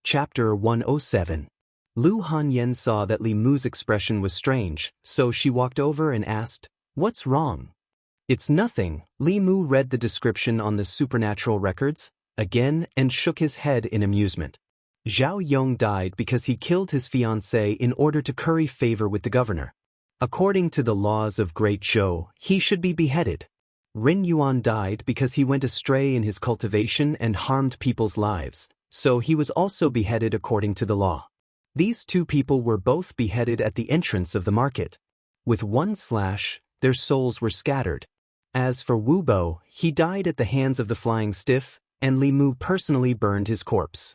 Chapter 107. Lu Hanyan saw that Li Mu's expression was strange, so she walked over and asked, "What's wrong?" "It's nothing." Li Mu read the description on the supernatural records, again, and shook his head in amusement. Zhao Yong died because he killed his fiancée in order to curry favor with the governor. According to the laws of Great Zhou, he should be beheaded. Rin Yuan died because he went astray in his cultivation and harmed people's lives, so he was also beheaded according to the law. These two people were both beheaded at the entrance of the market. With one slash, their souls were scattered. As for Wu Bo, he died at the hands of the Flying Stiff, and Li Mu personally burned his corpse.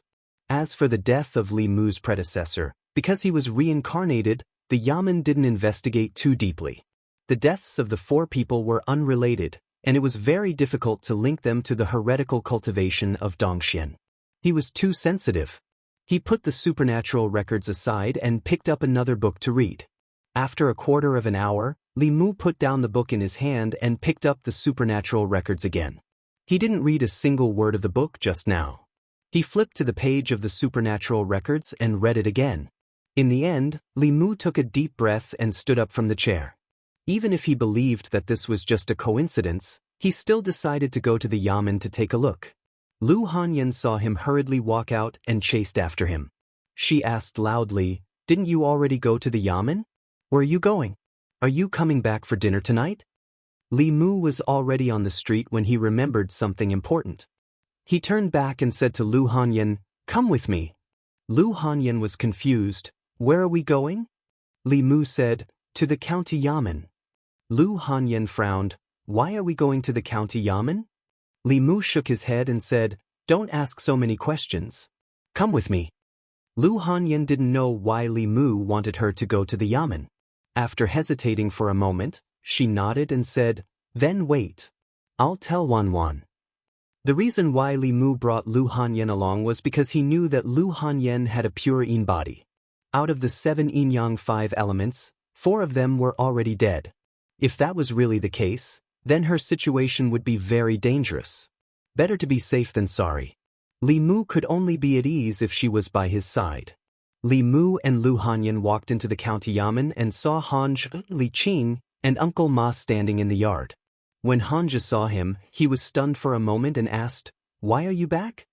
As for the death of Li Mu's predecessor, because he was reincarnated, the Yamen didn't investigate too deeply. The deaths of the four people were unrelated, and it was very difficult to link them to the heretical cultivation of Dongxian. He was too sensitive. He put the supernatural records aside and picked up another book to read. After a quarter of an hour, Li Mu put down the book in his hand and picked up the supernatural records again. He didn't read a single word of the book just now. He flipped to the page of the supernatural records and read it again. In the end, Li Mu took a deep breath and stood up from the chair. Even if he believed that this was just a coincidence, he still decided to go to the Yamen to take a look. Lu Hanyan saw him hurriedly walk out and chased after him. She asked loudly, "Didn't you already go to the Yamen? Where are you going? Are you coming back for dinner tonight?" Li Mu was already on the street when he remembered something important. He turned back and said to Lu Hanyan, "Come with me." Lu Hanyan was confused. "Where are we going?" Li Mu said, "To the county Yamen." Lu Hanyan frowned. "Why are we going to the county Yamen?" Li Mu shook his head and said, "Don't ask so many questions. Come with me." Lu Hanyan didn't know why Li Mu wanted her to go to the Yamen. After hesitating for a moment, she nodded and said, "Then wait. I'll tell Wan Wan." The reason why Li Mu brought Lu Hanyan along was because he knew that Lu Hanyan had a pure yin body. Out of the 7 yin-yang 5 elements, 4 of them were already dead. If that was really the case, then her situation would be very dangerous. Better to be safe than sorry. Li Mu could only be at ease if she was by his side. Li Mu and Lu Hanyan walked into the county Yamen and saw Hanja, Li Qing, and Uncle Ma standing in the yard. When Hanja saw him, he was stunned for a moment and asked, "Why are you back?"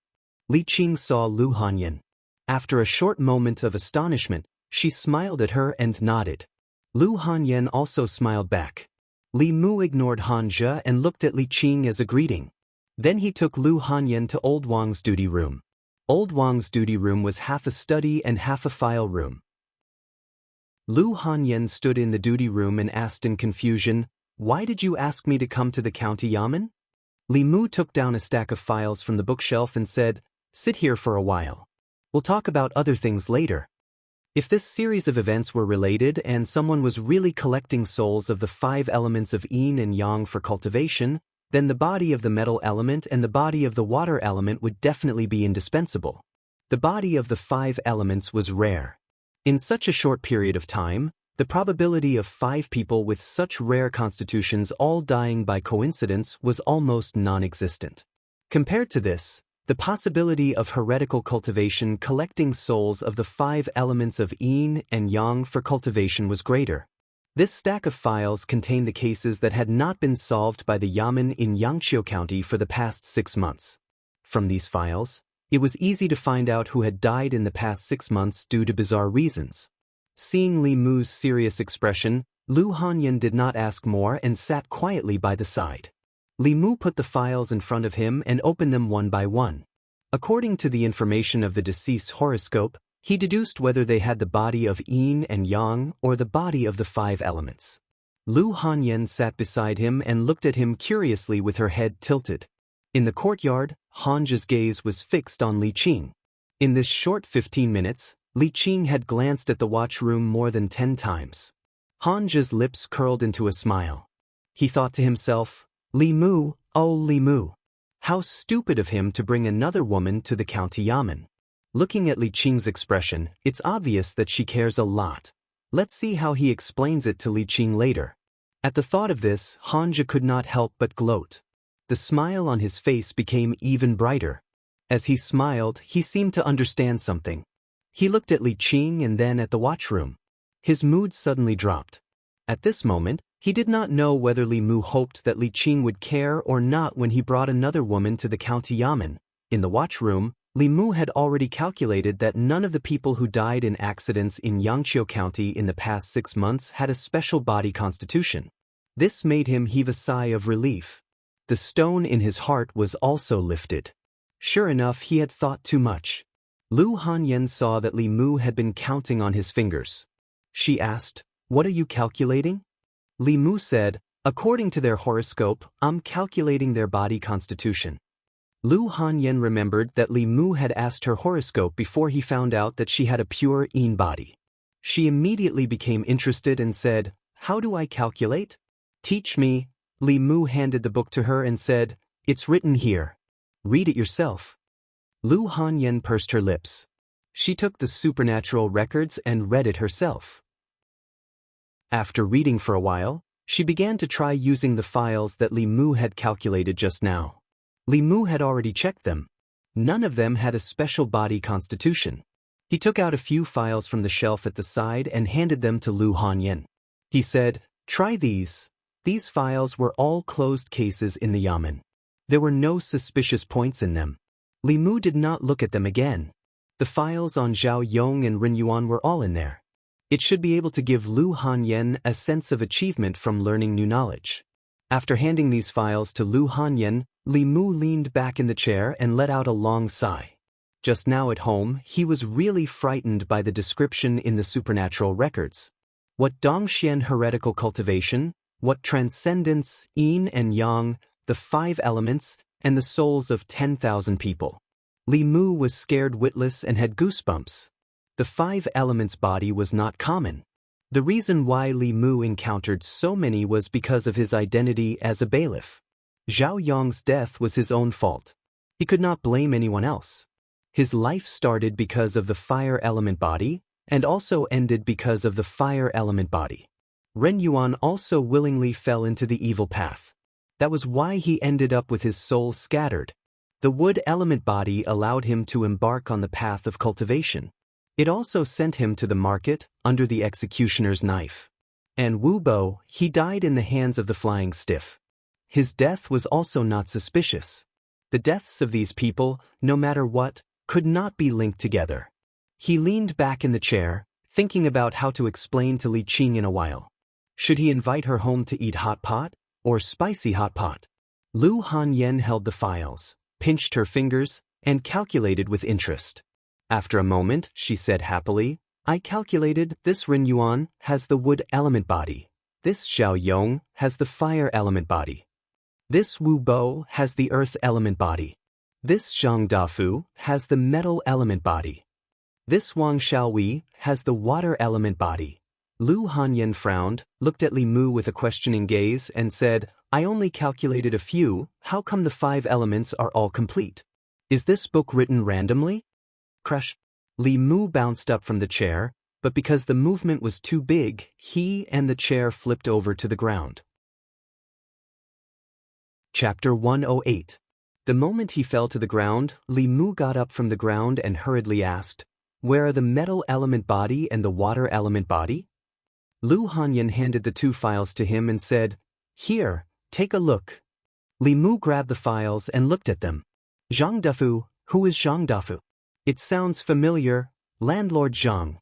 Li Qing saw Lu Hanyan. After a short moment of astonishment, she smiled at her and nodded. Lu Hanyan also smiled back. Li Mu ignored Hanja and looked at Li Qing as a greeting. Then he took Lu Hanyan to Old Wang's duty room. Old Wang's duty room was half a study and half a file room. Lu Hanyan stood in the duty room and asked in confusion, "Why did you ask me to come to the county Yamen?" Li Mu took down a stack of files from the bookshelf and said, "Sit here for a while. We'll talk about other things later." If this series of events were related and someone was really collecting souls of the 5 elements of yin and yang for cultivation, then the body of the metal element and the body of the water element would definitely be indispensable. The body of the 5 elements was rare. In such a short period of time, the probability of 5 people with such rare constitutions all dying by coincidence was almost non-existent. Compared to this, the possibility of heretical cultivation collecting souls of the 5 elements of yin and yang for cultivation was greater. This stack of files contained the cases that had not been solved by the Yamen in Yangqiu County for the past 6 months. From these files, it was easy to find out who had died in the past 6 months due to bizarre reasons. Seeing Li Mu's serious expression, Lu Hanyan did not ask more and sat quietly by the side. Li Mu put the files in front of him and opened them one by one. According to the information of the deceased's horoscope, he deduced whether they had the body of yin and yang or the body of the 5 elements. Lu Hanyan sat beside him and looked at him curiously with her head tilted. In the courtyard, Hanja's gaze was fixed on Li Qing. In this short 15 minutes, Li Qing had glanced at the watchroom more than 10 times. Hanja's lips curled into a smile. He thought to himself, "Li Mu, oh Li Mu. How stupid of him to bring another woman to the county Yamen." Looking at Li Qing's expression, it's obvious that she cares a lot. Let's see how he explains it to Li Qing later. At the thought of this, Hanja could not help but gloat. The smile on his face became even brighter. As he smiled, he seemed to understand something. He looked at Li Qing and then at the watchroom. His mood suddenly dropped. At this moment, he did not know whether Li Mu hoped that Li Qing would care or not when he brought another woman to the county yamen. In the watchroom, Li Mu had already calculated that none of the people who died in accidents in Yangqiu County in the past 6 months had a special body constitution. This made him heave a sigh of relief. The stone in his heart was also lifted. Sure enough, he had thought too much. Lu Hanyan saw that Li Mu had been counting on his fingers. She asked, "What are you calculating?" Li Mu said, "According to their horoscope, I'm calculating their body constitution." Lu Hanyan remembered that Li Mu had asked her horoscope before he found out that she had a pure yin body. She immediately became interested and said, "How do I calculate?" "Teach me." Li Mu handed the book to her and said, "It's written here. Read it yourself." Lu Hanyan pursed her lips. She took the supernatural records and read it herself. After reading for a while, she began to try using the files that Li Mu had calculated just now. Li Mu had already checked them. None of them had a special body constitution. He took out a few files from the shelf at the side and handed them to Lu Hanyan. He said, "Try these." These files were all closed cases in the yamen. There were no suspicious points in them. Li Mu did not look at them again. The files on Zhao Yong and Ren Yuan were all in there. It should be able to give Lu Hanyan a sense of achievement from learning new knowledge. After handing these files to Lu Hanyan, Li Mu leaned back in the chair and let out a long sigh. Just now at home, he was really frightened by the description in the supernatural records. What Dongxian heretical cultivation, what transcendence, yin and yang, the 5 elements, and the souls of 10,000 people. Li Mu was scared witless and had goosebumps. The 5 elements body was not common. The reason why Li Mu encountered so many was because of his identity as a bailiff. Zhao Yong's death was his own fault. He could not blame anyone else. His life started because of the fire element body, and also ended because of the fire element body. Ren Yuan also willingly fell into the evil path. That was why he ended up with his soul scattered. The wood element body allowed him to embark on the path of cultivation. It also sent him to the market, under the executioner's knife. And Wu Bo, he died in the hands of the flying stiff. His death was also not suspicious. The deaths of these people, no matter what, could not be linked together. He leaned back in the chair, thinking about how to explain to Li Qing in a while. Should he invite her home to eat hot pot, or spicy hot pot? Lu Hanyan held the files, pinched her fingers, and calculated with interest. After a moment, she said happily, "I calculated this Ren Yuan has the wood element body. This Zhao Yong has the fire element body. This Wu Bo has the earth element body. This Zhang Dafu has the metal element body. This Wang Xiaowei has the water element body." Lu Hanyan frowned, looked at Li Mu with a questioning gaze, and said, "I only calculated a few. How come the 5 elements are all complete? Is this book written randomly?" Crush. Li Mu bounced up from the chair, but because the movement was too big, he and the chair flipped over to the ground. Chapter 108. The moment he fell to the ground, Li Mu got up from the ground and hurriedly asked, "Where are the metal element body and the water element body?" Lu Hanyan handed the 2 files to him and said, "Here, take a look." Li Mu grabbed the files and looked at them. "Zhang Dafu, who is Zhang Dafu? It sounds familiar, Landlord Zhang."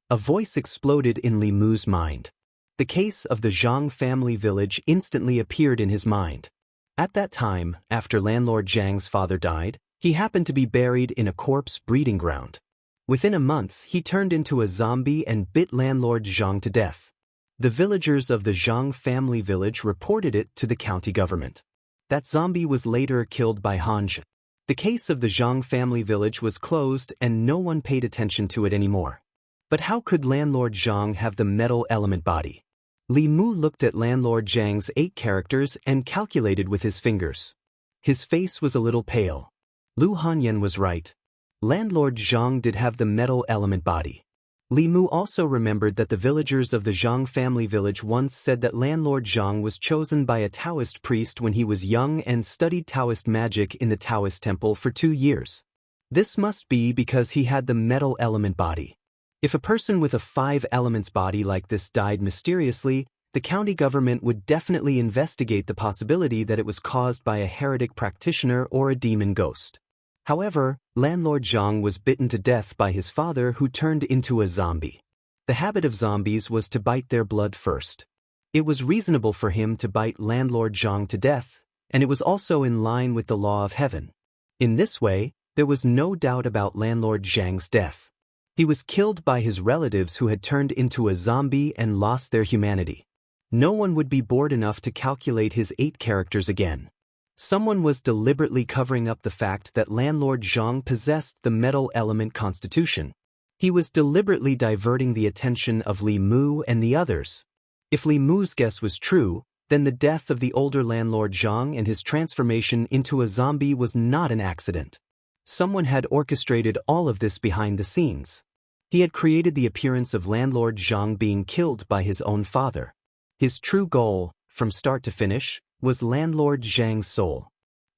A voice exploded in Li Mu's mind. The case of the Zhang family village instantly appeared in his mind. At that time, after Landlord Zhang's father died, he happened to be buried in a corpse breeding ground. Within a month, he turned into a zombie and bit Landlord Zhang to death. The villagers of the Zhang family village reported it to the county government. That zombie was later killed by Hanzhe. The case of the Zhang family village was closed and no one paid attention to it anymore. But how could Landlord Zhang have the metal element body? Li Mu looked at Landlord Zhang's 8 characters and calculated with his fingers. His face was a little pale. Lu Hanyan was right. Landlord Zhang did have the metal element body. Li Mu also remembered that the villagers of the Zhang family village once said that landlord Zhang was chosen by a Taoist priest when he was young and studied Taoist magic in the Taoist temple for 2 years. This must be because he had the metal element body. If a person with a 5 elements body like this died mysteriously, the county government would definitely investigate the possibility that it was caused by a heretic practitioner or a demon ghost. However, landlord Zhang was bitten to death by his father, who turned into a zombie. The habit of zombies was to bite their blood first. It was reasonable for him to bite landlord Zhang to death, and it was also in line with the law of heaven. In this way, there was no doubt about landlord Zhang's death. He was killed by his relatives who had turned into a zombie and lost their humanity. No one would be bored enough to calculate his 8 characters again. Someone was deliberately covering up the fact that landlord Zhang possessed the metal element constitution. He was deliberately diverting the attention of Li Mu and the others. If Li Mu's guess was true, then the death of the older landlord Zhang and his transformation into a zombie was not an accident. Someone had orchestrated all of this behind the scenes. He had created the appearance of landlord Zhang being killed by his own father. His true goal, from start to finish, was landlord Zhang's soul.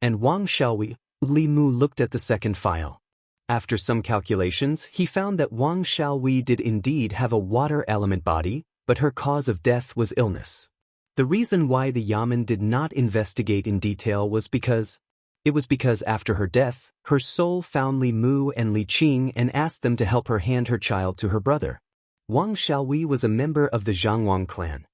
And Wang Xiaowei, Li Mu looked at the second file. After some calculations, he found that Wang Xiaowei did indeed have a water element body, but her cause of death was illness. The reason why the Yamen did not investigate in detail was because after her death, her soul found Li Mu and Li Qing and asked them to help her hand her child to her brother. Wang Xiaowei was a member of the Zhangwang clan.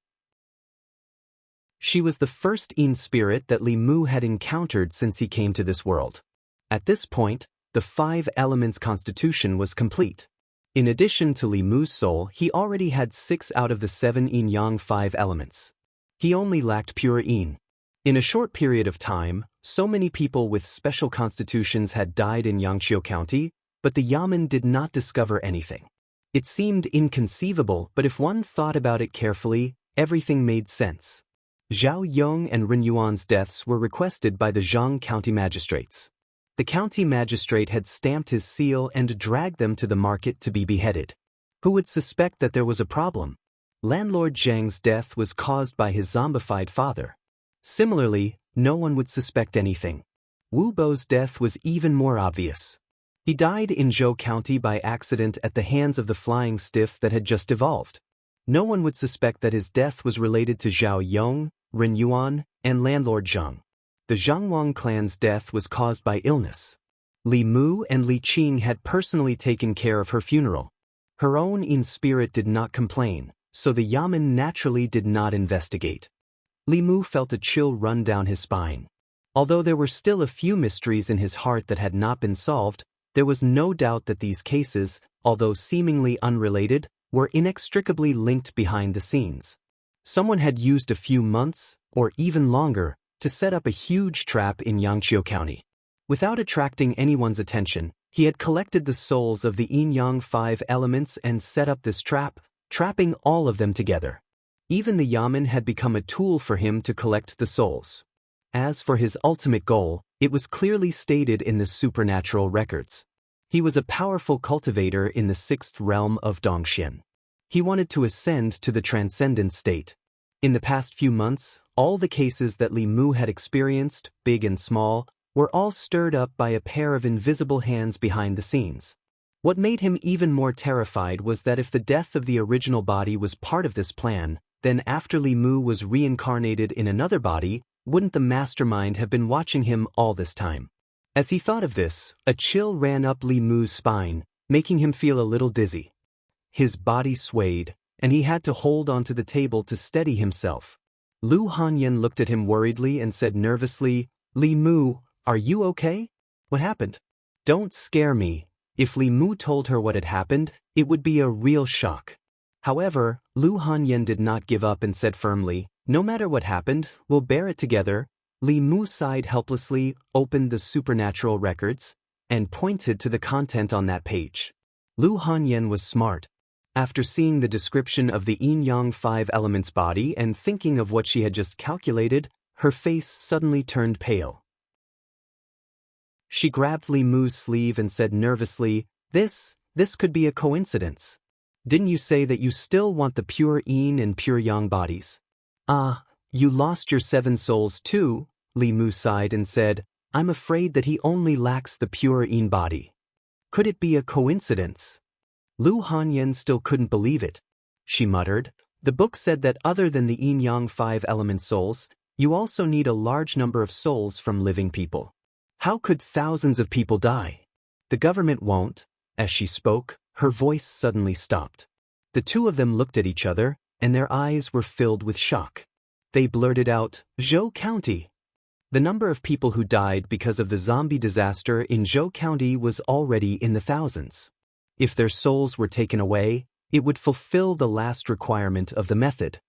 She was the first Yin spirit that Li Mu had encountered since he came to this world. At this point, the 5 elements constitution was complete. In addition to Li Mu's soul, he already had 6 out of the 7 Yin-Yang 5 elements. He only lacked pure Yin. In a short period of time, so many people with special constitutions had died in Yangqiu County, but the Yamen did not discover anything. It seemed inconceivable, but if one thought about it carefully, everything made sense. Zhao Yong and Ren Yuan's deaths were requested by the Zhang County magistrates. The county magistrate had stamped his seal and dragged them to the market to be beheaded. Who would suspect that there was a problem? Landlord Zhang's death was caused by his zombified father. Similarly, no one would suspect anything. Wu Bo's death was even more obvious. He died in Zhou County by accident at the hands of the flying stiff that had just evolved. No one would suspect that his death was related to Zhao Yong, Ren Yuan, and landlord Zhang. The Zhangwang clan's death was caused by illness. Li Mu and Li Qing had personally taken care of her funeral. Her own Yin spirit did not complain, so the Yamen naturally did not investigate. Li Mu felt a chill run down his spine. Although there were still a few mysteries in his heart that had not been solved, there was no doubt that these cases, although seemingly unrelated, were inextricably linked behind the scenes. Someone had used a few months, or even longer, to set up a huge trap in Yangqiu County. Without attracting anyone's attention, he had collected the souls of the Yin-Yang 5 elements and set up this trap, trapping all of them together. Even the Yamen had become a tool for him to collect the souls. As for his ultimate goal, it was clearly stated in the supernatural records. He was a powerful cultivator in the 6th realm of Dongxian. He wanted to ascend to the transcendent state. In the past few months, all the cases that Li Mu had experienced, big and small, were all stirred up by a pair of invisible hands behind the scenes. What made him even more terrified was that if the death of the original body was part of this plan, then after Li Mu was reincarnated in another body, wouldn't the mastermind have been watching him all this time? As he thought of this, a chill ran up Li Mu's spine, making him feel a little dizzy. His body swayed, and he had to hold onto the table to steady himself. Lu Hanyan looked at him worriedly and said nervously, "Li Mu, are you okay? What happened?" "Don't scare me." If Li Mu told her what had happened, it would be a real shock. However, Lu Hanyan did not give up and said firmly, "No matter what happened, we'll bear it together." Li Mu sighed helplessly, opened the supernatural records, and pointed to the content on that page. Lu Hanyan was smart. After seeing the description of the Yin-Yang 5 elements body and thinking of what she had just calculated, her face suddenly turned pale. She grabbed Li Mu's sleeve and said nervously, This could be a coincidence." Didn't you say that you still want the pure yin and pure yang bodies? Ah, you lost your 7 souls too, Li Mu sighed and said, I'm afraid that he only lacks the pure yin body. Could it be a coincidence? Lu Hanyan still couldn't believe it. She muttered, the book said that other than the yin-yang 5 element souls, you also need a large number of souls from living people. How could thousands of people die? The government won't. As she spoke, her voice suddenly stopped. The two of them looked at each other, and their eyes were filled with shock. They blurted out, Zhou County. The number of people who died because of the zombie disaster in Zhou County was already in the thousands. If their souls were taken away, it would fulfill the last requirement of the method.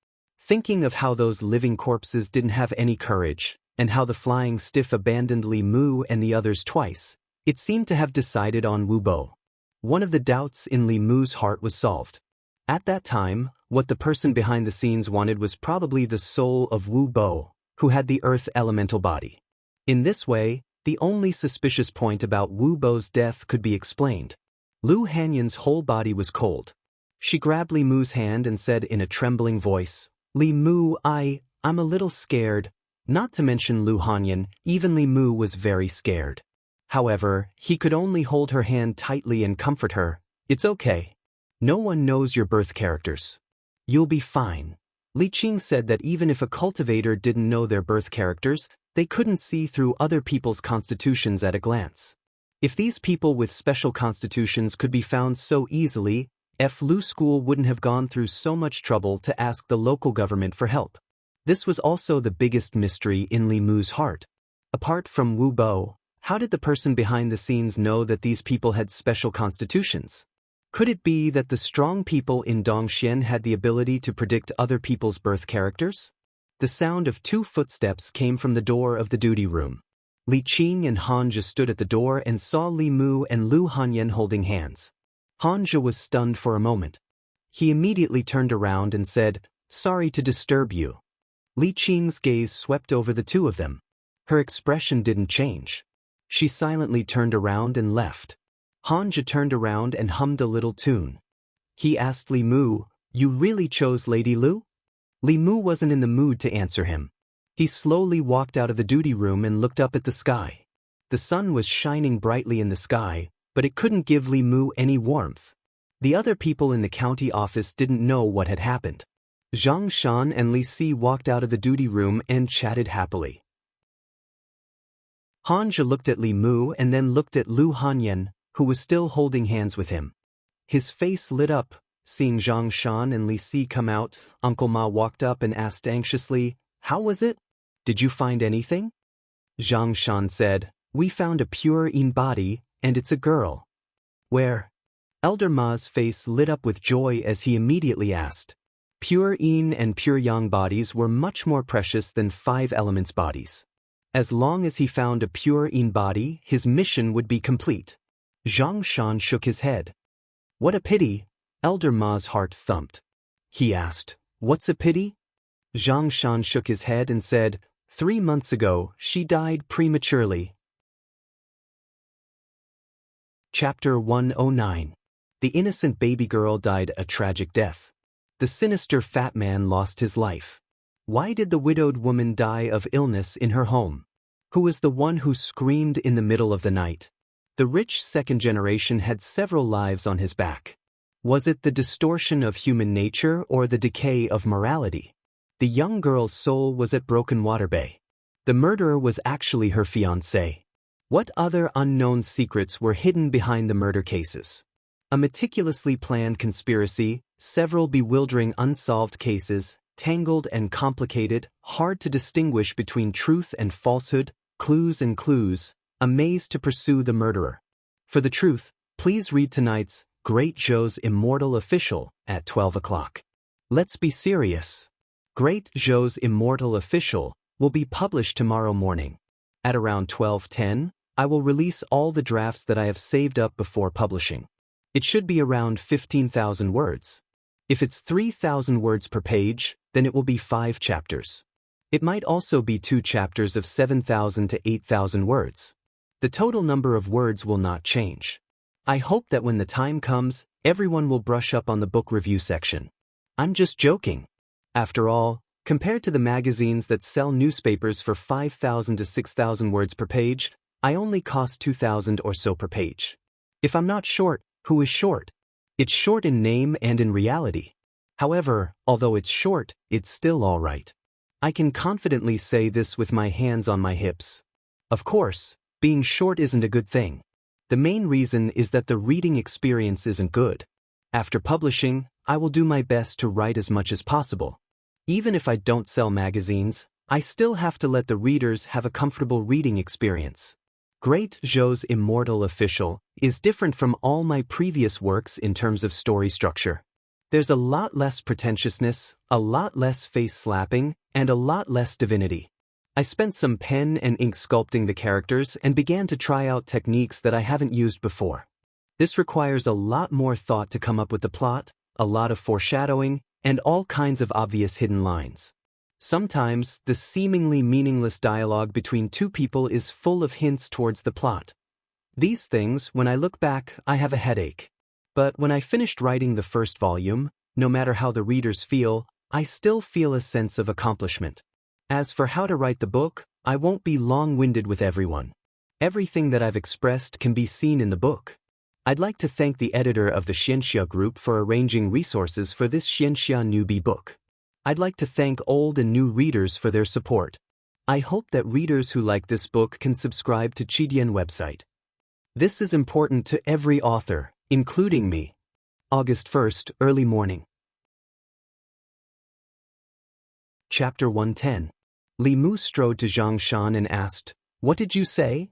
Thinking of how those living corpses didn't have any courage, and how the flying stiff abandoned Li Mu and the others twice, it seemed to have decided on Wu Bo. One of the doubts in Li Mu's heart was solved. At that time, what the person behind the scenes wanted was probably the soul of Wu Bo, who had the earth elemental body. In this way, the only suspicious point about Wu Bo's death could be explained. Lu Hanyan's whole body was cold. She grabbed Li Mu's hand and said in a trembling voice, Li Mu, I'm a little scared. Not to mention Lu Hanyan, even Li Mu was very scared. However, he could only hold her hand tightly and comfort her. It's okay. No one knows your birth characters. You'll be fine. Li Qing said that even if a cultivator didn't know their birth characters, they couldn't see through other people's constitutions at a glance. If these people with special constitutions could be found so easily, Lu School wouldn't have gone through so much trouble to ask the local government for help. This was also the biggest mystery in Li Mu's heart. Apart from Wu Bo, how did the person behind the scenes know that these people had special constitutions? Could it be that the strong people in Dongxian had the ability to predict other people's birth characters? The sound of 2 footsteps came from the door of the duty room. Li Qing and Hanja stood at the door and saw Li Mu and Lu Hanyan holding hands. Hanja was stunned for a moment. He immediately turned around and said, Sorry to disturb you. Li Qing's gaze swept over the two of them. Her expression didn't change. She silently turned around and left. Hanja turned around and hummed a little tune. He asked Li Mu, You really chose Lady Lu? Li Mu wasn't in the mood to answer him. He slowly walked out of the duty room and looked up at the sky. The sun was shining brightly in the sky, but it couldn't give Li Mu any warmth. The other people in the county office didn't know what had happened. Zhang Shan and Li Si walked out of the duty room and chatted happily. Hanja looked at Li Mu and then looked at Lu Hanyan, who was still holding hands with him. His face lit up. Seeing Zhang Shan and Li Si come out, Uncle Ma walked up and asked anxiously, How was it? Did you find anything? Zhang Shan said, We found a pure yin body, and it's a girl. Where? Elder Ma's face lit up with joy as he immediately asked. Pure yin and pure yang bodies were much more precious than 5 elements bodies. As long as he found a pure yin body, his mission would be complete. Zhang Shan shook his head. What a pity. Elder Ma's heart thumped. He asked, What's a pity? Zhang Shan shook his head and said, 3 months ago, she died prematurely. Chapter 109. The innocent baby girl died a tragic death. The sinister fat man lost his life. Why did the widowed woman die of illness in her home? Who was the one who screamed in the middle of the night? The rich second generation had several lives on his back. Was it the distortion of human nature or the decay of morality? The young girl's soul was at Broken Water Bay. The murderer was actually her fiancé. What other unknown secrets were hidden behind the murder cases? A meticulously planned conspiracy, several bewildering unsolved cases, tangled and complicated, hard to distinguish between truth and falsehood, clues and clues, a maze to pursue the murderer. For the truth, please read tonight's Great Zhou's Immortal Official at 12 o'clock. Let's be serious. Great Zhou's Immortal Official will be published tomorrow morning. At around 12:10, I will release all the drafts that I have saved up before publishing. It should be around 15,000 words. If it's 3,000 words per page, then it will be 5 chapters. It might also be 2 chapters of 7,000 to 8,000 words. The total number of words will not change. I hope that when the time comes, everyone will brush up on the book review section. I'm just joking. After all, compared to the magazines that sell newspapers for 5,000 to 6,000 words per page, I only cost 2,000 or so per page. If I'm not short, who is short? It's short in name and in reality. However, although it's short, it's still all right. I can confidently say this with my hands on my hips. Of course, being short isn't a good thing. The main reason is that the reading experience isn't good. After publishing, I will do my best to write as much as possible. Even if I don't sell magazines, I still have to let the readers have a comfortable reading experience. Great Joe's Immortal Official is different from all my previous works in terms of story structure. There's a lot less pretentiousness, a lot less face slapping, and a lot less divinity. I spent some pen and ink sculpting the characters and began to try out techniques that I haven't used before. This requires a lot more thought to come up with the plot, a lot of foreshadowing, and all kinds of obvious hidden lines. Sometimes, the seemingly meaningless dialogue between two people is full of hints towards the plot. These things, when I look back, I have a headache. But when I finished writing the first volume, no matter how the readers feel, I still feel a sense of accomplishment. As for how to write the book, I won't be long-winded with everyone. Everything that I've expressed can be seen in the book. I'd like to thank the editor of the Xianxia group for arranging resources for this Xianxia newbie book. I'd like to thank old and new readers for their support. I hope that readers who like this book can subscribe to Chidian website. This is important to every author, including me. August 1st, early morning. Chapter 110. Li Mu strode to Zhang Shan and asked, "What did you say?"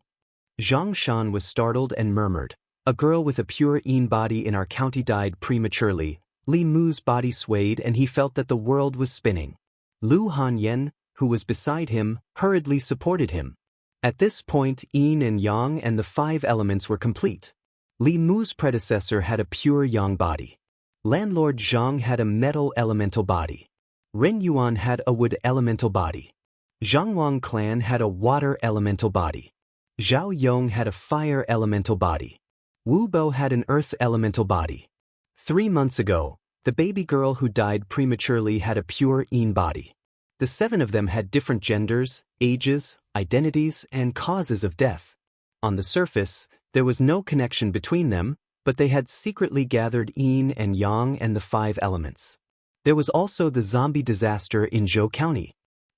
Zhang Shan was startled and murmured, "A girl with a pure Yin body in our county died prematurely." Li Mu's body swayed and he felt that the world was spinning. Lu Hanyan, who was beside him, hurriedly supported him. At this point, Yin and Yang and the 5 elements were complete. Li Mu's predecessor had a pure Yang body. Landlord Zhang had a metal elemental body. Ren Yuan had a wood elemental body. Zhangwang clan had a water elemental body. Zhao Yong had a fire elemental body. Wu Bo had an earth elemental body. 3 months ago, the baby girl who died prematurely had a pure Yin body. The 7 of them had different genders, ages, identities, and causes of death. On the surface, there was no connection between them, but they had secretly gathered Yin and Yang and the 5 elements. There was also the zombie disaster in Zhou County.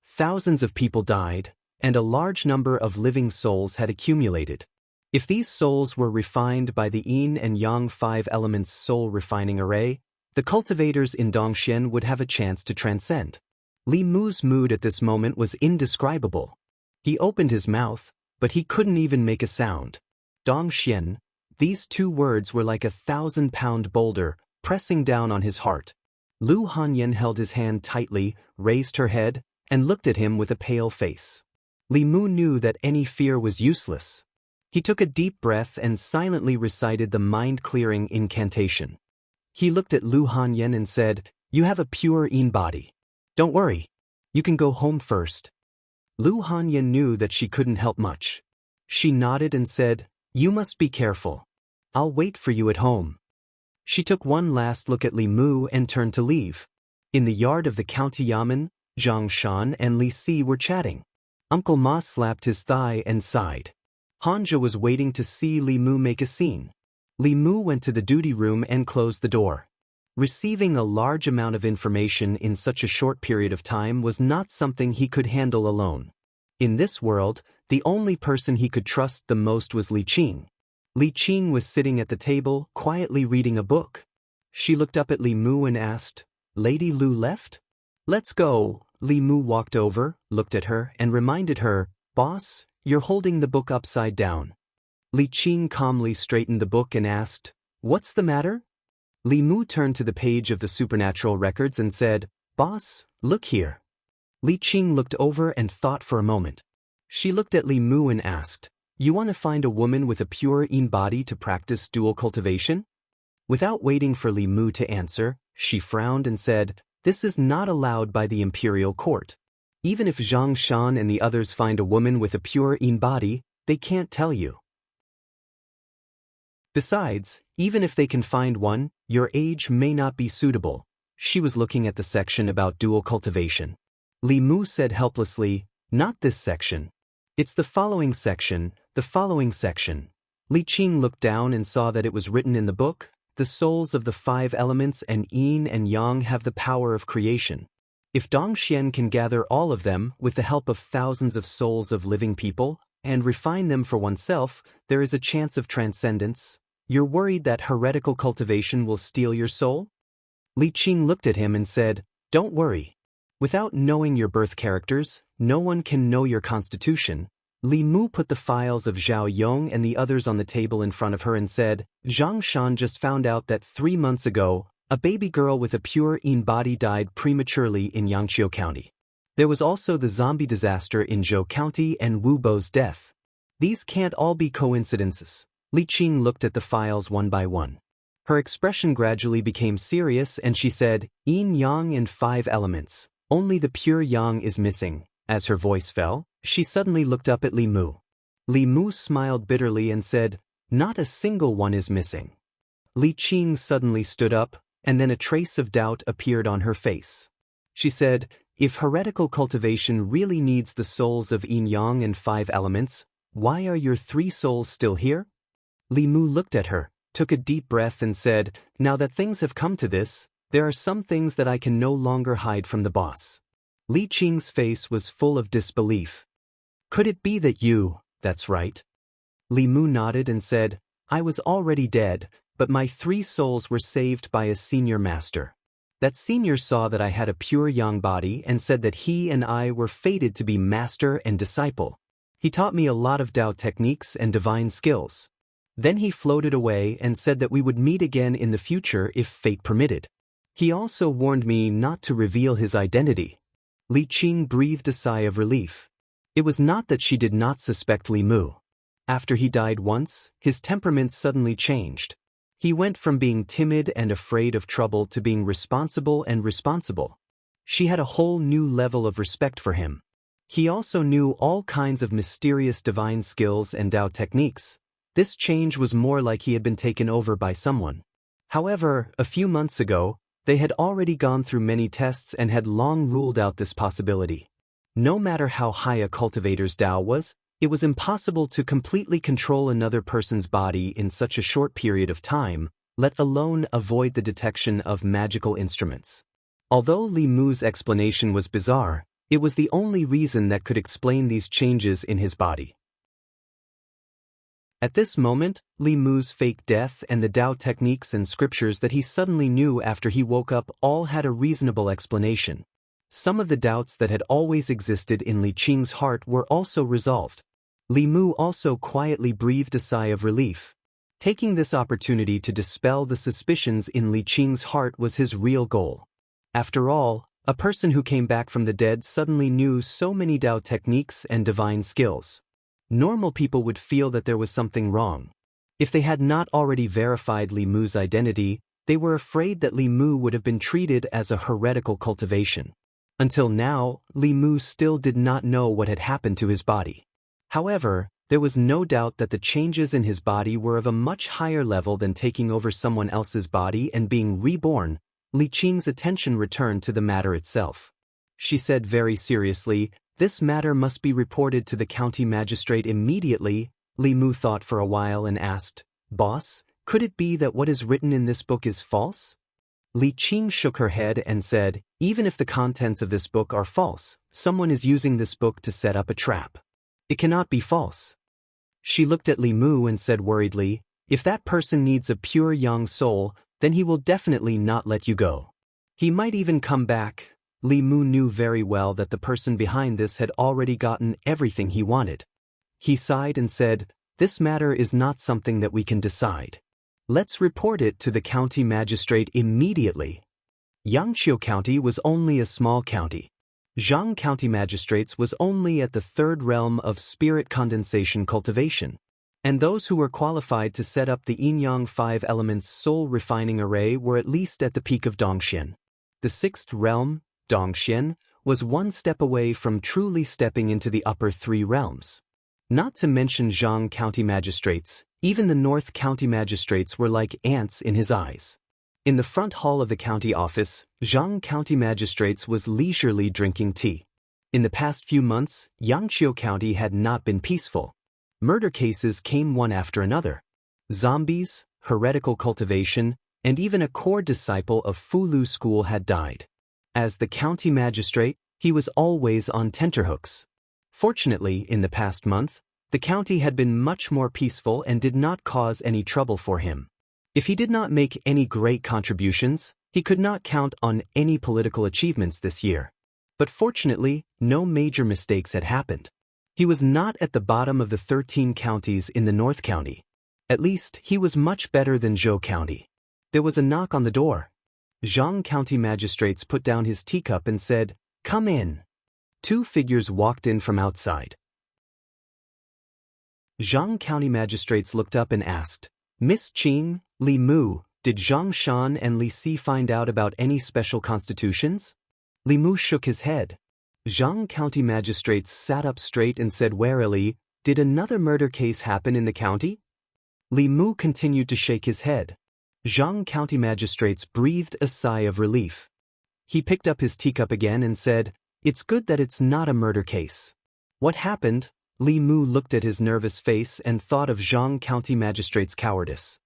Thousands of people died, and a large number of living souls had accumulated. If these souls were refined by the Yin and Yang 5 elements soul refining array, the cultivators in Dongxian would have a chance to transcend. Li Mu's mood at this moment was indescribable. He opened his mouth, but he couldn't even make a sound. Dongxian, these 2 words were like a 1,000-pound boulder, pressing down on his heart. Lu Hanyan held his hand tightly, raised her head, and looked at him with a pale face. Li Mu knew that any fear was useless. He took a deep breath and silently recited the mind-clearing incantation. He looked at Lu Hanyan and said, "You have a pure Yin body. Don't worry. You can go home first." Lu Hanyan knew that she couldn't help much. She nodded and said, "You must be careful. I'll wait for you at home." She took one last look at Li Mu and turned to leave. In the yard of the county yamen, Zhang Shan and Li Si were chatting. Uncle Ma slapped his thigh and sighed. Hanja was waiting to see Li Mu make a scene. Li Mu went to the duty room and closed the door. Receiving a large amount of information in such a short period of time was not something he could handle alone. In this world, the only person he could trust the most was Li Qing. Li Qing was sitting at the table, quietly reading a book. She looked up at Li Mu and asked, "Lady Lu left?" "Let's go." Li Mu walked over, looked at her, and reminded her, "Boss, you're holding the book upside down." Li Qing calmly straightened the book and asked, "What's the matter?" Li Mu turned to the page of the supernatural records and said, "Boss, look here." Li Qing looked over and thought for a moment. She looked at Li Mu and asked, "You want to find a woman with a pure Yin body to practice dual cultivation?" Without waiting for Li Mu to answer, she frowned and said, "This is not allowed by the imperial court. Even if Zhang Shan and the others find a woman with a pure Yin body, they can't tell you." Besides, even if they can find one, your age may not be suitable. She was looking at the section about dual cultivation. Li Mu said helplessly, not this section. It's the following section, the following section. Li Qing looked down and saw that it was written in the book, the souls of the 5 elements and yin and yang have the power of creation. If Dongxian can gather all of them with the help of thousands of souls of living people, and refine them for oneself, there is a chance of transcendence. You're worried that heretical cultivation will steal your soul? Li Qing looked at him and said, don't worry. Without knowing your birth characters, no one can know your constitution. Li Mu put the files of Zhao Yong and the others on the table in front of her and said, Zhang Shan just found out that 3 months ago, a baby girl with a pure yin body died prematurely in Yangqiu County. There was also the zombie disaster in Zhou County and Wu Bo's death. These can't all be coincidences. Li Qing looked at the files one by one. Her expression gradually became serious and she said, yin yang and 5 elements. Only the pure yang is missing. As her voice fell, she suddenly looked up at Li Mu. Li Mu smiled bitterly and said, not a single one is missing. Li Qing suddenly stood up, and then a trace of doubt appeared on her face. She said, if heretical cultivation really needs the souls of yin yang and 5 elements, why are your 3 souls still here? Li Mu looked at her, took a deep breath and said, now that things have come to this, there are some things that I can no longer hide from the boss. Li Qing's face was full of disbelief. Could it be that you, that's right? Li Mu nodded and said, I was already dead, but my 3 souls were saved by a senior master. That senior saw that I had a pure yang body and said that he and I were fated to be master and disciple. He taught me a lot of Tao techniques and divine skills. Then he floated away and said that we would meet again in the future if fate permitted. He also warned me not to reveal his identity. Li Qing breathed a sigh of relief. It was not that she did not suspect Li Mu. After he died once, his temperament suddenly changed. He went from being timid and afraid of trouble to being responsible and responsible. She had a whole new level of respect for him. He also knew all kinds of mysterious divine skills and Tao techniques. This change was more like he had been taken over by someone. However, a few months ago, they had already gone through many tests and had long ruled out this possibility. No matter how high a cultivator's Tao was, it was impossible to completely control another person's body in such a short period of time, let alone avoid the detection of magical instruments. Although Li Mu's explanation was bizarre, it was the only reason that could explain these changes in his body. At this moment, Li Mu's fake death and the Tao techniques and scriptures that he suddenly knew after he woke up all had a reasonable explanation. Some of the doubts that had always existed in Li Qing's heart were also resolved. Li Mu also quietly breathed a sigh of relief. Taking this opportunity to dispel the suspicions in Li Qing's heart was his real goal. After all, a person who came back from the dead suddenly knew so many Tao techniques and divine skills. Normal people would feel that there was something wrong. If they had not already verified Li Mu's identity, they were afraid that Li Mu would have been treated as a heretical cultivation. Until now, Li Mu still did not know what had happened to his body. However, there was no doubt that the changes in his body were of a much higher level than taking over someone else's body and being reborn. Li Qing's attention returned to the matter itself. She said very seriously, this matter must be reported to the county magistrate immediately. Li Mu thought for a while and asked, Boss, could it be that what is written in this book is false? Li Qing shook her head and said, even if the contents of this book are false, someone is using this book to set up a trap. It cannot be false. She looked at Li Mu and said worriedly, if that person needs a pure yang soul, then he will definitely not let you go. He might even come back. Li Mu knew very well that the person behind this had already gotten everything he wanted. He sighed and said, this matter is not something that we can decide. Let's report it to the county magistrate immediately. Yangqiu County was only a small county. Zhang County magistrates was only at the 3rd realm of spirit condensation cultivation. And those who were qualified to set up the yin-yang 5 elements soul refining array were at least at the peak of Dongxian. The 6th realm, Dongxian, was one step away from truly stepping into the upper 3 realms. Not to mention Zhang County magistrates, even the North County magistrates were like ants in his eyes. In the front hall of the county office, Zhang County magistrates was leisurely drinking tea. In the past few months, Yangqiu County had not been peaceful. Murder cases came one after another. Zombies, heretical cultivation, and even a core disciple of Fulu school had died. As the county magistrate, he was always on tenterhooks. Fortunately, in the past month, the county had been much more peaceful and did not cause any trouble for him. If he did not make any great contributions, he could not count on any political achievements this year. But fortunately, no major mistakes had happened. He was not at the bottom of the 13 counties in the North County. At least, he was much better than Zhou County. There was a knock on the door. Zhang County magistrates put down his teacup and said, "Come in." Two figures walked in from outside. Zhang County magistrates looked up and asked, "Miss Qing, Li Mu, did Zhang Shan and Li Si find out about any special constitutions?" Li Mu shook his head. Zhang County magistrates sat up straight and said warily, "Did another murder case happen in the county?" Li Mu continued to shake his head. Zhang County magistrates breathed a sigh of relief. He picked up his teacup again and said, "It's good that it's not a murder case." "What happened?" Li Mu looked at his nervous face and thought of Zhang County magistrate's cowardice.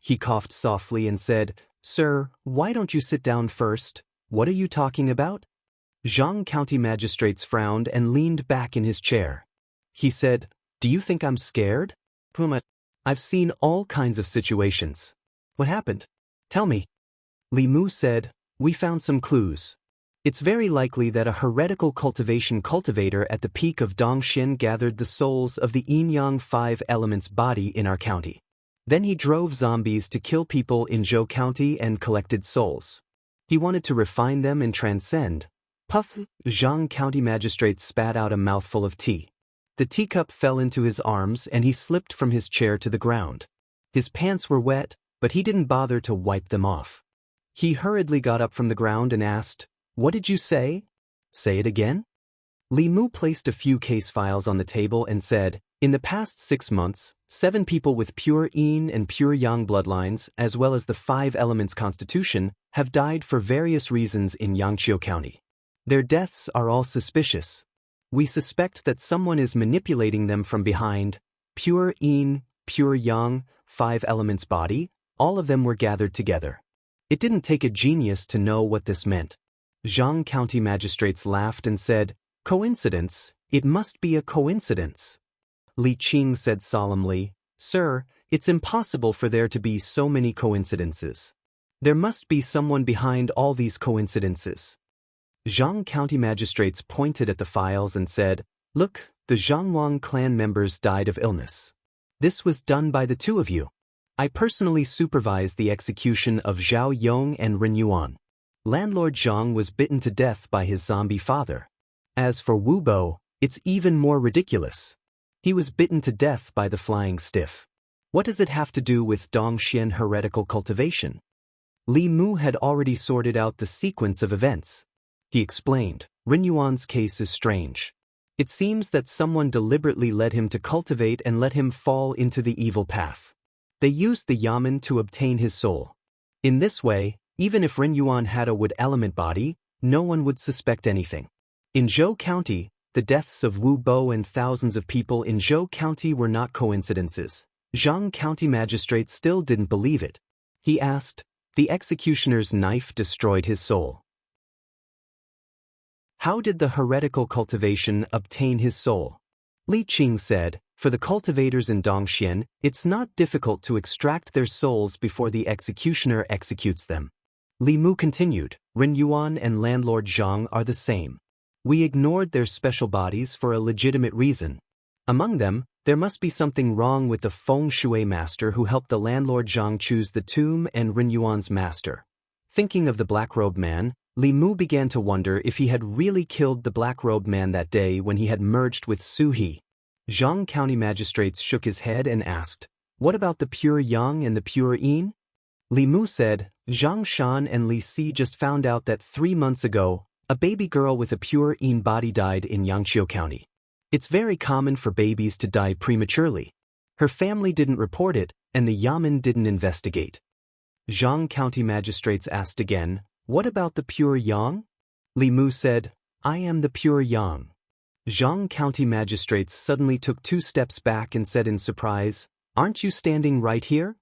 He coughed softly and said, "Sir, why don't you sit down first? What are you talking about?" Zhang County magistrates frowned and leaned back in his chair. He said, "Do you think I'm scared? Puma, I've seen all kinds of situations. What happened? Tell me." Li Mu said, "We found some clues. It's very likely that a heretical cultivation cultivator at the peak of Dongxian gathered the souls of the yin-yang 5 elements body in our county. Then he drove zombies to kill people in Zhou County and collected souls. He wanted to refine them and transcend." Puff! Zhang County magistrate spat out a mouthful of tea. The teacup fell into his arms and he slipped from his chair to the ground. His pants were wet, but he didn't bother to wipe them off. He hurriedly got up from the ground and asked, "What did you say? Say it again?" Li Mu placed a few case files on the table and said, "In the past 6 months, 7 people with pure yin and pure yang bloodlines, as well as the 5 elements constitution, have died for various reasons in Yangqiu County. Their deaths are all suspicious. We suspect that someone is manipulating them from behind. Pure yin, pure yang, 5 elements body, all of them were gathered together." It didn't take a genius to know what this meant. Zhang County magistrates laughed and said, "Coincidence, it must be a coincidence." Li Qing said solemnly, "Sir, it's impossible for there to be so many coincidences. There must be someone behind all these coincidences." Zhang County magistrates pointed at the files and said, "Look, the Zhangwang clan members died of illness. This was done by the 2 of you. I personally supervised the execution of Zhao Yong and Ren Yuan. Landlord Zhang was bitten to death by his zombie father. As for Wu Bo, it's even more ridiculous. He was bitten to death by the flying stiff. What does it have to do with Dongxian heretical cultivation?" Li Mu had already sorted out the sequence of events. He explained, "Ren Yuan's case is strange. It seems that someone deliberately led him to cultivate and let him fall into the evil path. They used the yamen to obtain his soul. In this way, even if Ren Yuan had a wood element body, no one would suspect anything. In Zhou County, the deaths of Wu Bo and thousands of people in Zhou County were not coincidences." Zhang County magistrate still didn't believe it. He asked, "The executioner's knife destroyed his soul. How did the heretical cultivation obtain his soul?" Li Qing said, "For the cultivators in Dongxian, it's not difficult to extract their souls before the executioner executes them." Li Mu continued, "Ren Yuan and Landlord Zhang are the same. We ignored their special bodies for a legitimate reason. Among them, there must be something wrong with the feng shui master who helped the Landlord Zhang choose the tomb and Ren Yuan's master." Thinking of the black-robed man, Li Mu began to wonder if he had really killed the black-robed man that day when he had merged with Su He. Zhang County magistrates shook his head and asked, "What about the pure yang and the pure yin?" Li Mu said, "Zhang Shan and Li Si just found out that 3 months ago, a baby girl with a pure yin body died in Yangqiu County. It's very common for babies to die prematurely. Her family didn't report it, and the Yamen didn't investigate. Zhang County magistrates asked again, "What about the pure yang?" Li Mu said, "I am the pure yang." Zhang County magistrates suddenly took 2 steps back and said in surprise, "Aren't you standing right here?"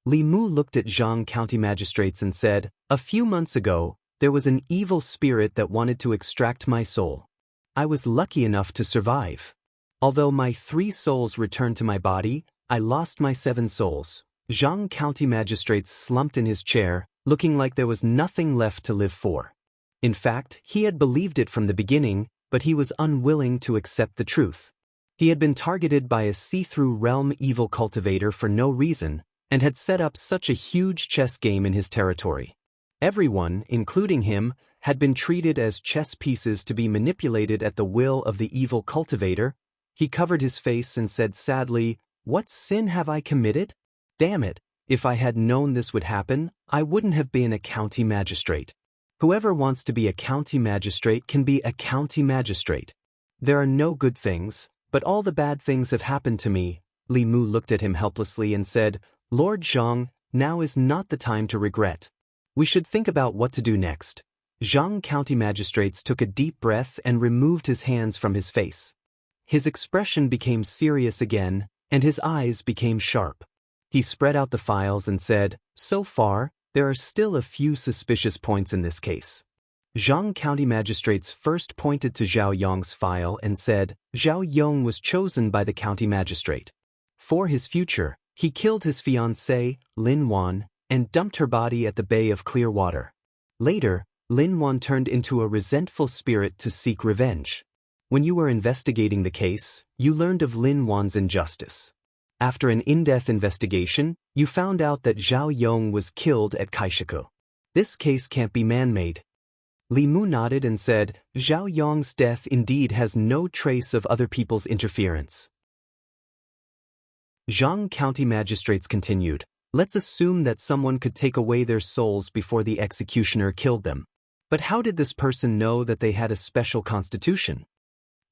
Li Mu looked at Zhang County magistrates and said, "A few months ago, there was an evil spirit that wanted to extract my soul. I was lucky enough to survive. Although my 3 souls returned to my body, I lost my 7 souls." Zhang County magistrates slumped in his chair, looking like there was nothing left to live for. In fact, he had believed it from the beginning, but he was unwilling to accept the truth. He had been targeted by a see-through realm evil cultivator for no reason, and had set up such a huge chess game in his territory. Everyone, including him, had been treated as chess pieces to be manipulated at the will of the evil cultivator. He covered his face and said sadly, "What sin have I committed? Damn it, if I had known this would happen, I wouldn't have been a county magistrate. Whoever wants to be a county magistrate can be a county magistrate. There are no good things, but all the bad things have happened to me." Li Mu looked at him helplessly and said, "Lord Zhang, now is not the time to regret. We should think about what to do next." Zhang County magistrates took a deep breath and removed his hands from his face. His expression became serious again, and his eyes became sharp. He spread out the files and said, "So far, there are still a few suspicious points in this case." Zhang County magistrates first pointed to Zhao Yong's file and said, "Zhao Yong was chosen by the county magistrate. For his future, he killed his fiancée, Lin Wan, and dumped her body at the Bay of Clear Water. Later, Lin Wan turned into a resentful spirit to seek revenge. When you were investigating the case, you learned of Lin Wan's injustice. After an in-depth investigation, you found out that Zhao Yong was killed at Kaishiku. This case can't be man-made." Li Mu nodded and said, "Zhao Yong's death indeed has no trace of other people's interference." Zhang County magistrates continued, "Let's assume that someone could take away their souls before the executioner killed them. But how did this person know that they had a special constitution?"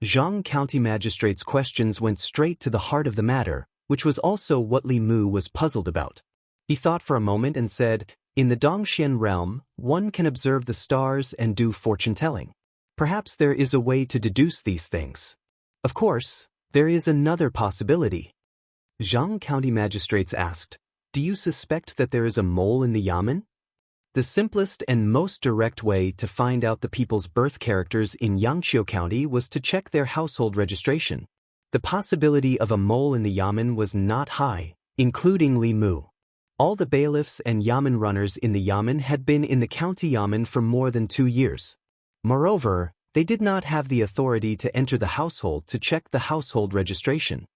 Zhang County magistrates' questions went straight to the heart of the matter, which was also what Li Mu was puzzled about. He thought for a moment and said, "In the Dongxian realm, one can observe the stars and do fortune-telling. Perhaps there is a way to deduce these things. Of course, there is another possibility." Zhang County magistrates asked, "Do you suspect that there is a mole in the Yamen?" The simplest and most direct way to find out the people's birth characters in Yangqiu County was to check their household registration. The possibility of a mole in the Yamen was not high, including Li Mu. All the bailiffs and Yamen runners in the Yamen had been in the county Yamen for more than 2 years. Moreover, they did not have the authority to enter the household to check the household registration.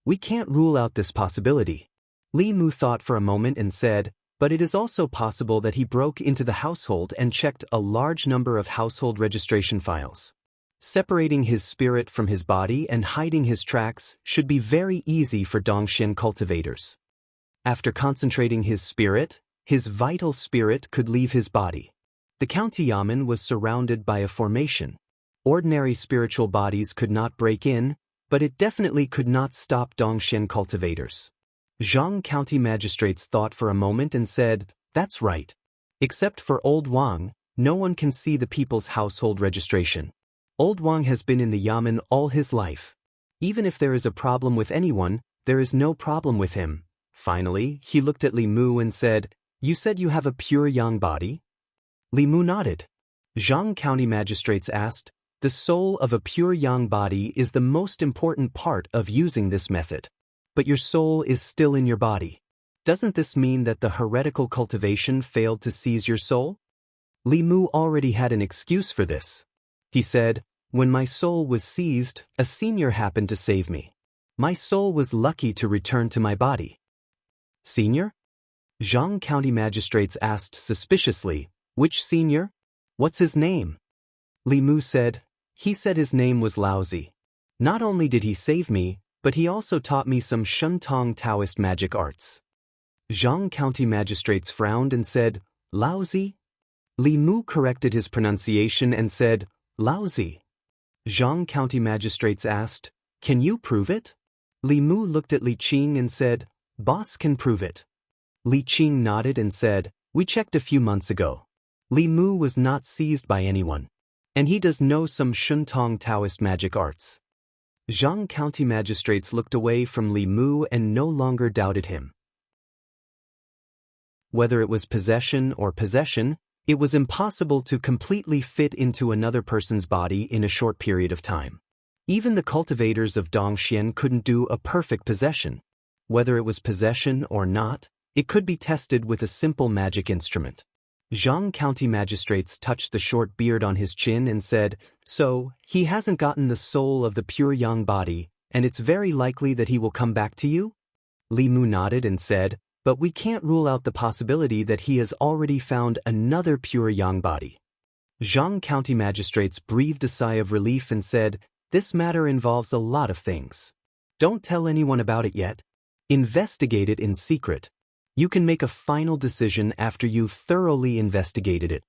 "We can't rule out this possibility." Li Mu thought for a moment and said, "But it is also possible that he broke into the household and checked a large number of household registration files. Separating his spirit from his body and hiding his tracks should be very easy for Dongxian cultivators. After concentrating his spirit, his vital spirit could leave his body." The county Yamen was surrounded by a formation. Ordinary spiritual bodies could not break in, but it definitely could not stop Dongxian cultivators. Zhang County magistrates thought for a moment and said, "That's right. Except for Old Wang, no one can see the people's household registration. Old Wang has been in the Yamen all his life. Even if there is a problem with anyone, there is no problem with him." Finally, he looked at Li Mu and said, "You said you have a pure yang body?" Li Mu nodded. Zhang County magistrates asked, "The soul of a pure yang body is the most important part of using this method. But your soul is still in your body. Doesn't this mean that the heretical cultivation failed to seize your soul?" Li Mu already had an excuse for this. He said, "When my soul was seized, a senior happened to save me. My soul was lucky to return to my body." "Senior?" Zhang County magistrates asked suspiciously, "Which senior? What's his name?" Li Mu said, "He said his name was Laozi. Not only did he save me, but he also taught me some Shuntong Taoist magic arts." Zhang County magistrates frowned and said, "Laozi?" Li Mu corrected his pronunciation and said, "Laozi." Zhang County magistrates asked, "Can you prove it?" Li Mu looked at Li Qing and said, "Boss can prove it." Li Qing nodded and said, "We checked a few months ago. Li Mu was not seized by anyone. And he does know some Shuntong Taoist magic arts." Zhang County magistrates looked away from Li Mu and no longer doubted him. Whether it was possession, it was impossible to completely fit into another person's body in a short period of time. Even the cultivators of Dongxian couldn't do a perfect possession. Whether it was possession or not, it could be tested with a simple magic instrument. Zhang County magistrates touched the short beard on his chin and said, "So, he hasn't gotten the soul of the pure yang body, and it's very likely that he will come back to you?" Li Mu nodded and said, "But we can't rule out the possibility that he has already found another pure yang body." Zhang County magistrates breathed a sigh of relief and said, "This matter involves a lot of things. Don't tell anyone about it yet. Investigate it in secret. You can make a final decision after you've thoroughly investigated it."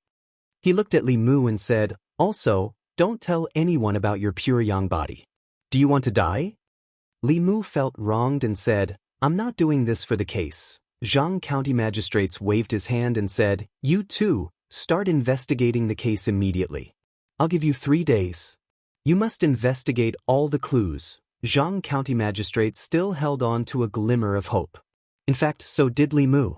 He looked at Li Mu and said, "Also, don't tell anyone about your pure yang body. Do you want to die?" Li Mu felt wronged and said, "I'm not doing this for the case." Zhang County magistrates waved his hand and said, "You too, start investigating the case immediately. I'll give you 3 days. You must investigate all the clues." Zhang County magistrates still held on to a glimmer of hope. In fact, so did Li Mu.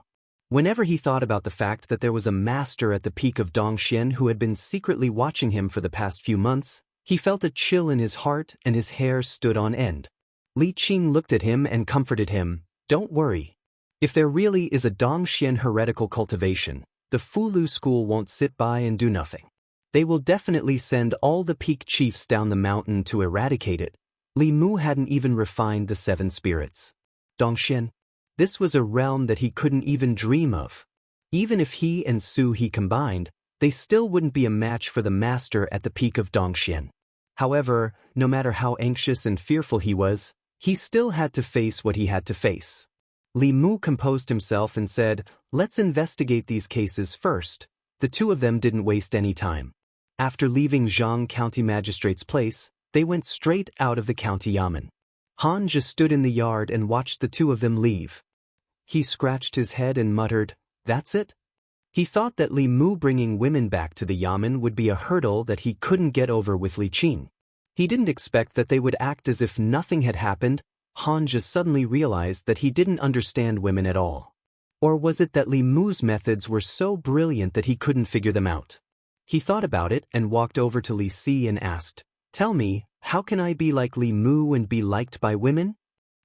Whenever he thought about the fact that there was a master at the peak of Dongxian who had been secretly watching him for the past few months, he felt a chill in his heart and his hair stood on end. Li Qing looked at him and comforted him, "Don't worry. If there really is a Dongxian heretical cultivation, the Fulu school won't sit by and do nothing. They will definitely send all the peak chiefs down the mountain to eradicate it." Li Mu hadn't even refined the 7 spirits. Dongxian. This was a realm that he couldn't even dream of. Even if he and Su He combined, they still wouldn't be a match for the master at the peak of Dongxian. However, no matter how anxious and fearful he was, he still had to face what he had to face. Li Mu composed himself and said, "Let's investigate these cases first." The two of them didn't waste any time. After leaving Zhang County Magistrate's place, they went straight out of the county yamen. Han just stood in the yard and watched the two of them leave. He scratched his head and muttered, "That's it?" He thought that Li Mu bringing women back to the yamen would be a hurdle that he couldn't get over with Li Qing. He didn't expect that they would act as if nothing had happened. Han just suddenly realized that he didn't understand women at all. Or was it that Li Mu's methods were so brilliant that he couldn't figure them out? He thought about it and walked over to Li Si and asked, "Tell me, how can I be like Li Mu and be liked by women?"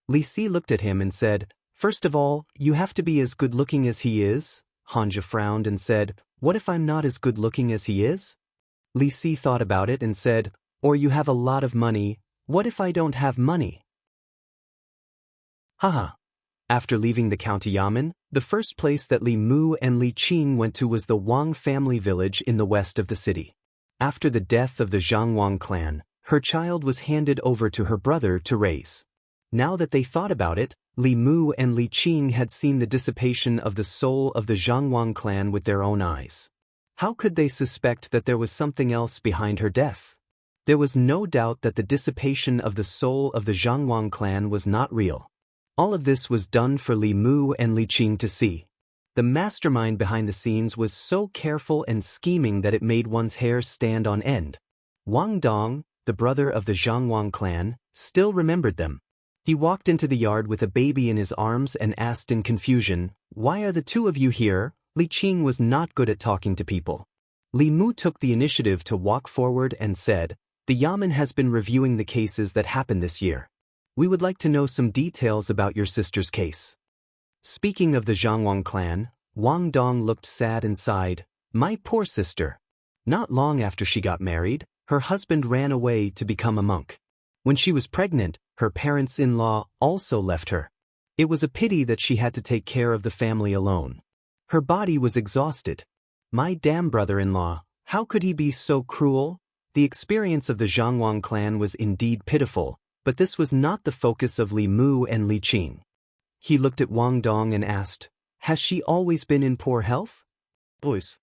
Li Si looked at him and said, "First of all, you have to be as good-looking as he is." Hanja frowned and said, "What if I'm not as good-looking as he is?" Li Si thought about it and said, "Or you have a lot of money. What if I don't have money?" Haha. After leaving the county yamen, the first place that Li Mu and Li Qing went to was the Wang family village in the west of the city. After the death of the Zhang Wang clan, her child was handed over to her brother to raise. Now that they thought about it, Li Mu and Li Qing had seen the dissipation of the soul of the Zhangwang clan with their own eyes. How could they suspect that there was something else behind her death? There was no doubt that the dissipation of the soul of the Zhangwang clan was not real. All of this was done for Li Mu and Li Qing to see. The mastermind behind the scenes was so careful and scheming that it made one's hair stand on end. Wang Dong, the brother of the Zhangwang clan, still remembered them. He walked into the yard with a baby in his arms and asked in confusion, "Why are the two of you here?" Li Qing was not good at talking to people. Li Mu took the initiative to walk forward and said, "The yamen has been reviewing the cases that happened this year. We would like to know some details about your sister's case." Speaking of the Zhangwang clan, Wang Dong looked sad and sighed, "My poor sister. Not long after she got married, her husband ran away to become a monk. When she was pregnant, her parents-in-law also left her. It was a pity that she had to take care of the family alone. Her body was exhausted. My damn brother-in-law, how could he be so cruel?" The experience of the Zhangwang clan was indeed pitiful, but this was not the focus of Li Mu and Li Qing. He looked at Wang Dong and asked, "Has she always been in poor health?" "Boys."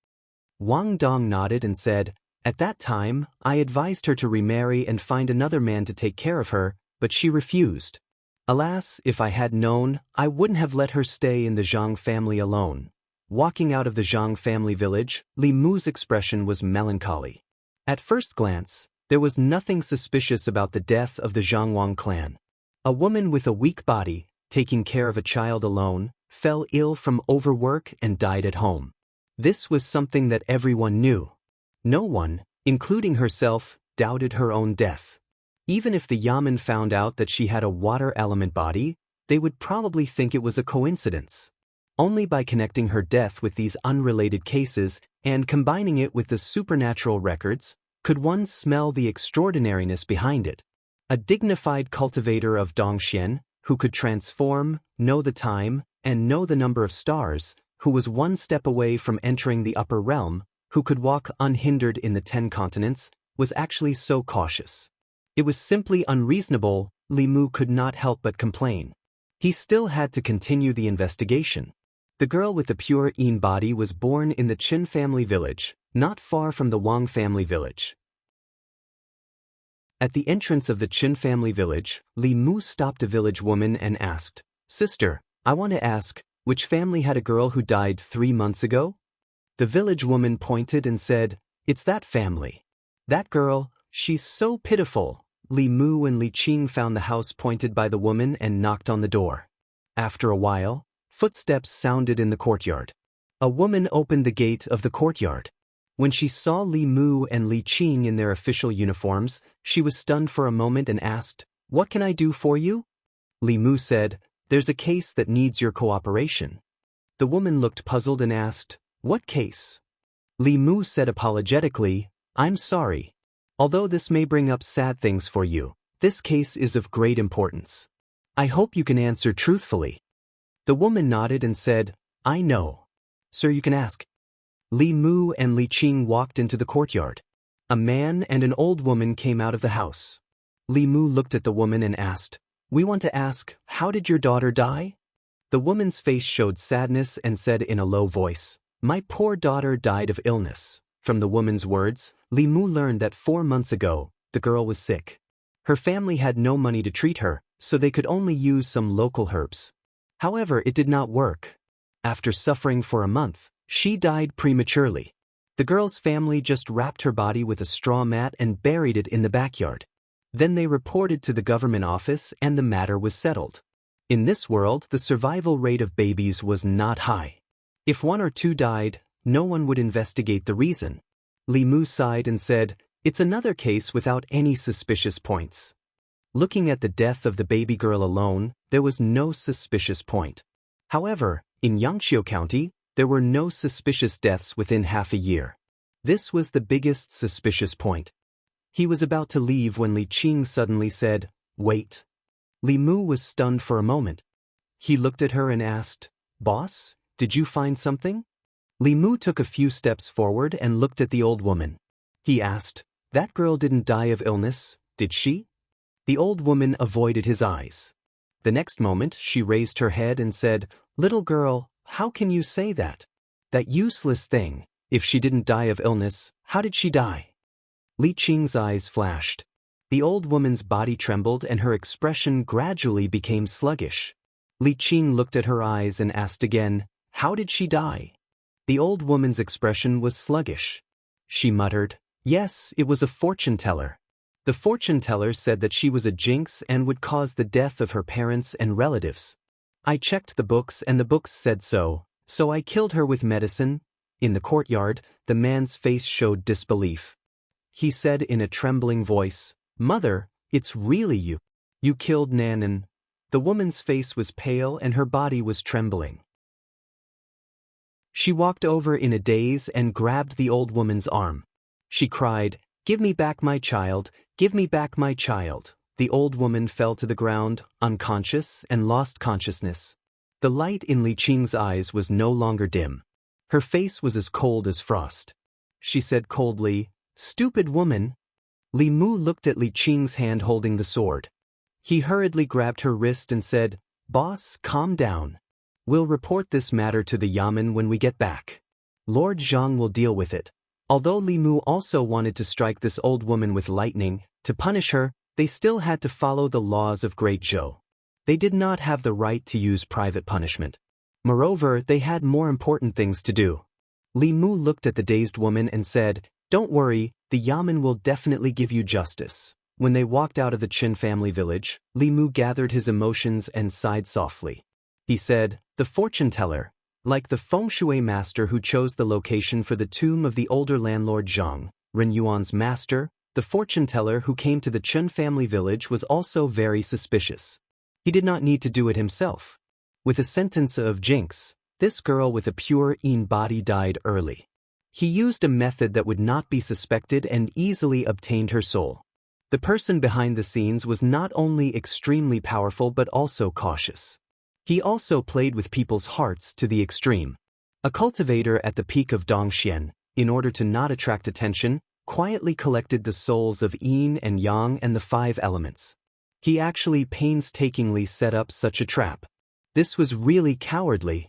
Wang Dong nodded and said, At that time, I advised her to remarry and find another man to take care of her, but she refused. Alas, if I had known, I wouldn't have let her stay in the Zhang family alone. Walking out of the Zhang family village, Li Mu's expression was melancholy. At first glance, there was nothing suspicious about the death of the Zhangwang clan. A woman with a weak body, taking care of a child alone, fell ill from overwork and died at home. This was something that everyone knew. No one, including herself, doubted her own death. Even if the Yamen found out that she had a water element body, they would probably think it was a coincidence. Only by connecting her death with these unrelated cases and combining it with the supernatural records, could one smell the extraordinariness behind it. A dignified cultivator of Dongxian, who could transform, know the time, and know the number of stars, who was one step away from entering the upper realm, who could walk unhindered in the 10 continents, was actually so cautious. It was simply unreasonable. Li Mu could not help but complain. He still had to continue the investigation. The girl with the pure Yin body was born in the Qin family village, not far from the Wang family village. At the entrance of the Qin family village, Li Mu stopped a village woman and asked, "Sister, I want to ask, which family had a girl who died 3 months ago?" The village woman pointed and said, "It's that family. That girl, she's so pitiful." Li Mu and Li Qing found the house pointed by the woman and knocked on the door. After a while, footsteps sounded in the courtyard. A woman opened the gate of the courtyard. When she saw Li Mu and Li Qing in their official uniforms, she was stunned for a moment and asked, "What can I do for you?" Li Mu said, "There's a case that needs your cooperation." The woman looked puzzled and asked, "What case?" Li Mu said apologetically, "I'm sorry. Although this may bring up sad things for you, this case is of great importance. I hope you can answer truthfully." The woman nodded and said, "I know. Sir, you can ask." Li Mu and Li Qing walked into the courtyard. A man and an old woman came out of the house. Li Mu looked at the woman and asked, "We want to ask, how did your daughter die?" The woman's face showed sadness and said in a low voice, "My poor daughter died of illness." From the woman's words, Li Mu learned that 4 months ago, the girl was sick. Her family had no money to treat her, so they could only use some local herbs. However, it did not work. After suffering for a month, she died prematurely. The girl's family just wrapped her body with a straw mat and buried it in the backyard. Then they reported to the government office and the matter was settled. In this world, the survival rate of babies was not high. If 1 or 2 died, no one would investigate the reason. Li Mu sighed and said, "It's another case without any suspicious points." Looking at the death of the baby girl alone, there was no suspicious point. However, in Yangqiu County, there were no suspicious deaths within half a year. This was the biggest suspicious point. He was about to leave when Li Qing suddenly said, "Wait." Li Mu was stunned for a moment. He looked at her and asked, "Boss, did you find something?" Li Mu took a few steps forward and looked at the old woman. He asked, "That girl didn't die of illness, did she?" The old woman avoided his eyes. The next moment, she raised her head and said, "Little girl, how can you say that? That useless thing. If she didn't die of illness, how did she die?" Li Qing's eyes flashed. The old woman's body trembled and her expression gradually became sluggish. Li Qing looked at her eyes and asked again, "How did she die?" The old woman's expression was sluggish. She muttered, "Yes, it was a fortune teller. The fortune teller said that she was a jinx and would cause the death of her parents and relatives. I checked the books and the books said so I killed her with medicine." In the courtyard, the man's face showed disbelief. He said in a trembling voice, "Mother, it's really you. You killed Nanan." The woman's face was pale and her body was trembling. She walked over in a daze and grabbed the old woman's arm. She cried, "Give me back my child, give me back my child." The old woman fell to the ground, unconscious, and lost consciousness. The light in Li Qing's eyes was no longer dim. Her face was as cold as frost. She said coldly, "Stupid woman." Li Mu looked at Li Qing's hand holding the sword. He hurriedly grabbed her wrist and said, "Boss, calm down. We'll report this matter to the Yamen when we get back. Lord Zhang will deal with it." Although Li Mu also wanted to strike this old woman with lightning, to punish her, they still had to follow the laws of Great Zhou. They did not have the right to use private punishment. Moreover, they had more important things to do. Li Mu looked at the dazed woman and said, "Don't worry, the Yamen will definitely give you justice." When they walked out of the Qin family village, Li Mu gathered his emotions and sighed softly. He said, "The fortune teller, like the feng shui master who chose the location for the tomb of the older landlord Zhang, Ren Yuan's master, the fortune teller who came to the Qin family village was also very suspicious. He did not need to do it himself. With a sentence of jinx, this girl with a pure Yin body died early. He used a method that would not be suspected and easily obtained her soul. The person behind the scenes was not only extremely powerful but also cautious. He also played with people's hearts to the extreme. A cultivator at the peak of Dongxian, in order to not attract attention, quietly collected the souls of Yin and Yang and the 5 elements. He actually painstakingly set up such a trap. This was really cowardly.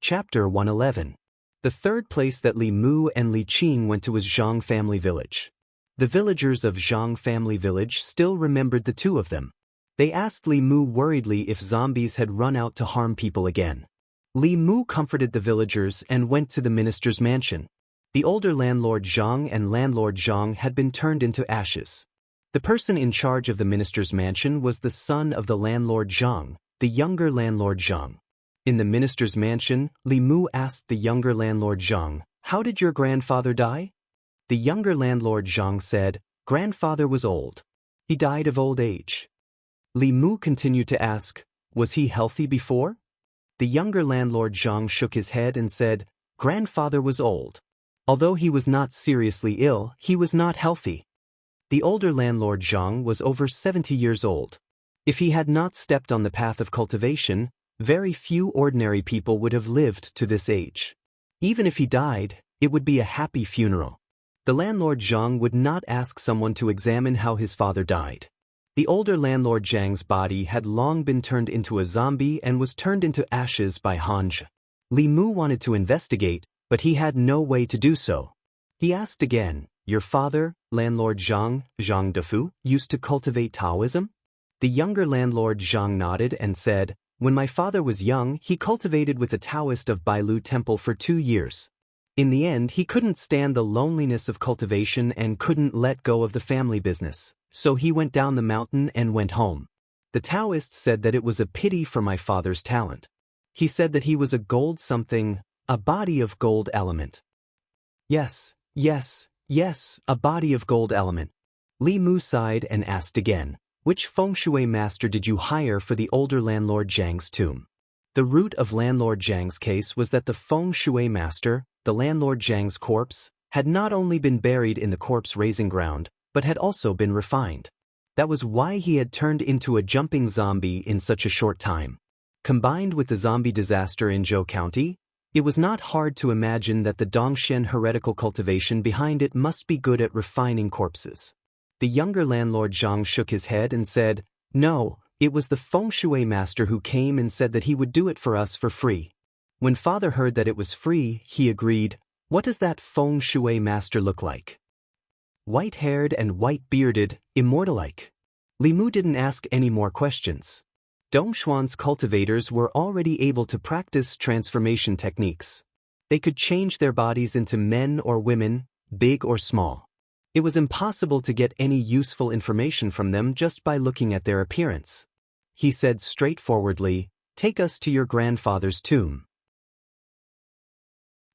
Chapter 111. The third place that Li Mu and Li Qing went to was Zhang family village. The villagers of Zhang family village still remembered the two of them. They asked Li Mu worriedly if zombies had run out to harm people again. Li Mu comforted the villagers and went to the minister's mansion. The older landlord Zhang and landlord Zhang had been turned into ashes. The person in charge of the minister's mansion was the son of the landlord Zhang, the younger landlord Zhang. In the minister's mansion, Li Mu asked the younger landlord Zhang, "How did your grandfather die?" The younger landlord Zhang said, "Grandfather was old. He died of old age." Li Mu continued to ask, "Was he healthy before?" The younger landlord Zhang shook his head and said, "Grandfather was old. Although he was not seriously ill, he was not healthy." The older landlord Zhang was over 70 years old. If he had not stepped on the path of cultivation, very few ordinary people would have lived to this age. Even if he died, it would be a happy funeral. The landlord Zhang would not ask someone to examine how his father died. The older landlord Zhang's body had long been turned into a zombie and was turned into ashes by Hanja. Li Mu wanted to investigate, but he had no way to do so. He asked again, "Your father, landlord Zhang, Zhang Defu, used to cultivate Taoism?" The younger landlord Zhang nodded and said, "When my father was young, he cultivated with a Taoist of Bailu Temple for 2 years. In the end, he couldn't stand the loneliness of cultivation and couldn't let go of the family business, so he went down the mountain and went home. The Taoist said that it was a pity for my father's talent. He said that he was a gold something, a body of gold element." Yes, a body of gold element. Li Mu sighed and asked again, "Which feng shui master did you hire for the older landlord Zhang's tomb?" The root of landlord Zhang's case was that the feng shui master, the landlord Zhang's corpse, had not only been buried in the corpse raising ground, but had also been refined. That was why he had turned into a jumping zombie in such a short time. Combined with the zombie disaster in Zhou County, it was not hard to imagine that the Dongxian heretical cultivation behind it must be good at refining corpses. The younger landlord Zhang shook his head and said, "No, it was the feng shui master who came and said that he would do it for us for free." When father heard that it was free, he agreed, "What does that feng shui master look like?" "White-haired and white-bearded, immortal-like." Li Mu didn't ask any more questions. Dongshuan's cultivators were already able to practice transformation techniques. They could change their bodies into men or women, big or small. It was impossible to get any useful information from them just by looking at their appearance. He said straightforwardly, "Take us to your grandfather's tomb."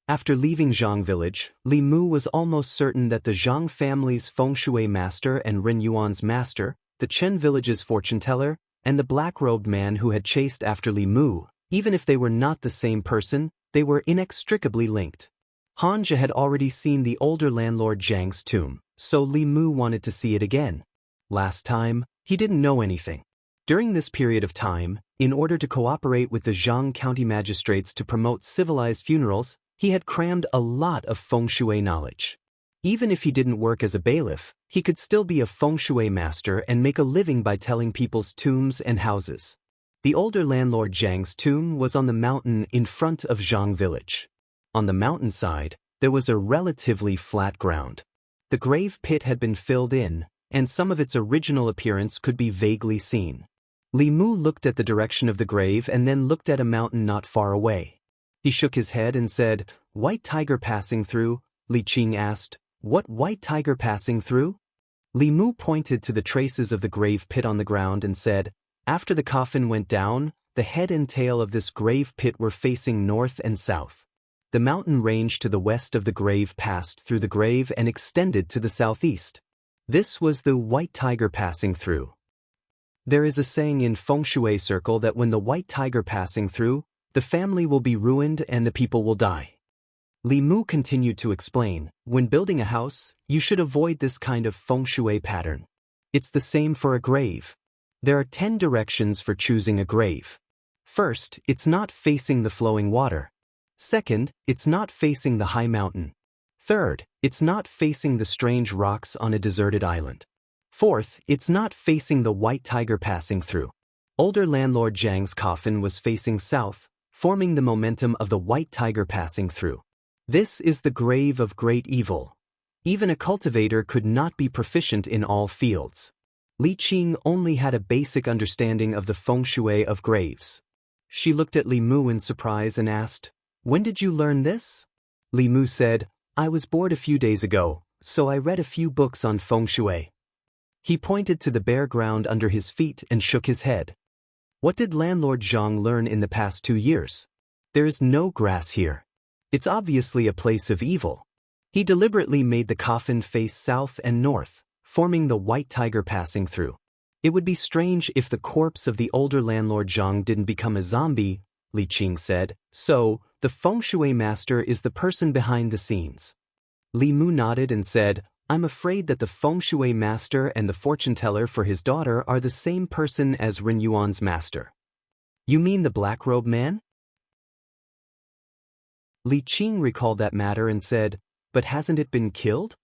After leaving Zhang village, Li Mu was almost certain that the Zhang family's feng shui master and Ren Yuan's master, the Chen village's fortune teller, and the black-robed man who had chased after Li Mu, even if they were not the same person, they were inextricably linked. Hanja had already seen the older landlord Zhang's tomb, so Li Mu wanted to see it again. Last time, he didn't know anything. During this period of time, in order to cooperate with the Zhang County magistrates to promote civilized funerals, he had crammed a lot of feng shui knowledge. Even if he didn't work as a bailiff, he could still be a feng shui master and make a living by telling people's tombs and houses. The older landlord Zhang's tomb was on the mountain in front of Zhang village. On the mountainside, there was a relatively flat ground. The grave pit had been filled in, and some of its original appearance could be vaguely seen. Li Mu looked at the direction of the grave and then looked at a mountain not far away. He shook his head and said, "White tiger passing through?" Li Qing asked, "What white tiger passing through?" Li Mu pointed to the traces of the grave pit on the ground and said, "After the coffin went down, the head and tail of this grave pit were facing north and south. The mountain range to the west of the grave passed through the grave and extended to the southeast. This was the white tiger passing through. There is a saying in feng shui circle that when the white tiger passing through, the family will be ruined and the people will die." Li Mu continued to explain, "When building a house, you should avoid this kind of feng shui pattern. It's the same for a grave. There are 10 directions for choosing a grave. First, it's not facing the flowing water. Second, it's not facing the high mountain. Third, it's not facing the strange rocks on a deserted island. Fourth, it's not facing the white tiger passing through." Older landlord Zhang's coffin was facing south, forming the momentum of the white tiger passing through. This is the grave of great evil. Even a cultivator could not be proficient in all fields. Li Qing only had a basic understanding of the feng shui of graves. She looked at Li Mu in surprise and asked, "When did you learn this?" Li Mu said, "I was bored a few days ago, so I read a few books on feng shui." He pointed to the bare ground under his feet and shook his head. "What did landlord Zhang learn in the past 2 years? There is no grass here. It's obviously a place of evil." He deliberately made the coffin face south and north, forming the white tiger passing through. "It would be strange if the corpse of the older landlord Zhang didn't become a zombie," Li Qing said, "so the feng shui master is the person behind the scenes." Li Mu nodded and said, "I'm afraid that the feng shui master and the fortune teller for his daughter are the same person as Ren Yuan's master." "You mean the black-robed man?" Li Qing recalled that matter and said, "But hasn't it been killed?"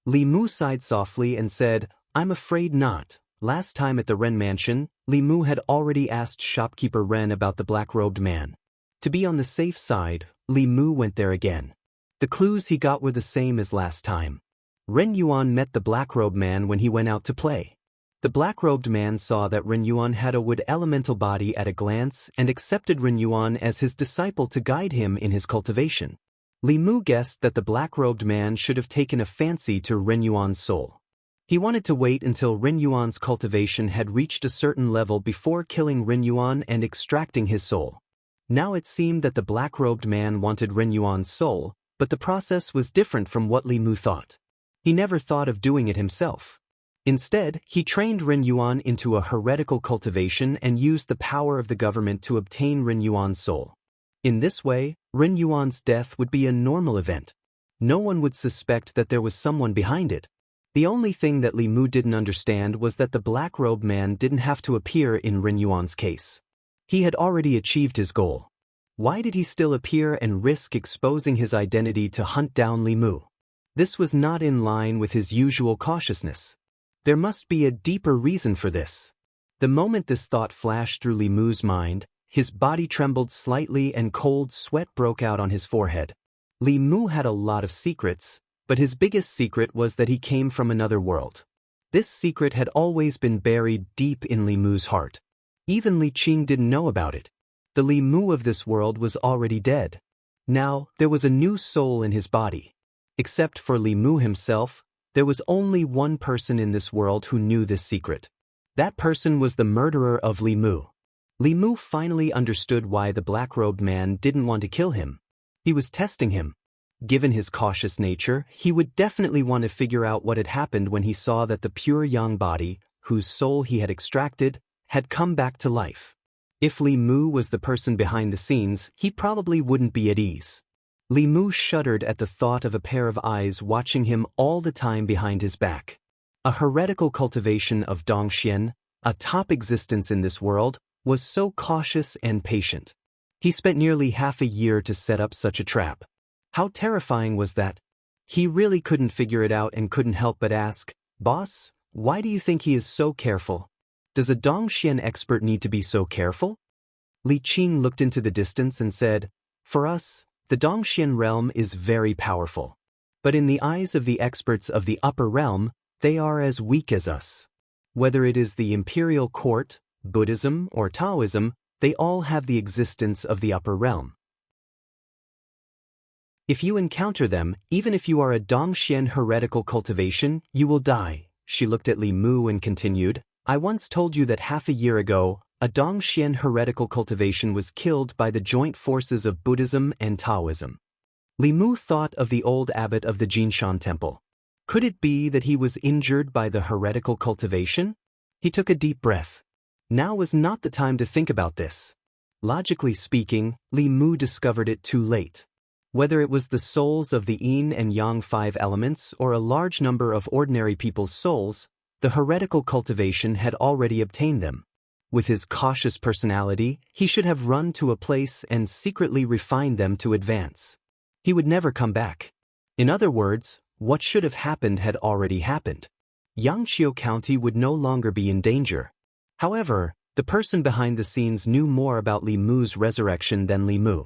Li Mu sighed softly and said, "I'm afraid not. Last time at the Ren mansion, Li Mu had already asked shopkeeper Ren about the black-robed man. To be on the safe side, Li Mu went there again. The clues he got were the same as last time. Ren Yuan met the black-robed man when he went out to play. The black-robed man saw that Ren Yuan had a wood elemental body at a glance and accepted Ren Yuan as his disciple to guide him in his cultivation. Li Mu guessed that the black-robed man should have taken a fancy to Ren Yuan's soul. He wanted to wait until Ren Yuan's cultivation had reached a certain level before killing Ren Yuan and extracting his soul. Now it seemed that the black-robed man wanted Ren Yuan's soul, but the process was different from what Li Mu thought. He never thought of doing it himself. Instead, he trained Ren Yuan into a heretical cultivation and used the power of the government to obtain Ren Yuan's soul. In this way, Ren Yuan's death would be a normal event. No one would suspect that there was someone behind it. The only thing that Li Mu didn't understand was that the black-robed man didn't have to appear in Ren Yuan's case. He had already achieved his goal. Why did he still appear and risk exposing his identity to hunt down Li Mu? This was not in line with his usual cautiousness. There must be a deeper reason for this. The moment this thought flashed through Li Mu's mind, his body trembled slightly and cold sweat broke out on his forehead. Li Mu had a lot of secrets, but his biggest secret was that he came from another world. This secret had always been buried deep in Li Mu's heart. Even Li Qing didn't know about it. The Li Mu of this world was already dead. Now, there was a new soul in his body. Except for Li Mu himself, there was only one person in this world who knew this secret. That person was the murderer of Li Mu. Li Mu finally understood why the black-robed man didn't want to kill him. He was testing him. Given his cautious nature, he would definitely want to figure out what had happened when he saw that the pure young body, whose soul he had extracted, had come back to life. If Li Mu was the person behind the scenes, he probably wouldn't be at ease. Li Mu shuddered at the thought of a pair of eyes watching him all the time behind his back. A heretical cultivation of Dongxian, a top existence in this world, was so cautious and patient. He spent nearly half a year to set up such a trap. How terrifying was that? He really couldn't figure it out and couldn't help but ask, "Boss, why do you think he is so careful?" Does a Dongxian expert need to be so careful? Li Qing looked into the distance and said, For us, the Dongxian realm is very powerful. But in the eyes of the experts of the upper realm, they are as weak as us. Whether it is the imperial court, Buddhism, or Taoism, they all have the existence of the upper realm. If you encounter them, even if you are a Dongxian heretical cultivation, you will die. She looked at Li Mu and continued, I once told you that half a year ago, a Dongxian heretical cultivation was killed by the joint forces of Buddhism and Taoism. Li Mu thought of the old abbot of the Jinshan temple. Could it be that he was injured by the heretical cultivation? He took a deep breath. Now was not the time to think about this. Logically speaking, Li Mu discovered it too late. Whether it was the souls of the yin and yang 5 elements or a large number of ordinary people's souls, the heretical cultivation had already obtained them. With his cautious personality, he should have run to a place and secretly refined them to advance. He would never come back. In other words, what should have happened had already happened. Yangqiu County would no longer be in danger. However, the person behind the scenes knew more about Li Mu's resurrection than Li Mu.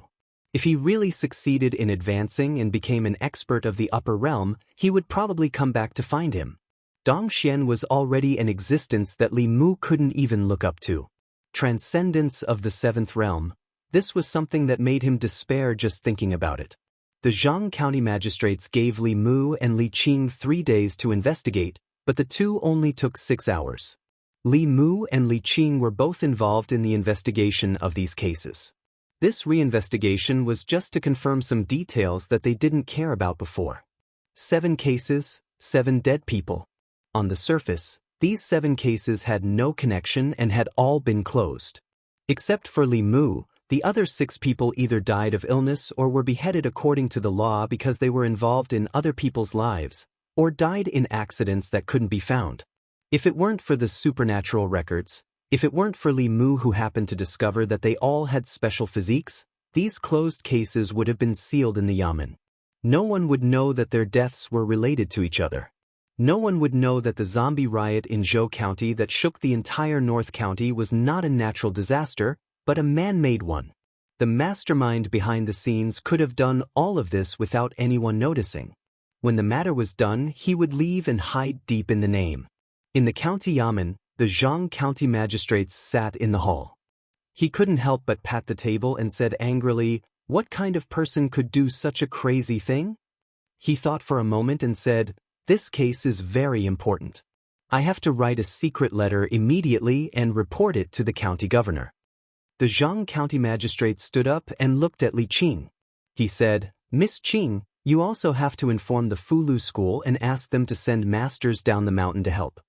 If he really succeeded in advancing and became an expert of the upper realm, he would probably come back to find him. Dongxian was already an existence that Li Mu couldn't even look up to. Transcendence of the 7th realm, this was something that made him despair just thinking about it. The Zhang County magistrates gave Li Mu and Li Qing 3 days to investigate, but the two only took 6 hours. Li Mu and Li Qing were both involved in the investigation of these cases. This reinvestigation was just to confirm some details that they didn't care about before. 7 cases, 7 dead people. On the surface, these 7 cases had no connection and had all been closed. Except for Li Mu, the other 6 people either died of illness or were beheaded according to the law because they were involved in other people's lives, or died in accidents that couldn't be found. If it weren't for the supernatural records, if it weren't for Li Mu who happened to discover that they all had special physiques, these closed cases would have been sealed in the yamen. No one would know that their deaths were related to each other. No one would know that the zombie riot in Zhou County that shook the entire North County was not a natural disaster, but a man-made one. The mastermind behind the scenes could have done all of this without anyone noticing. When the matter was done, he would leave and hide deep in the name. In the county yamen, the Zhang County magistrates sat in the hall. He couldn't help but pat the table and said angrily, What kind of person could do such a crazy thing? He thought for a moment and said, This case is very important. I have to write a secret letter immediately and report it to the county governor. The Zhang County magistrate stood up and looked at Li Qing. He said, Miss Qing, you also have to inform the Fulu school and ask them to send masters down the mountain to help.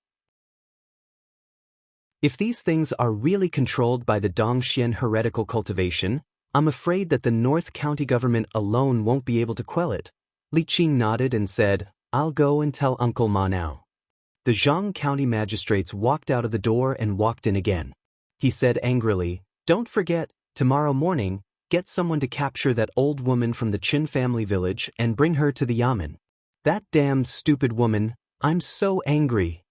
If these things are really controlled by the Dongxian heretical cultivation, I'm afraid that the North County government alone won't be able to quell it. Li Qing nodded and said, I'll go and tell Uncle Ma now. The Zhang County magistrates walked out of the door and walked in again. He said angrily, Don't forget, tomorrow morning, get someone to capture that old woman from the Qin family village and bring her to the yamen. That damned stupid woman, I'm so angry.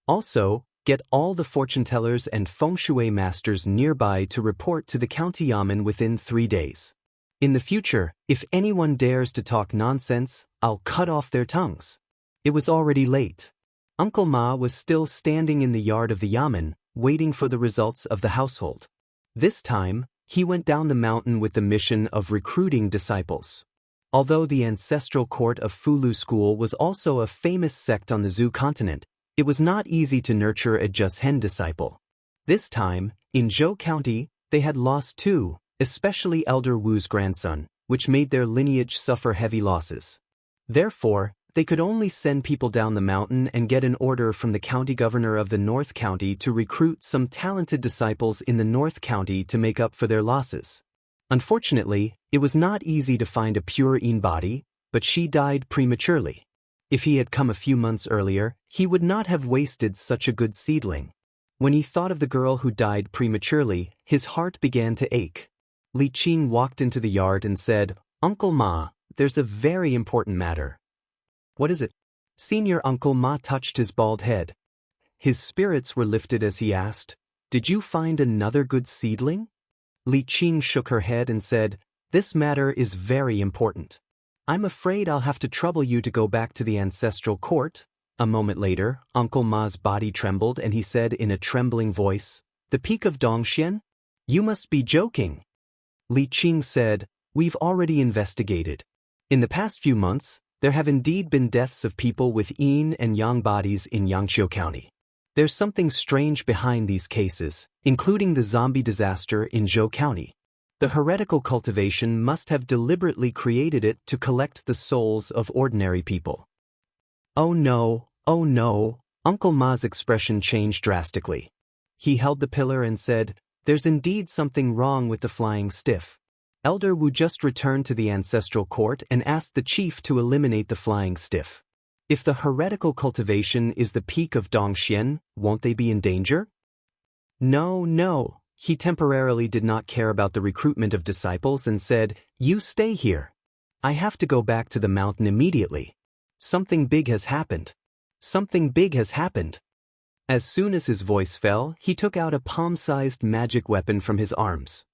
Also, get all the fortune tellers and feng shui masters nearby to report to the county yamen within 3 days. In the future, if anyone dares to talk nonsense, I'll cut off their tongues. It was already late. Uncle Ma was still standing in the yard of the yamen, waiting for the results of the household. This time, he went down the mountain with the mission of recruiting disciples. Although the ancestral court of Fulu School was also a famous sect on the Zhou continent, it was not easy to nurture a Jushen disciple. This time, in Zhou County, they had lost 2, especially Elder Wu's grandson, which made their lineage suffer heavy losses. Therefore, they could only send people down the mountain and get an order from the county governor of the North County to recruit some talented disciples in the North County to make up for their losses. Unfortunately, it was not easy to find a pure Yin body, but she died prematurely. If he had come a few months earlier, he would not have wasted such a good seedling. When he thought of the girl who died prematurely, his heart began to ache. Li Qing walked into the yard and said, Uncle Ma, there's a very important matter. What is it? Senior Uncle Ma touched his bald head. his spirits were lifted as he asked, "Did you find another good seedling?" Li Qing shook her head and said, "This matter is very important. I'm afraid I'll have to trouble you to go back to the ancestral court." A moment later, Uncle Ma's body trembled and he said in a trembling voice, "The peak of Dongxian? You must be joking." Li Qing said, "We've already investigated. In the past few months, there have indeed been deaths of people with yin and yang bodies in Yangqiu County. There's something strange behind these cases, including the zombie disaster in Zhou County. The heretical cultivation must have deliberately created it to collect the souls of ordinary people." "Oh no, oh no." Uncle Ma's expression changed drastically. He held the pillar and said, "There's indeed something wrong with the flying stiff. Elder Wu just returned to the ancestral court and asked the chief to eliminate the flying stiff. If the heretical cultivation is the peak of Dongxian, won't they be in danger?" "No, no." He temporarily did not care about the recruitment of disciples and said, "You stay here. I have to go back to the mountain immediately. Something big has happened. Something big has happened." As soon as his voice fell, he took out a palm-sized magic weapon from his arms.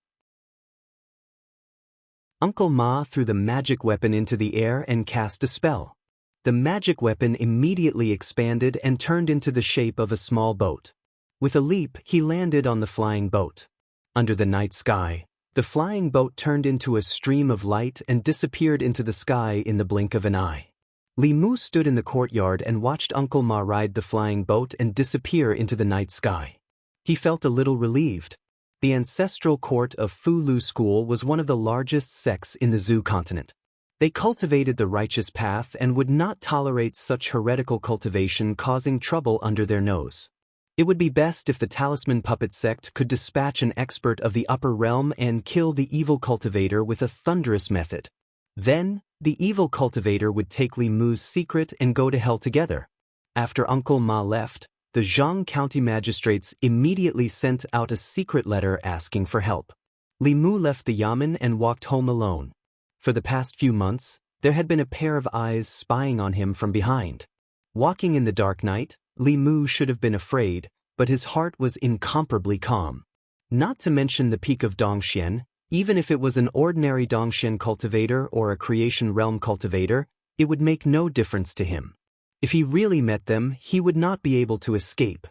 Uncle Ma threw the magic weapon into the air and cast a spell. The magic weapon immediately expanded and turned into the shape of a small boat. With a leap, he landed on the flying boat. Under the night sky, the flying boat turned into a stream of light and disappeared into the sky in the blink of an eye. Li Mu stood in the courtyard and watched Uncle Ma ride the flying boat and disappear into the night sky. He felt a little relieved. The ancestral court of Fu Lu School was one of the largest sects in the Zhou continent. They cultivated the righteous path and would not tolerate such heretical cultivation causing trouble under their nose. It would be best if the Talisman Puppet sect could dispatch an expert of the upper realm and kill the evil cultivator with a thunderous method. Then, the evil cultivator would take Li Mu's secret and go to hell together. After Uncle Ma left, the Zhang County magistrates immediately sent out a secret letter asking for help. Li Mu left the yamen and walked home alone. For the past few months, there had been a pair of eyes spying on him from behind. Walking in the dark night, Li Mu should have been afraid, but his heart was incomparably calm. Not to mention the peak of Dongxian, even if it was an ordinary Dongxian cultivator or a creation realm cultivator, it would make no difference to him. If he really met them, he would not be able to escape.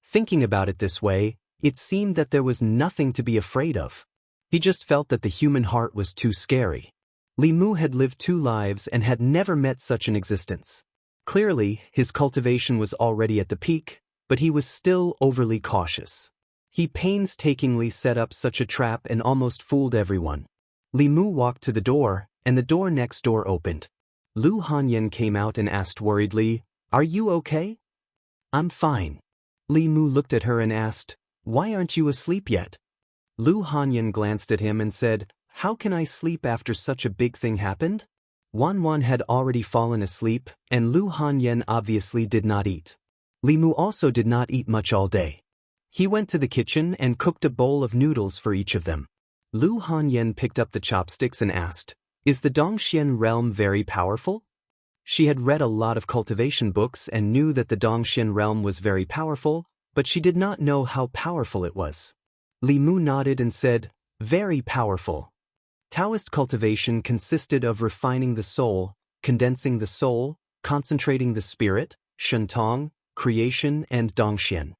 Thinking about it this way, it seemed that there was nothing to be afraid of. He just felt that the human heart was too scary. Li Mu had lived 2 lives and had never met such an existence. Clearly, his cultivation was already at the peak, but he was still overly cautious. He painstakingly set up such a trap and almost fooled everyone. Li Mu walked to the door, and the door next door opened. Lu Hanyan came out and asked worriedly, "Are you okay?" "I'm fine." Li Mu looked at her and asked, "Why aren't you asleep yet?" Lu Hanyan glanced at him and said, "How can I sleep after such a big thing happened?" Wan Wan had already fallen asleep, and Lu Hanyan obviously did not eat. Li Mu also did not eat much all day. He went to the kitchen and cooked a bowl of noodles for each of them. Lu Hanyan picked up the chopsticks and asked, "Is the Dongxian realm very powerful?" She had read a lot of cultivation books and knew that the Dongxian realm was very powerful, but she did not know how powerful it was. Li Mu nodded and said, "Very powerful." Taoist cultivation consisted of refining the soul, condensing the soul, concentrating the spirit, Shentong, creation, and Dongxian.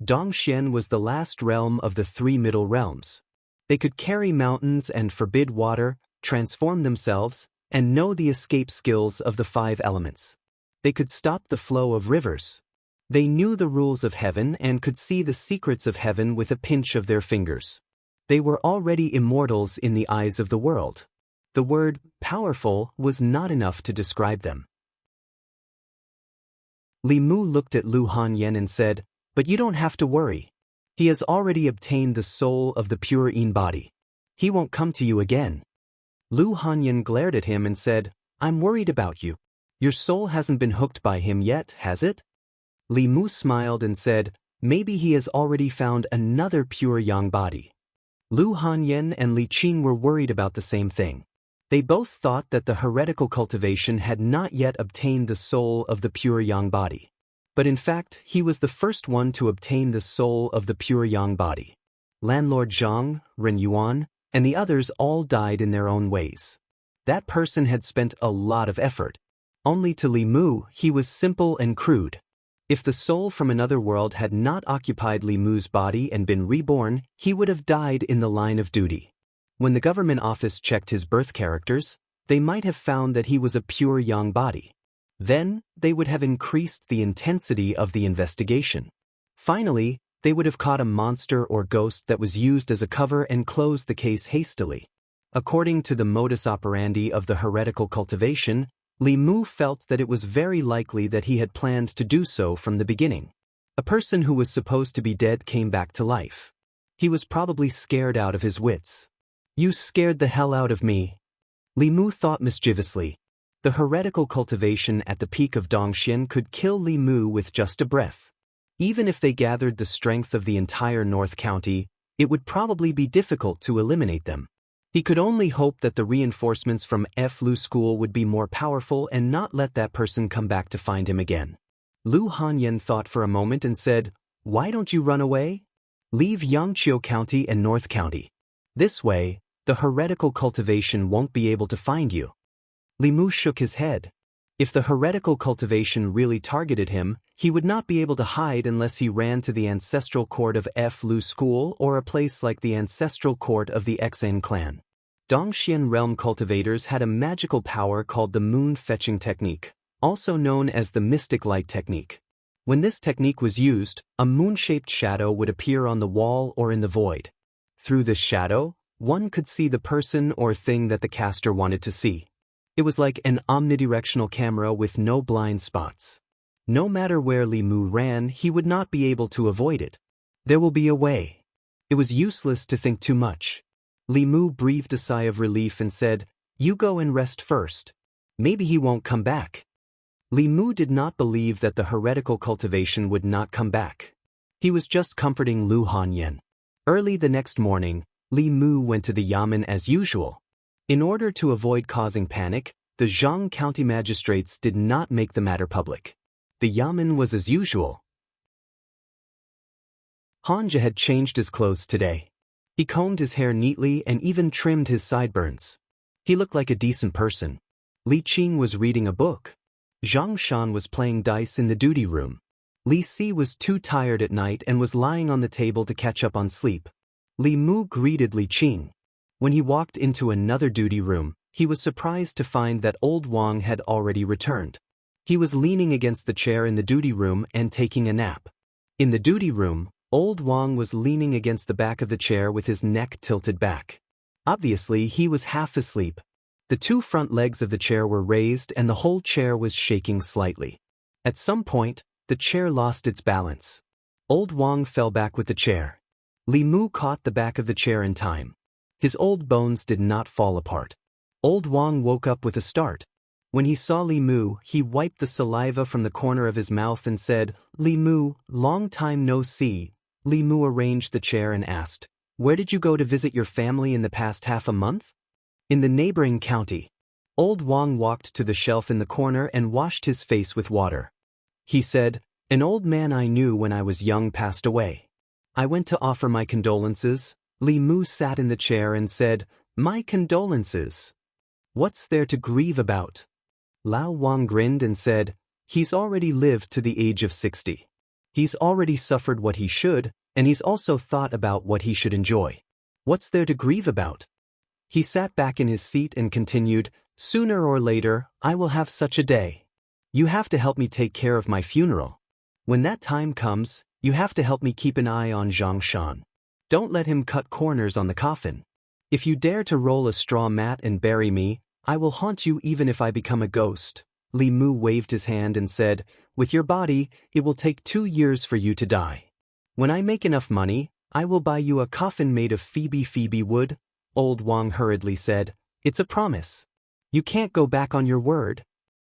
Dongxian was the last realm of the 3 middle realms. They could carry mountains and forbid water, transform themselves, and know the escape skills of the 5 elements. They could stop the flow of rivers. They knew the rules of heaven and could see the secrets of heaven with a pinch of their fingers. They were already immortals in the eyes of the world. The word powerful was not enough to describe them. Li Mu looked at Lu Hanyan and said, "But you don't have to worry. He has already obtained the soul of the pure Yin body. He won't come to you again." Lu Hanyan glared at him and said, "I'm worried about you. Your soul hasn't been hooked by him yet, has it?" Li Mu smiled and said, "Maybe he has already found another pure Yang body." Lu Hanyan and Li Qing were worried about the same thing. They both thought that the heretical cultivation had not yet obtained the soul of the pure Yang body. but in fact he was the first one to obtain the soul of the pure yang body. Landlord Zhang, Ren Yuan, and the others all died in their own ways. That person had spent a lot of effort. Only to Li Mu, he was simple and crude. If the soul from another world had not occupied Li Mu's body and been reborn, he would have died in the line of duty. When the government office checked his birth characters, they might have found that he was a pure yang body. Then, they would have increased the intensity of the investigation. Finally, they would have caught a monster or ghost that was used as a cover and closed the case hastily. According to the modus operandi of the heretical cultivation, Li Mu felt that it was very likely that he had planned to do so from the beginning. A person who was supposed to be dead came back to life. He was probably scared out of his wits. "You scared the hell out of me," Li Mu thought mischievously. The heretical cultivation at the peak of Dongxian could kill Li Mu with just a breath. Even if they gathered the strength of the entire North County, it would probably be difficult to eliminate them. He could only hope that the reinforcements from Lu School would be more powerful and not let that person come back to find him again. Lu Hanyan thought for a moment and said, "Why don't you run away? Leave Yangqiu County and North County. This way, the heretical cultivation won't be able to find you." Li Mu shook his head. If the heretical cultivation really targeted him, he would not be able to hide unless he ran to the ancestral court of Lu School or a place like the ancestral court of the Xan clan. Dongxian realm cultivators had a magical power called the moon-fetching technique, also known as the mystic light technique. When this technique was used, a moon-shaped shadow would appear on the wall or in the void. Through this shadow, one could see the person or thing that the caster wanted to see. It was like an omnidirectional camera with no blind spots. No matter where Li Mu ran, he would not be able to avoid it. There will be a way. It was useless to think too much. Li Mu breathed a sigh of relief and said, "You go and rest first. Maybe he won't come back." Li Mu did not believe that the heretical cultivation would not come back. He was just comforting Lu Hanyan. Early the next morning, Li Mu went to the yamen as usual. In order to avoid causing panic, the Zhang County magistrates did not make the matter public. The yamen was as usual. Hanja had changed his clothes today. He combed his hair neatly and even trimmed his sideburns. He looked like a decent person. Li Qing was reading a book. Zhang Shan was playing dice in the duty room. Li Si was too tired at night and was lying on the table to catch up on sleep. Li Mu greeted Li Qing. When he walked into another duty room, he was surprised to find that old Wang had already returned. He was leaning against the chair in the duty room and taking a nap. In the duty room, old Wang was leaning against the back of the chair with his neck tilted back. Obviously, he was half asleep. The two front legs of the chair were raised and the whole chair was shaking slightly. At some point, the chair lost its balance. Old Wang fell back with the chair. Li Mu caught the back of the chair in time. His old bones did not fall apart. Old Wang woke up with a start. When he saw Li Mu, he wiped the saliva from the corner of his mouth and said, "Li Mu, long time no see." Li Mu arranged the chair and asked, "Where did you go to visit your family in the past half a month?" "In the neighboring county." Old Wang walked to the shelf in the corner and washed his face with water. He said, "An old man I knew when I was young passed away. I went to offer my condolences." Li Mu sat in the chair and said, "My condolences. What's there to grieve about?" Lao Wang grinned and said, "He's already lived to the age of 60. He's already suffered what he should, and he's also thought about what he should enjoy. What's there to grieve about?" He sat back in his seat and continued, "Sooner or later, I will have such a day. You have to help me take care of my funeral. When that time comes, you have to help me keep an eye on Zhang Shan. Don't let him cut corners on the coffin. If you dare to roll a straw mat and bury me, I will haunt you even if I become a ghost." Li Mu waved his hand and said, "With your body, it will take 2 years for you to die. When I make enough money, I will buy you a coffin made of Phoebe wood." Old Wang hurriedly said, "It's a promise. You can't go back on your word."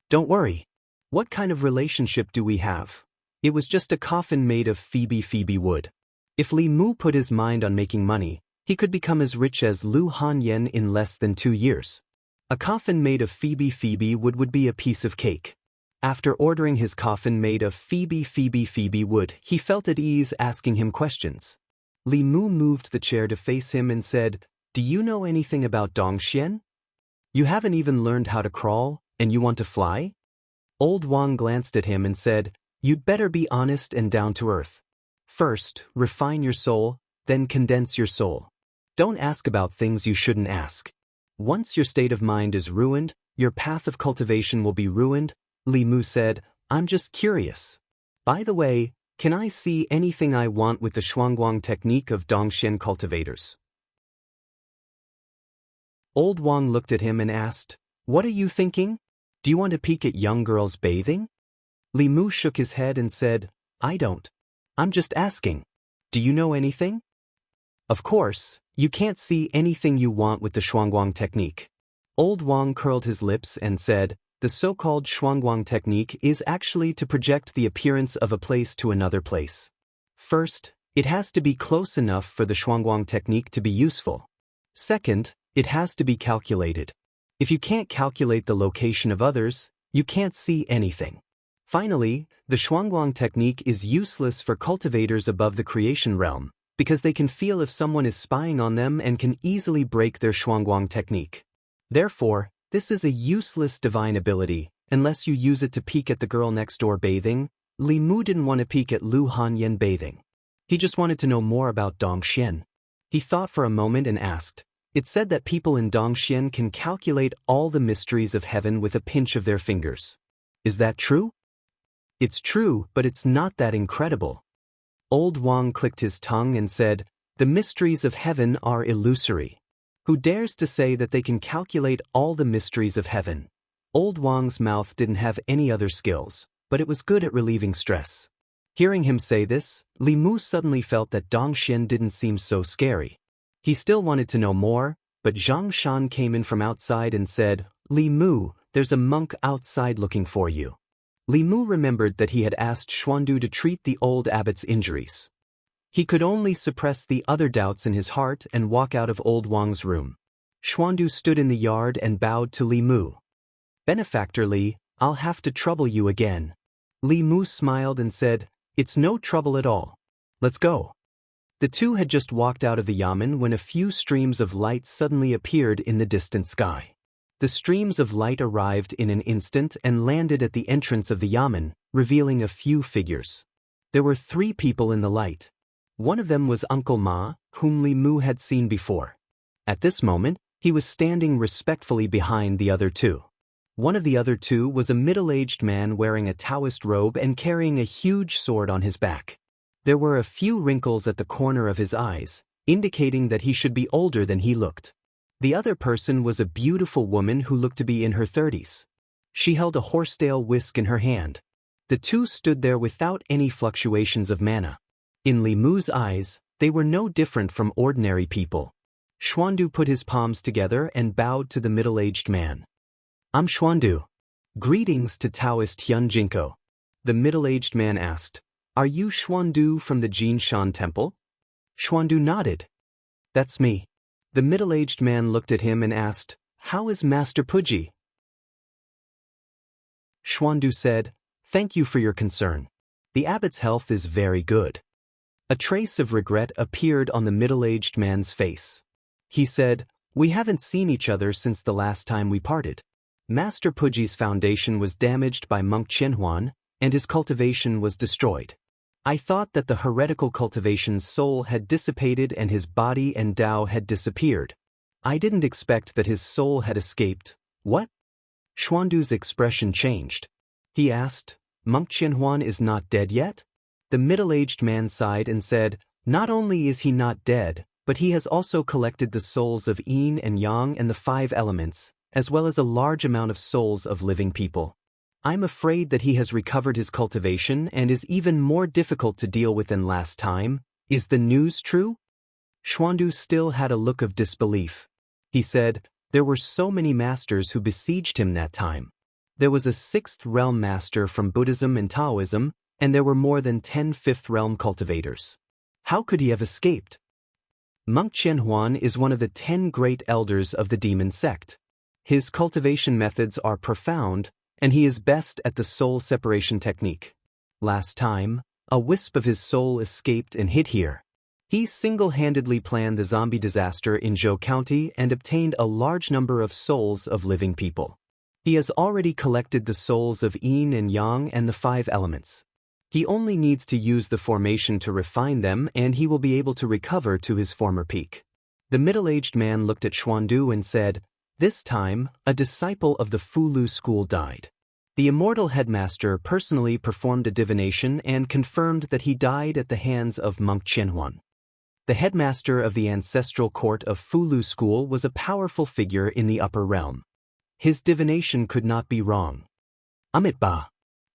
"Don't worry. What kind of relationship do we have? It was just a coffin made of Phoebe wood." If Li Mu put his mind on making money, he could become as rich as Lu Hanyan in less than 2 years. A coffin made of Phoebe wood would be a piece of cake. After ordering his coffin made of Phoebe wood, he felt at ease asking him questions. Li Mu moved the chair to face him and said, "Do you know anything about Dongxian? You haven't even learned how to crawl, and you want to fly?" Old Wang glanced at him and said, "You'd better be honest and down to earth. First, refine your soul, then condense your soul. Don't ask about things you shouldn't ask. Once your state of mind is ruined, your path of cultivation will be ruined." Li Mu said, "I'm just curious. By the way, can I see anything I want with the Shuangguang technique of Dongxian cultivators?" Old Wang looked at him and asked, "What are you thinking? Do you want to peek at young girls bathing?" Li Mu shook his head and said, "I don't. I'm just asking. Do you know anything?" "Of course, you can't see anything you want with the Shuangguang technique." Old Wang curled his lips and said, "The so-called Shuangguang technique is actually to project the appearance of a place to another place. First, it has to be close enough for the Shuangguang technique to be useful. Second, it has to be calculated. If you can't calculate the location of others, you can't see anything. Finally, the Shuangguang technique is useless for cultivators above the creation realm, because they can feel if someone is spying on them and can easily break their Shuangguang technique. Therefore, this is a useless divine ability, unless you use it to peek at the girl next door bathing." Li Mu didn't want to peek at Lu Hanyan bathing. He just wanted to know more about Dongxian. He thought for a moment and asked, "It said that people in Dongxian can calculate all the mysteries of heaven with a pinch of their fingers. Is that true?" "It's true, but it's not that incredible." Old Wang clicked his tongue and said, "The mysteries of heaven are illusory. Who dares to say that they can calculate all the mysteries of heaven?" Old Wang's mouth didn't have any other skills, but it was good at relieving stress. Hearing him say this, Li Mu suddenly felt that Dongxian didn't seem so scary. He still wanted to know more, but Zhang Shan came in from outside and said, "Li Mu, there's a monk outside looking for you." Li Mu remembered that he had asked Xuandu to treat the old abbot's injuries. He could only suppress the other doubts in his heart and walk out of Old Wang's room. Xuandu stood in the yard and bowed to Li Mu. "Benefactor Li, I'll have to trouble you again." Li Mu smiled and said, "It's no trouble at all. Let's go." The two had just walked out of the yamen when a few streams of light suddenly appeared in the distant sky. The streams of light arrived in an instant and landed at the entrance of the yamen, revealing a few figures. There were 3 people in the light. One of them was Uncle Ma, whom Li Mu had seen before. At this moment, he was standing respectfully behind the other 2. One of the other 2 was a middle-aged man wearing a Taoist robe and carrying a huge sword on his back. There were a few wrinkles at the corner of his eyes, indicating that he should be older than he looked. The other person was a beautiful woman who looked to be in her 30s. She held a horsetail whisk in her hand. The 2 stood there without any fluctuations of mana. In Li Mu's eyes, they were no different from ordinary people. Xuandu put his palms together and bowed to the middle-aged man. "I'm Xuandu. Greetings to Taoist Hyun Jinko." The middle-aged man asked, "Are you Xuandu from the Jinshan Temple?" Xuandu nodded. "That's me." The middle-aged man looked at him and asked, "How is Master Puji?" Xuandu said, "Thank you for your concern. The abbot's health is very good." A trace of regret appeared on the middle-aged man's face. He said, "We haven't seen each other since the last time we parted. Master Puji's foundation was damaged by monk Qianhuan, and his cultivation was destroyed. I thought that the heretical cultivation's soul had dissipated and his body and Tao had disappeared. I didn't expect that his soul had escaped." "What?" Xuandu's expression changed. He asked, "Monk Qianhuan is not dead yet?" The middle-aged man sighed and said, "Not only is he not dead, but he has also collected the souls of yin and yang and the 5 elements, as well as a large amount of souls of living people. I'm afraid that he has recovered his cultivation and is even more difficult to deal with than last time. Is the news true?" Xuandu still had a look of disbelief. He said, "There were so many masters who besieged him that time. There was a 6th realm master from Buddhism and Taoism, and there were more than 10 5th realm cultivators. How could he have escaped?" "Monk Qianhuan is one of the 10 great elders of the demon sect. His cultivation methods are profound, and he is best at the soul separation technique. Last time, a wisp of his soul escaped and hid here. He single-handedly planned the zombie disaster in Zhou County and obtained a large number of souls of living people. He has already collected the souls of yin and yang and the 5 elements. He only needs to use the formation to refine them, and he will be able to recover to his former peak. The middle-aged man looked at Xuandu and said, "This time, a disciple of the Fulu school died." The immortal headmaster personally performed a divination and confirmed that he died at the hands of monk Qianhuan. The headmaster of the ancestral court of Fulu school was a powerful figure in the upper realm. His divination could not be wrong. Amitabha.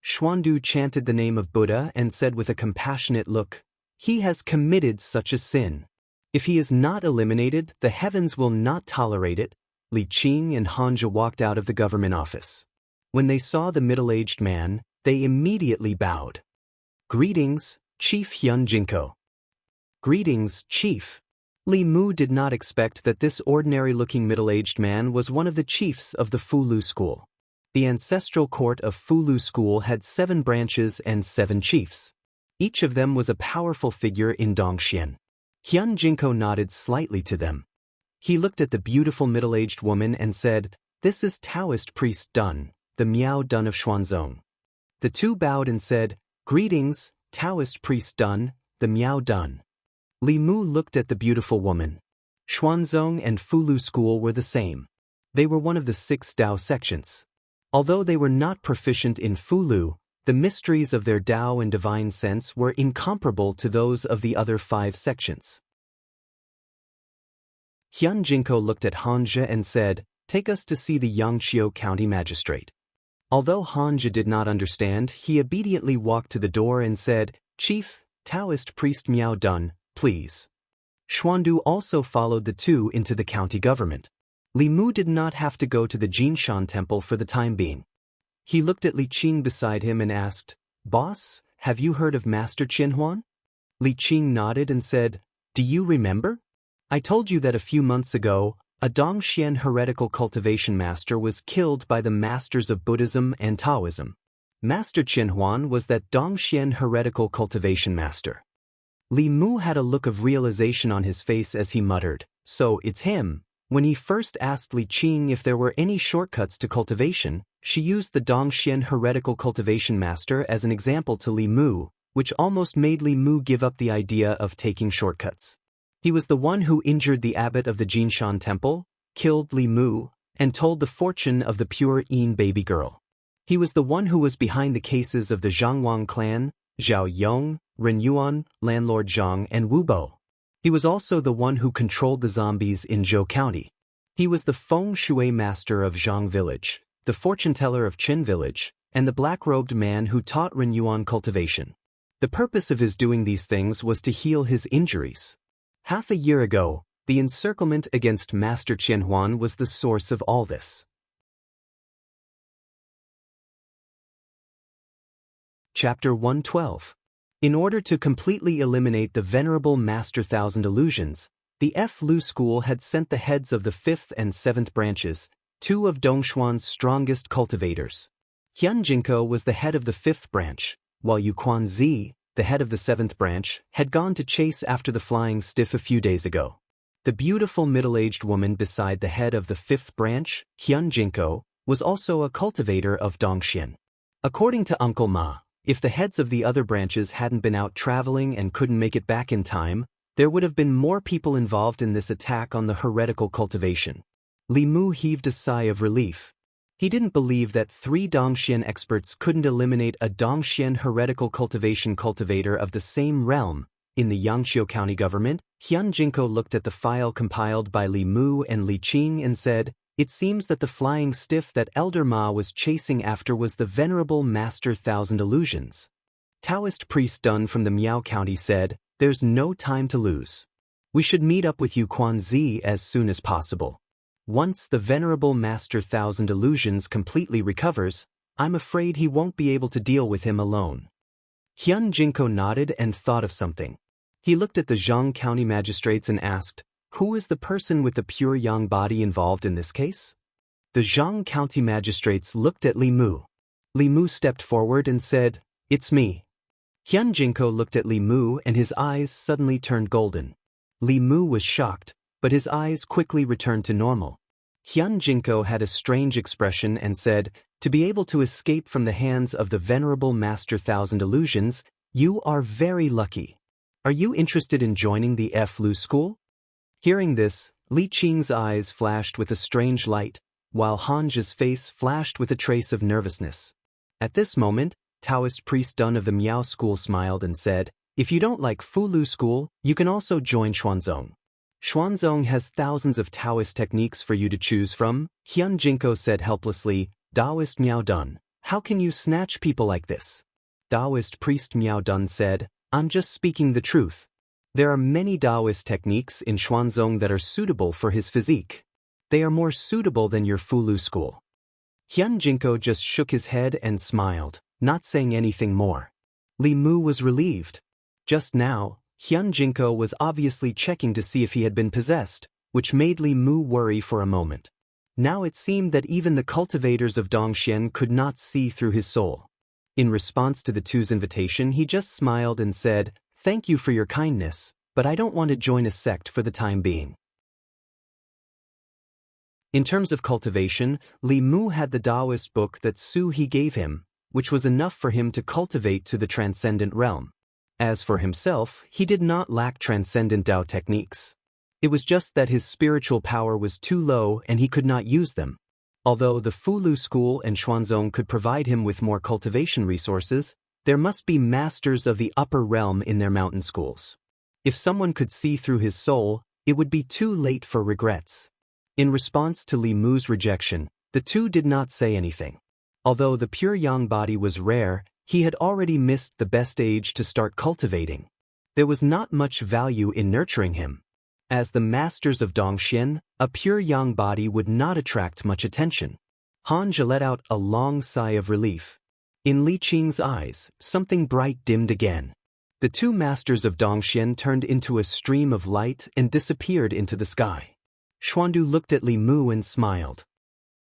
Xuandu chanted the name of Buddha and said with a compassionate look, "He has committed such a sin. If he is not eliminated, the heavens will not tolerate it." Li Qing and Hanja walked out of the government office. When they saw the middle-aged man, they immediately bowed. "Greetings, Chief Hyun Jinko." "Greetings, Chief." Li Mu did not expect that this ordinary-looking middle-aged man was one of the chiefs of the Fulu school. The ancestral court of Fulu school had 7 branches and 7 chiefs. Each of them was a powerful figure in Dongxian. Hyun Jinko nodded slightly to them. He looked at the beautiful middle-aged woman and said, "This is Taoist priest Dun, the Miao Dun of Xuanzong." The two bowed and said, "Greetings, Taoist priest Dun, the Miao Dun." Li Mu looked at the beautiful woman. Xuanzong and Fulu school were the same. They were one of the 6 Dao sections. Although they were not proficient in Fulu, the mysteries of their Dao and divine sense were incomparable to those of the other 5 sections. Hyun Jinko looked at Hanja and said, "Take us to see the Yangqiu County Magistrate." Although Hanja did not understand, he obediently walked to the door and said, "Chief, Taoist priest Miao Dun, please." Xuandu also followed the two into the county government. Li Mu did not have to go to the Jinshan temple for the time being. He looked at Li Qing beside him and asked, "Boss, have you heard of Master Qianhuan?" Li Qing nodded and said, "Do you remember? I told you that a few months ago, a Dongxian heretical cultivation master was killed by the masters of Buddhism and Taoism. Master Qianhuan was that Dongxian heretical cultivation master." Li Mu had a look of realization on his face as he muttered, "So it's him." When he first asked Li Qing if there were any shortcuts to cultivation, she used the Dongxian heretical cultivation master as an example to Li Mu, which almost made Li Mu give up the idea of taking shortcuts. He was the one who injured the abbot of the Jinshan temple, killed Li Mu, and told the fortune of the pure Yin baby girl. He was the one who was behind the cases of the Zhangwang clan, Zhao Yong, Ren Yuan, Landlord Zhang, and Wu Bo. He was also the one who controlled the zombies in Zhou County. He was the feng shui master of Zhang village, the fortune teller of Qin village, and the black-robed man who taught Ren Yuan cultivation. The purpose of his doing these things was to heal his injuries. Half a year ago, the encirclement against Master Qianhuan was the source of all this. Chapter 112. In order to completely eliminate the venerable Master Thousand Illusions, the Lu school had sent the heads of the 5th and 7th branches, 2 of Dongshuan's strongest cultivators. Hyun Jinko was the head of the 5th branch, while Yu Quanzi, the head of the 7th branch, had gone to chase after the flying stiff a few days ago. The beautiful middle-aged woman beside the head of the 5th branch, Hyun Jinko, was also a cultivator of Dongxian. According to Uncle Ma, if the heads of the other branches hadn't been out traveling and couldn't make it back in time, there would have been more people involved in this attack on the heretical cultivation. Li Mu heaved a sigh of relief. He didn't believe that 3 Dongxian experts couldn't eliminate a Dongxian heretical cultivation cultivator of the same realm. In the Yangqiu County government, Hyun Jinko looked at the file compiled by Li Mu and Li Qing and said, "It seems that the flying stiff that Elder Ma was chasing after was the venerable Master Thousand Illusions." Taoist priest Dun from the Miao County said, "There's no time to lose. We should meet up with Yu Quanzi as soon as possible. Once the venerable Master Thousand Illusions completely recovers, I'm afraid he won't be able to deal with him alone." Hyun Jinko nodded and thought of something. He looked at the Zhang County magistrates and asked, "Who is the person with the pure yang body involved in this case?" The Zhang County magistrates looked at Li Mu. Li Mu stepped forward and said, "It's me." Hyun Jinko looked at Li Mu and his eyes suddenly turned golden. Li Mu was shocked, but his eyes quickly returned to normal. Hyun Jinko had a strange expression and said, "To be able to escape from the hands of the venerable Master Thousand Illusions, you are very lucky. Are you interested in joining the Lu school?" Hearing this, Li Qing's eyes flashed with a strange light, while Hanja's face flashed with a trace of nervousness. At this moment, Taoist priest Dun of the Miao school smiled and said, "If you don't like Lu school, you can also join Xuanzong. Xuanzong has thousands of Taoist techniques for you to choose from." Hyun Jinko said helplessly, "Taoist Miao Dun, how can you snatch people like this?" Taoist priest Miao Dun said, "I'm just speaking the truth. There are many Taoist techniques in Xuanzong that are suitable for his physique. They are more suitable than your Lu school." Hyun Jinko just shook his head and smiled, not saying anything more. Li Mu was relieved. Just now, Hyun Jinko was obviously checking to see if he had been possessed, which made Li Mu worry for a moment. Now it seemed that even the cultivators of Dongxian could not see through his soul. In response to the two's invitation, he just smiled and said, "Thank you for your kindness, but I don't want to join a sect for the time being." In terms of cultivation, Li Mu had the Taoist book that Su He gave him, which was enough for him to cultivate to the transcendent realm. As for himself, he did not lack transcendent Tao techniques. It was just that his spiritual power was too low and he could not use them. Although the Lu school and Xuanzong could provide him with more cultivation resources, there must be masters of the upper realm in their mountain schools. If someone could see through his soul, it would be too late for regrets. In response to Li Mu's rejection, the two did not say anything. Although the pure yang body was rare, he had already missed the best age to start cultivating. There was not much value in nurturing him. As the masters of Dongxian, a pure yang body would not attract much attention. Hanja let out a long sigh of relief. In Li Qing's eyes, something bright dimmed again. The two masters of Dongxian turned into a stream of light and disappeared into the sky. Xuandu looked at Li Mu and smiled.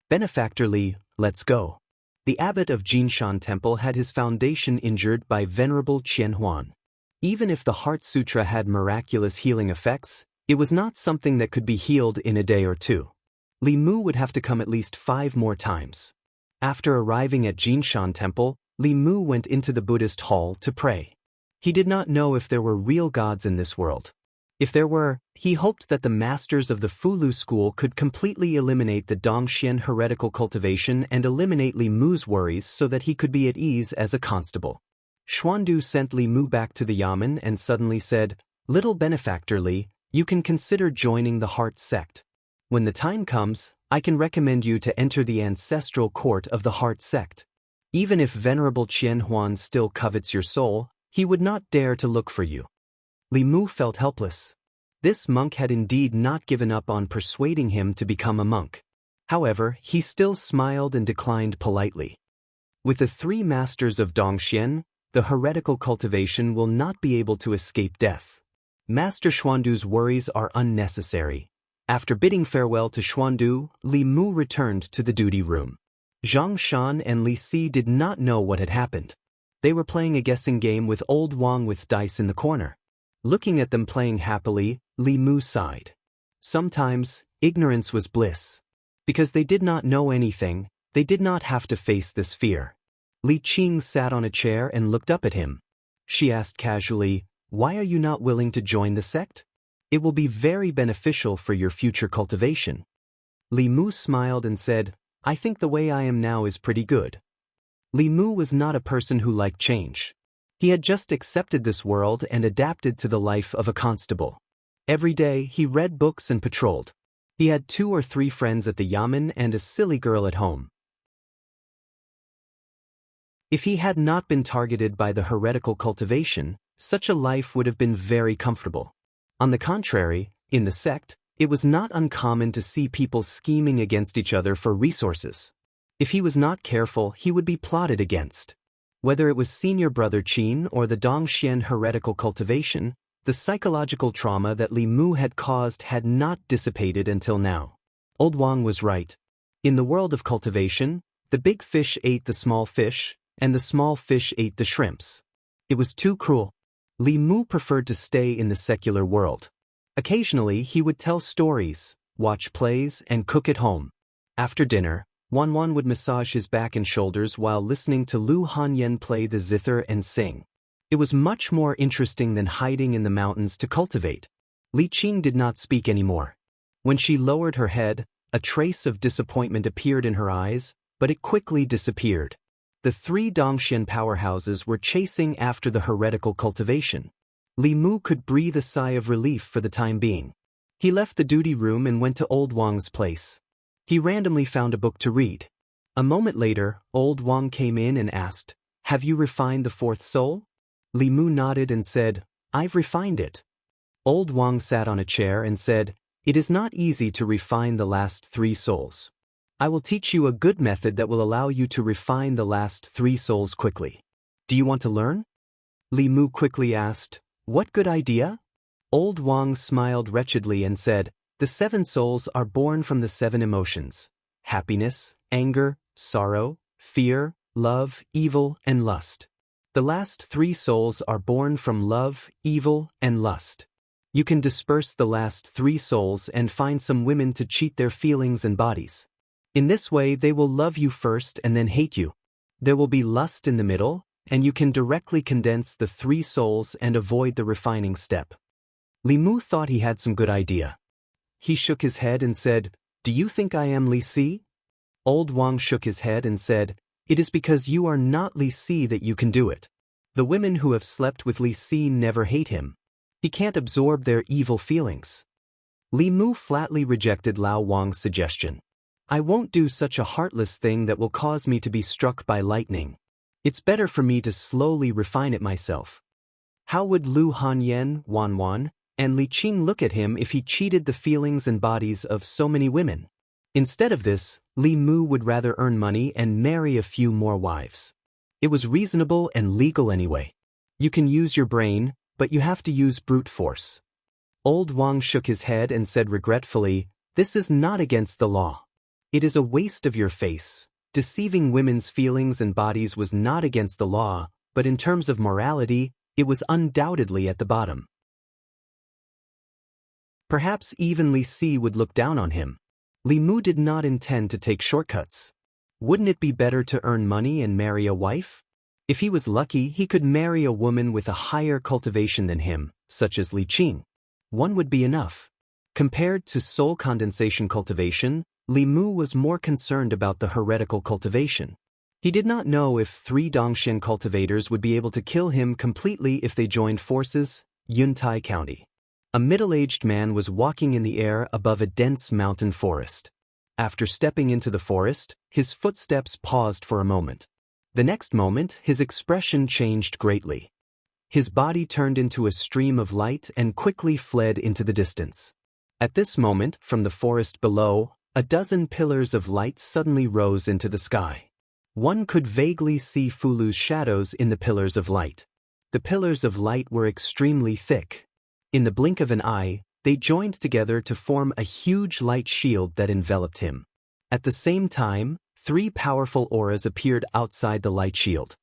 "Benefactor Li, let's go." The abbot of Jinshan Temple had his foundation injured by Venerable Qian Huan. Even if the Heart Sutra had miraculous healing effects, it was not something that could be healed in a day or two. Li Mu would have to come at least 5 more times. After arriving at Jinshan Temple, Li Mu went into the Buddhist hall to pray. He did not know if there were real gods in this world. If there were, he hoped that the masters of the Lu school could completely eliminate the Dongxian heretical cultivation and eliminate Li Mu's worries so that he could be at ease as a constable. Xuandu sent Li Mu back to the yamen and suddenly said, "Little benefactor Li, you can consider joining the Heart sect. When the time comes, I can recommend you to enter the ancestral court of the Heart sect. Even if Venerable Qian Huan still covets your soul, he would not dare to look for you." Li Mu felt helpless. This monk had indeed not given up on persuading him to become a monk. However, he still smiled and declined politely. With the 3 masters of Dongxian, the heretical cultivation will not be able to escape death. Master Xuandu's worries are unnecessary. After bidding farewell to Xuandu, Li Mu returned to the duty room. Zhang Shan and Li Si did not know what had happened. They were playing a guessing game with old Wang with dice in the corner. Looking at them playing happily, Li Mu sighed. Sometimes, ignorance was bliss. Because they did not know anything, they did not have to face this fear. Li Qing sat on a chair and looked up at him. She asked casually, "Why are you not willing to join the sect? It will be very beneficial for your future cultivation." Li Mu smiled and said, "I think the way I am now is pretty good." Li Mu was not a person who liked change. He had just accepted this world and adapted to the life of a constable. Every day, he read books and patrolled. He had 2 or 3 friends at the yamen and a silly girl at home. If he had not been targeted by the heretical cultivation, such a life would have been very comfortable. On the contrary, in the sect, it was not uncommon to see people scheming against each other for resources. If he was not careful, he would be plotted against. Whether it was senior brother Qin or the Dongxian heretical cultivation, the psychological trauma that Li Mu had caused had not dissipated until now. Old Wang was right. In the world of cultivation, The big fish ate the small fish, and the small fish ate the shrimps. It was too cruel. Li Mu preferred to stay in the secular world. Occasionally he would tell stories, watch plays, and cook at home. After dinner, Wanwan would massage his back and shoulders while listening to Lu Hanyan play the zither and sing. It was much more interesting than hiding in the mountains to cultivate. Li Qing did not speak anymore. When she lowered her head, a trace of disappointment appeared in her eyes, but it quickly disappeared. The three Dongxian powerhouses were chasing after the heretical cultivation. Li Mu could breathe a sigh of relief for the time being. He left the duty room and went to Old Wang's place. He randomly found a book to read. A moment later, Old Wang came in and asked, "Have you refined the fourth soul?" Li Mu nodded and said, "I've refined it." Old Wang sat on a chair and said, "It is not easy to refine the last three souls. I will teach you a good method that will allow you to refine the last three souls quickly. Do you want to learn?" Li Mu quickly asked, "What good idea?" Old Wang smiled wretchedly and said, "The 7 souls are born from the 7 emotions: happiness, anger, sorrow, fear, love, evil, and lust. The last 3 souls are born from love, evil, and lust. You can disperse the last 3 souls and find some women to cheat their feelings and bodies. In this way they will love you first and then hate you. There will be lust in the middle, and you can directly condense the 3 souls and avoid the refining step." Li Mu thought he had some good idea. He shook his head and said, "Do you think I am Li Si?" Old Wang shook his head and said, "It is because you are not Li Si that you can do it. The women who have slept with Li Si never hate him. He can't absorb their evil feelings." Li Mu flatly rejected Lao Wang's suggestion. "I won't do such a heartless thing that will cause me to be struck by lightning. It's better for me to slowly refine it myself." How would Lu Hanyan, Wanwan, and Li Qing look at him if he cheated the feelings and bodies of so many women? Instead of this, Li Mu would rather earn money and marry a few more wives. It was reasonable and legal anyway. You can use your brain, but you have to use brute force. Old Wang shook his head and said regretfully, "This is not against the law. It is a waste of your face. Deceiving women's feelings and bodies was not against the law, but in terms of morality, it was undoubtedly at the bottom." Perhaps even Li Si would look down on him. Li Mu did not intend to take shortcuts. Wouldn't it be better to earn money and marry a wife? If he was lucky, he could marry a woman with a higher cultivation than him, such as Li Qing. One would be enough. Compared to soul condensation cultivation, Li Mu was more concerned about the heretical cultivation. He did not know if 3 Dongxian cultivators would be able to kill him completely if they joined forces. Yuntai County. A middle-aged man was walking in the air above a dense mountain forest. After stepping into the forest, his footsteps paused for a moment. The next moment, his expression changed greatly. His body turned into a stream of light and quickly fled into the distance. At this moment, from the forest below, a dozen pillars of light suddenly rose into the sky. One could vaguely see Fulu's shadows in the pillars of light. The pillars of light were extremely thick. In the blink of an eye, they joined together to form a huge light shield that enveloped him. At the same time, 3 powerful auras appeared outside the light shield.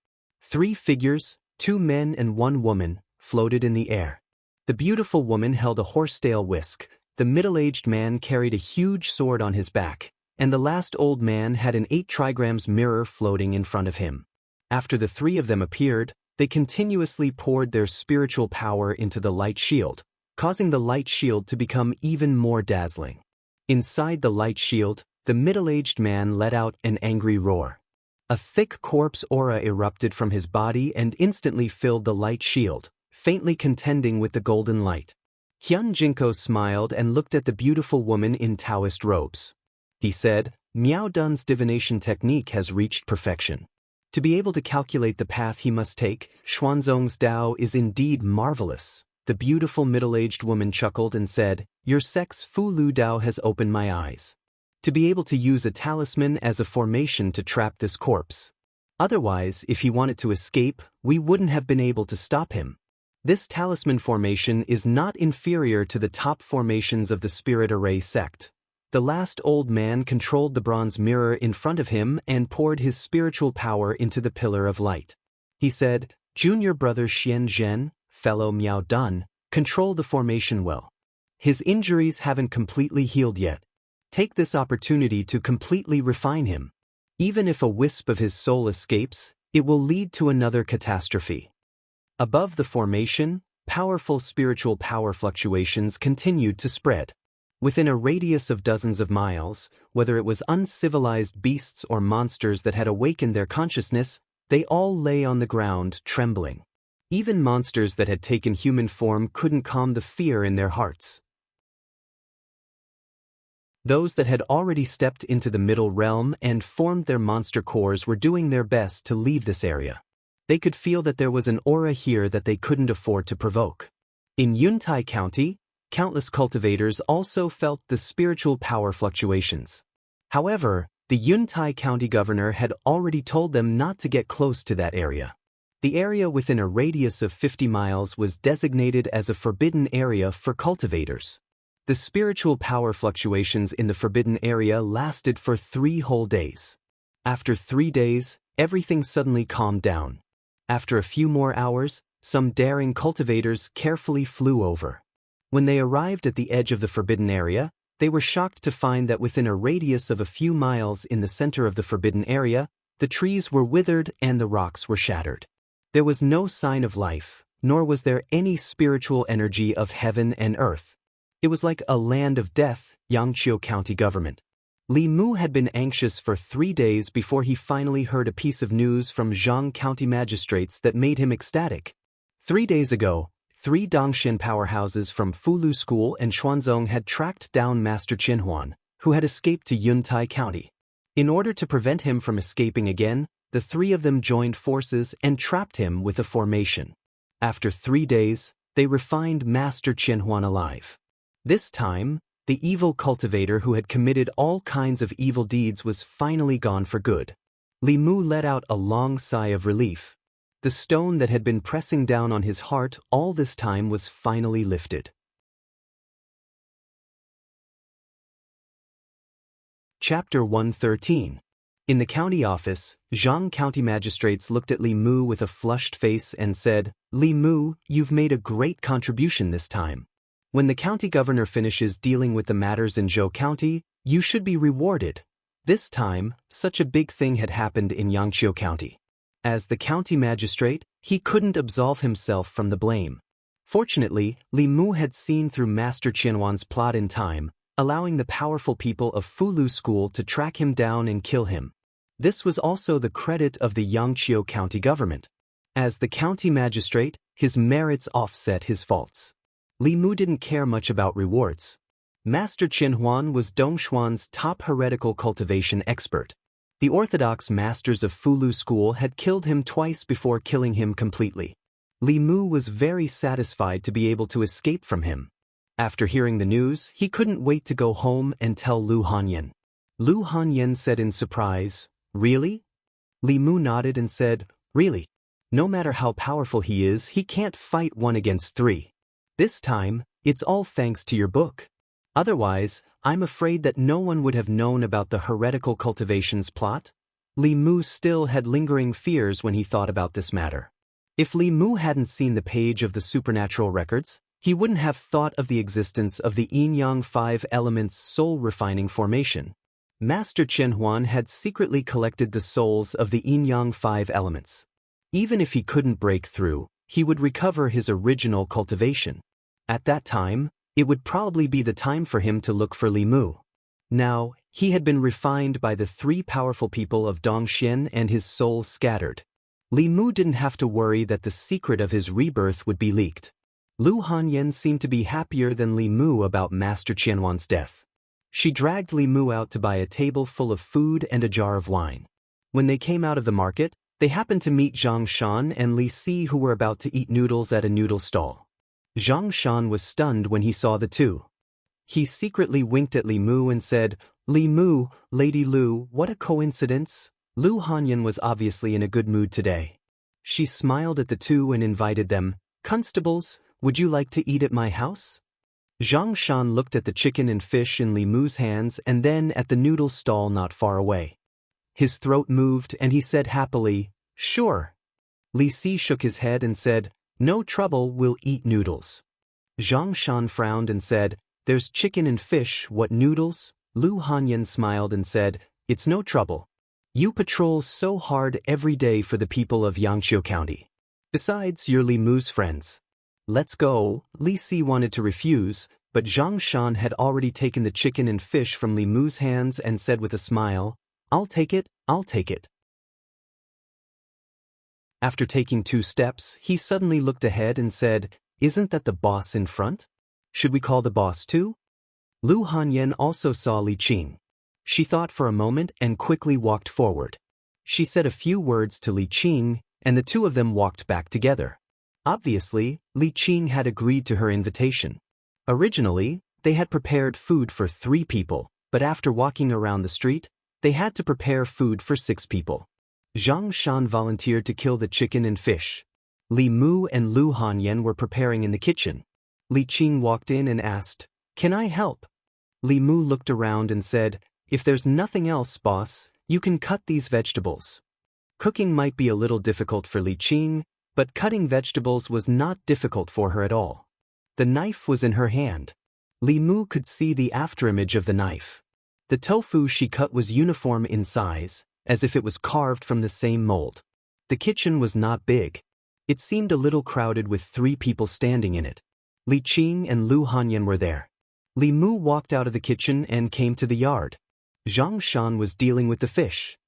3 figures, 2 men and 1 woman, floated in the air. The beautiful woman held a horsetail whisk, the middle-aged man carried a huge sword on his back, and the last old man had an 8 trigrams mirror floating in front of him. After the 3 of them appeared, they continuously poured their spiritual power into the light shield, causing the light shield to become even more dazzling. Inside the light shield, the middle-aged man let out an angry roar. A thick corpse aura erupted from his body and instantly filled the light shield, faintly contending with the golden light. Hyun Jinko smiled and looked at the beautiful woman in Taoist robes. He said, "Miao Dun's divination technique has reached perfection. To be able to calculate the path he must take, Xuanzong's Dao is indeed marvelous." The beautiful middle-aged woman chuckled and said, "Your sex Fu Lu Dao has opened my eyes. To be able to use a talisman as a formation to trap this corpse. Otherwise, if he wanted to escape, we wouldn't have been able to stop him. This talisman formation is not inferior to the top formations of the Spirit Array sect. The last old man controlled the bronze mirror in front of him and poured his spiritual power into the pillar of light. He said, "Junior brother Xian Zhen, fellow Miao Dan, control the formation well. His injuries haven't completely healed yet. Take this opportunity to completely refine him. Even if a wisp of his soul escapes, it will lead to another catastrophe." Above the formation, powerful spiritual power fluctuations continued to spread. Within a radius of dozens of miles, whether it was uncivilized beasts or monsters that had awakened their consciousness, they all lay on the ground, trembling. Even monsters that had taken human form couldn't calm the fear in their hearts. Those that had already stepped into the middle realm and formed their monster cores were doing their best to leave this area. They could feel that there was an aura here that they couldn't afford to provoke. In Yuntai County, countless cultivators also felt the spiritual power fluctuations. However, the Yuntai County governor had already told them not to get close to that area. The area within a radius of 50 miles was designated as a forbidden area for cultivators. The spiritual power fluctuations in the forbidden area lasted for 3 whole days. After 3 days, everything suddenly calmed down. After a few more hours, some daring cultivators carefully flew over. When they arrived at the edge of the forbidden area, they were shocked to find that within a radius of a few miles in the center of the forbidden area, the trees were withered and the rocks were shattered. There was no sign of life, nor was there any spiritual energy of heaven and earth. It was like a land of death, Yangqiu County government. Li Mu had been anxious for 3 days before he finally heard a piece of news from Zhang County magistrates that made him ecstatic. 3 days ago, 3 Dongshan powerhouses from Fulu School and Xuanzong had tracked down Master Qinhuan, who had escaped to Yuntai County. In order to prevent him from escaping again, the 3 of them joined forces and trapped him with a formation. After 3 days, they refined Master Qinhuan alive. This time, the evil cultivator who had committed all kinds of evil deeds was finally gone for good. Li Mu let out a long sigh of relief. The stone that had been pressing down on his heart all this time was finally lifted. Chapter 113. In the county office, Zhang County magistrates looked at Li Mu with a flushed face and said, "Li Mu, you've made a great contribution this time. When the county governor finishes dealing with the matters in Zhou County, you should be rewarded." This time, such a big thing had happened in Yangqiu County. As the county magistrate, he couldn't absolve himself from the blame. Fortunately, Li Mu had seen through Master Qinhuan's plot in time, allowing the powerful people of Fulu School to track him down and kill him. This was also the credit of the Yangqiu County government. As the county magistrate, his merits offset his faults. Li Mu didn't care much about rewards. Master Qinhuan was Dongshuan's top heretical cultivation expert. The orthodox masters of Fulu School had killed him twice before killing him completely. Li Mu was very satisfied to be able to escape from him. After hearing the news, he couldn't wait to go home and tell Lu Hanyan. Lu Hanyan said in surprise, "Really?" Li Mu nodded and said, "Really. No matter how powerful he is, he can't fight 1 against 3. This time, it's all thanks to your book. Otherwise, I'm afraid that no one would have known about the heretical cultivations plot." Li Mu still had lingering fears when he thought about this matter. If Li Mu hadn't seen the page of the supernatural records, he wouldn't have thought of the existence of the yin-yang 5 elements soul-refining formation. Master Qinhuan had secretly collected the souls of the yin-yang 5 elements. Even if he couldn't break through, he would recover his original cultivation. At that time, it would probably be the time for him to look for Li Mu. Now, he had been refined by the 3 powerful people of Dongxian and his soul scattered. Li Mu didn't have to worry that the secret of his rebirth would be leaked. Lu Hanyan seemed to be happier than Li Mu about Master Qianhuan's death. She dragged Li Mu out to buy a table full of food and a jar of wine. When they came out of the market, they happened to meet Zhang Shan and Li Si, who were about to eat noodles at a noodle stall. Zhang Shan was stunned when he saw the two. He secretly winked at Li Mu and said, "Li Mu, Lady Lu, what a coincidence." Lu Hanyan was obviously in a good mood today. She smiled at the two and invited them, "Constables, would you like to eat at my house?" Zhang Shan looked at the chicken and fish in Li Mu's hands and then at the noodle stall not far away. His throat moved and he said happily, "Sure." Li Si shook his head and said, "No trouble, we'll eat noodles." Zhang Shan frowned and said, "There's chicken and fish, what noodles?" Lu Hanyan smiled and said, "It's no trouble. You patrol so hard every day for the people of Yangqiu County. Besides, you're Li Mu's friends. Let's go." Li Si wanted to refuse, but Zhang Shan had already taken the chicken and fish from Li Mu's hands and said with a smile, "I'll take it, I'll take it." After taking 2 steps, he suddenly looked ahead and said, "Isn't that the boss in front? Should we call the boss too?" Lu Hanyan also saw Li Qing. She thought for a moment and quickly walked forward. She said a few words to Li Qing, and the two of them walked back together. Obviously, Li Qing had agreed to her invitation. Originally, they had prepared food for 3 people, but after walking around the street, they had to prepare food for 6 people. Zhang Shan volunteered to kill the chicken and fish. Li Mu and Lu Hanyan were preparing in the kitchen. Li Qing walked in and asked, "Can I help?" Li Mu looked around and said, "If there's nothing else, boss, you can cut these vegetables." Cooking might be a little difficult for Li Qing, but cutting vegetables was not difficult for her at all. The knife was in her hand. Li Mu could see the afterimage of the knife. The tofu she cut was uniform in size, as if it was carved from the same mold. The kitchen was not big. It seemed a little crowded with 3 people standing in it. Li Qing and Lu Hanyan were there. Li Mu walked out of the kitchen and came to the yard. Zhang Shan was dealing with the fish.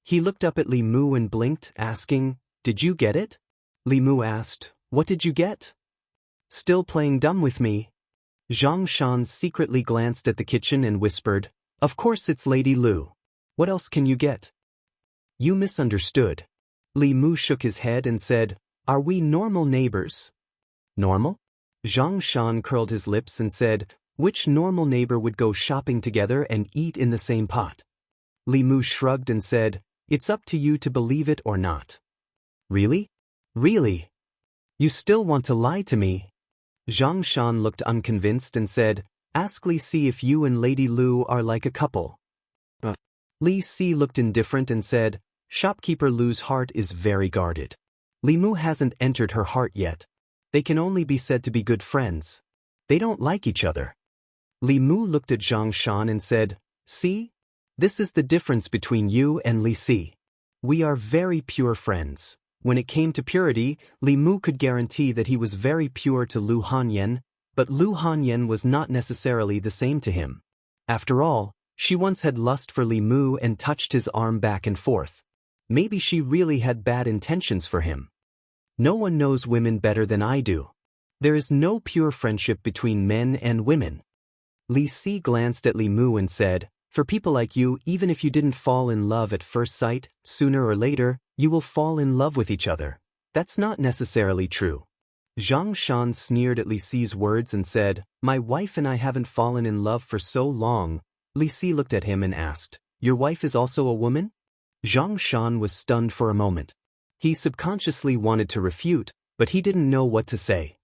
He looked up at Li Mu and blinked, asking, "Did you get it?" Li Mu asked, "What did you get?" "Still playing dumb with me?" Zhang Shan secretly glanced at the kitchen and whispered, "Of course it's Lady Lu. What else can you get?" "You misunderstood." Li Mu shook his head and said, "Are we normal neighbors?" "Normal?" Zhang Shan curled his lips and said, "Which normal neighbor would go shopping together and eat in the same pot?" Li Mu shrugged and said, "It's up to you to believe it or not." "Really? Really? You still want to lie to me?" Zhang Shan looked unconvinced and said, "Ask Li Si if you and Lady Lu are like a couple." Li Si looked indifferent and said, "Shopkeeper Lu's heart is very guarded. Li Mu hasn't entered her heart yet. They can only be said to be good friends. They don't like each other." Li Mu looked at Zhang Shan and said, "See? This is the difference between you and Li Si. We are very pure friends." When it came to purity, Li Mu could guarantee that he was very pure to Lu Hanyan, but Lu Hanyan was not necessarily the same to him. After all, she once had lust for Li Mu and touched his arm back and forth. Maybe she really had bad intentions for him. No one knows women better than I do. There is no pure friendship between men and women. Li Si glanced at Li Mu and said, "For people like you, even if you didn't fall in love at first sight, sooner or later, you will fall in love with each other. That's not necessarily true." Zhang Shan sneered at Li Si's words and said, "My wife and I haven't fallen in love for so long." Li Si looked at him and asked, "Your wife is also a woman?" Zhang Shan was stunned for a moment. He subconsciously wanted to refute, but he didn't know what to say.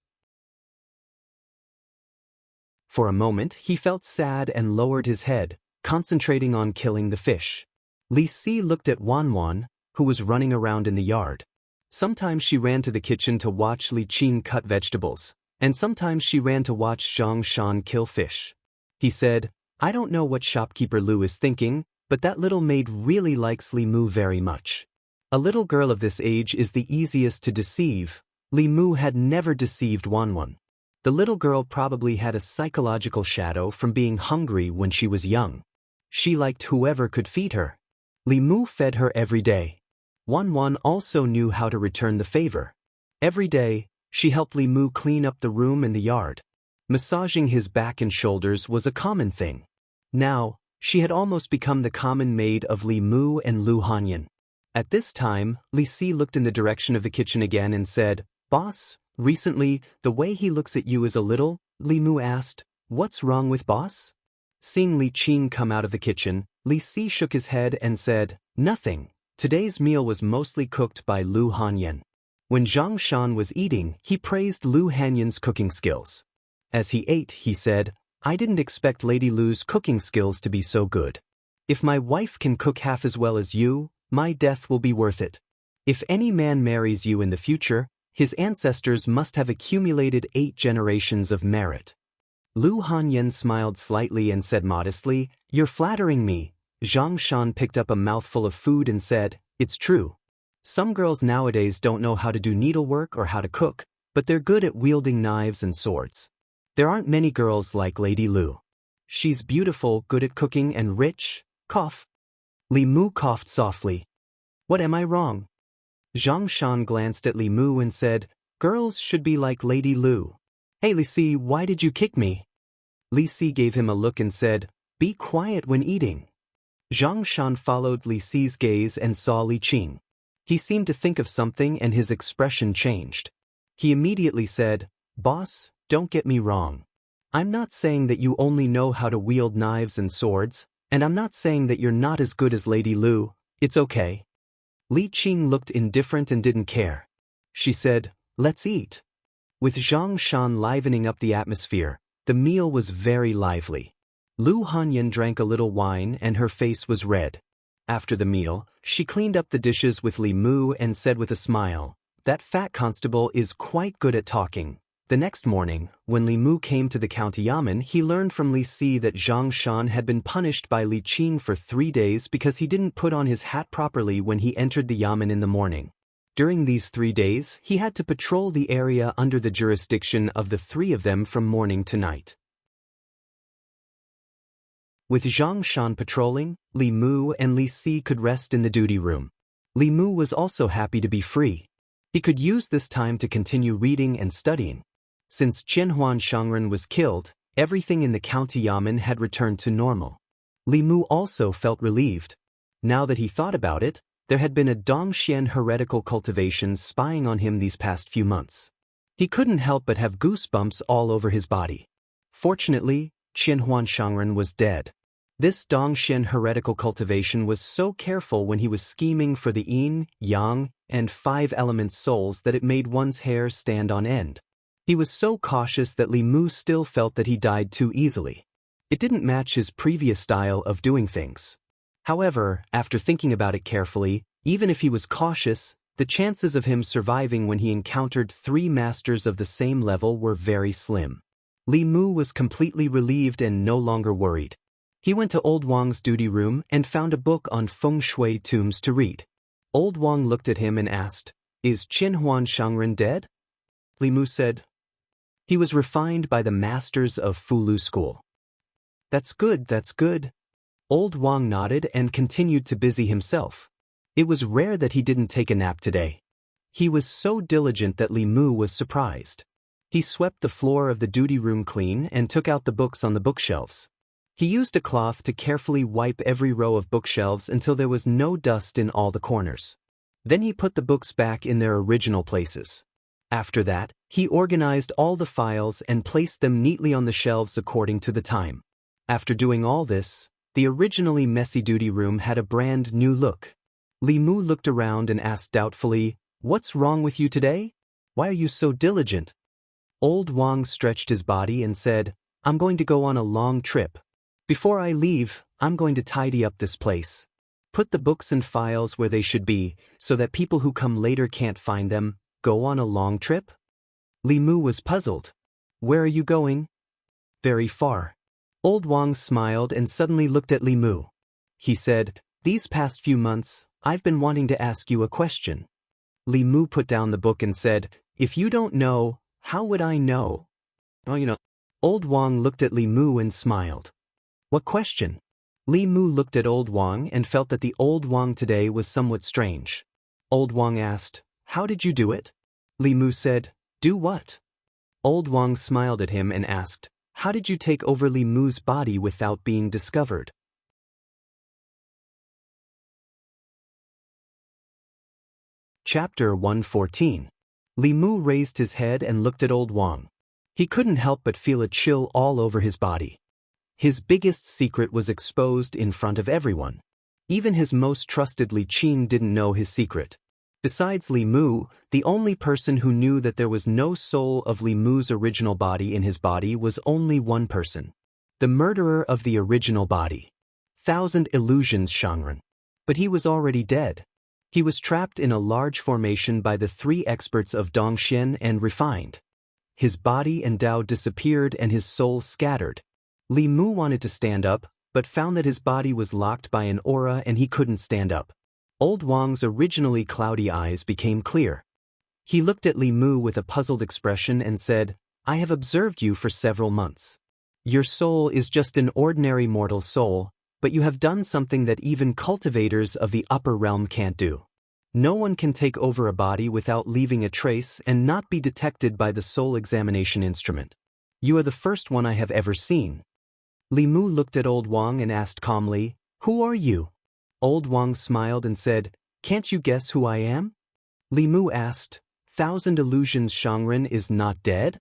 For a moment, he felt sad and lowered his head, concentrating on killing the fish. Li Si looked at Wan Wan, who was running around in the yard. Sometimes she ran to the kitchen to watch Li Qing cut vegetables, and sometimes she ran to watch Zhang Shan kill fish. He said, "I don't know what shopkeeper Lu is thinking, but that little maid really likes Li Mu very much. A little girl of this age is the easiest to deceive." Li Mu had never deceived Wan Wan. The little girl probably had a psychological shadow from being hungry when she was young. She liked whoever could feed her. Li Mu fed her every day. Wan Wan also knew how to return the favor. Every day, she helped Li Mu clean up the room and the yard. Massaging his back and shoulders was a common thing. Now, she had almost become the common maid of Li Mu and Lu Hanyan. At this time, Li Si looked in the direction of the kitchen again and said, "Boss, recently, the way he looks at you is a little." Li Mu asked, "What's wrong with boss?" Seeing Li Qing come out of the kitchen, Li Si shook his head and said, "Nothing. Today's meal was mostly cooked by Lu Hanyan." When Zhang Shan was eating, he praised Lu Hanyan's cooking skills. As he ate, he said, I didn't expect Lady Lu's cooking skills to be so good. If my wife can cook half as well as you, my death will be worth it. If any man marries you in the future, his ancestors must have accumulated 8 generations of merit. Lu Hanyan smiled slightly and said modestly, You're flattering me. Zhang Shan picked up a mouthful of food and said, It's true. Some girls nowadays don't know how to do needlework or how to cook, but they're good at wielding knives and swords. There aren't many girls like Lady Lu. She's beautiful, good at cooking, and rich. Cough. Li Mu coughed softly. What am I wrong? Zhang Shan glanced at Li Mu and said, Girls should be like Lady Lu. Hey Li Si, why did you kick me? Li Si gave him a look and said, Be quiet when eating. Zhang Shan followed Li Si's gaze and saw Li Qing. He seemed to think of something and his expression changed. He immediately said, Boss, don't get me wrong. I'm not saying that you only know how to wield knives and swords, and I'm not saying that you're not as good as Lady Lu. It's okay. Li Qing looked indifferent and didn't care. She said, Let's eat. With Zhang Shan livening up the atmosphere, the meal was very lively. Lu Hanyan drank a little wine and her face was red. After the meal, she cleaned up the dishes with Li Mu and said with a smile, That fat constable is quite good at talking. The next morning, when Li Mu came to the county yamen, he learned from Li Si that Zhang Shan had been punished by Li Qing for 3 days because he didn't put on his hat properly when he entered the yamen in the morning. During these 3 days, he had to patrol the area under the jurisdiction of the 3 of them from morning to night. With Zhang Shan patrolling, Li Mu and Li Si could rest in the duty room. Li Mu was also happy to be free. He could use this time to continue reading and studying. Since Qianhuan Shangren was killed, everything in the county yamen had returned to normal. Li Mu also felt relieved. Now that he thought about it, there had been a Dongxian heretical cultivation spying on him these past few months. He couldn't help but have goosebumps all over his body. Fortunately, Qianhuan Shangren was dead. This Dongxian heretical cultivation was so careful when he was scheming for the yin, yang, and 5 elements souls that it made one's hair stand on end. He was so cautious that Li Mu still felt that he died too easily. It didn't match his previous style of doing things. However, after thinking about it carefully, even if he was cautious, the chances of him surviving when he encountered 3 masters of the same level were very slim. Li Mu was completely relieved and no longer worried. He went to Old Wang's duty room and found a book on feng shui tombs to read. Old Wang looked at him and asked, Is Qianhuan Shangren dead? Li Mu said, He was refined by the masters of Fulu school. That's good, that's good. Old Wang nodded and continued to busy himself. It was rare that he didn't take a nap today. He was so diligent that Li Mu was surprised. He swept the floor of the duty room clean and took out the books on the bookshelves. He used a cloth to carefully wipe every row of bookshelves until there was no dust in all the corners. Then he put the books back in their original places. After that, he organized all the files and placed them neatly on the shelves according to the time. After doing all this, the originally messy duty room had a brand new look. Li Mu looked around and asked doubtfully, What's wrong with you today? Why are you so diligent? Old Wang stretched his body and said, I'm going to go on a long trip. Before I leave, I'm going to tidy up this place. Put the books and files where they should be, so that people who come later can't find them. Go on a long trip? Li Mu was puzzled. Where are you going? Very far. Old Wang smiled and suddenly looked at Li Mu. He said, These past few months, I've been wanting to ask you a question. Li Mu put down the book and said, If you don't know, how would I know? Old Wang looked at Li Mu and smiled. What question? Li Mu looked at Old Wang and felt that the Old Wang today was somewhat strange. Old Wang asked, How did you do it? Li Mu said, Do what? Old Wang smiled at him and asked, How did you take over Li Mu's body without being discovered? Chapter 114. Li Mu raised his head and looked at Old Wang. He couldn't help but feel a chill all over his body. His biggest secret was exposed in front of everyone. Even his most trusted Li Qing didn't know his secret. Besides Li Mu, the only person who knew that there was no soul of Li Mu's original body in his body was only one person. The murderer of the original body. Thousand illusions Shangren. But he was already dead. He was trapped in a large formation by the three experts of Dongxian and refined. His body and Dao disappeared and his soul scattered. Li Mu wanted to stand up, but found that his body was locked by an aura and he couldn't stand up. Old Wang's originally cloudy eyes became clear. He looked at Li Mu with a puzzled expression and said, "I have observed you for several months. Your soul is just an ordinary mortal soul, but you have done something that even cultivators of the upper realm can't do. No one can take over a body without leaving a trace and not be detected by the soul examination instrument. You are the first one I have ever seen." Li Mu looked at Old Wang and asked calmly, "Who are you?" Old Wang smiled and said, "Can't you guess who I am?" Li Mu asked, "Thousand Illusions Shangren is not dead?"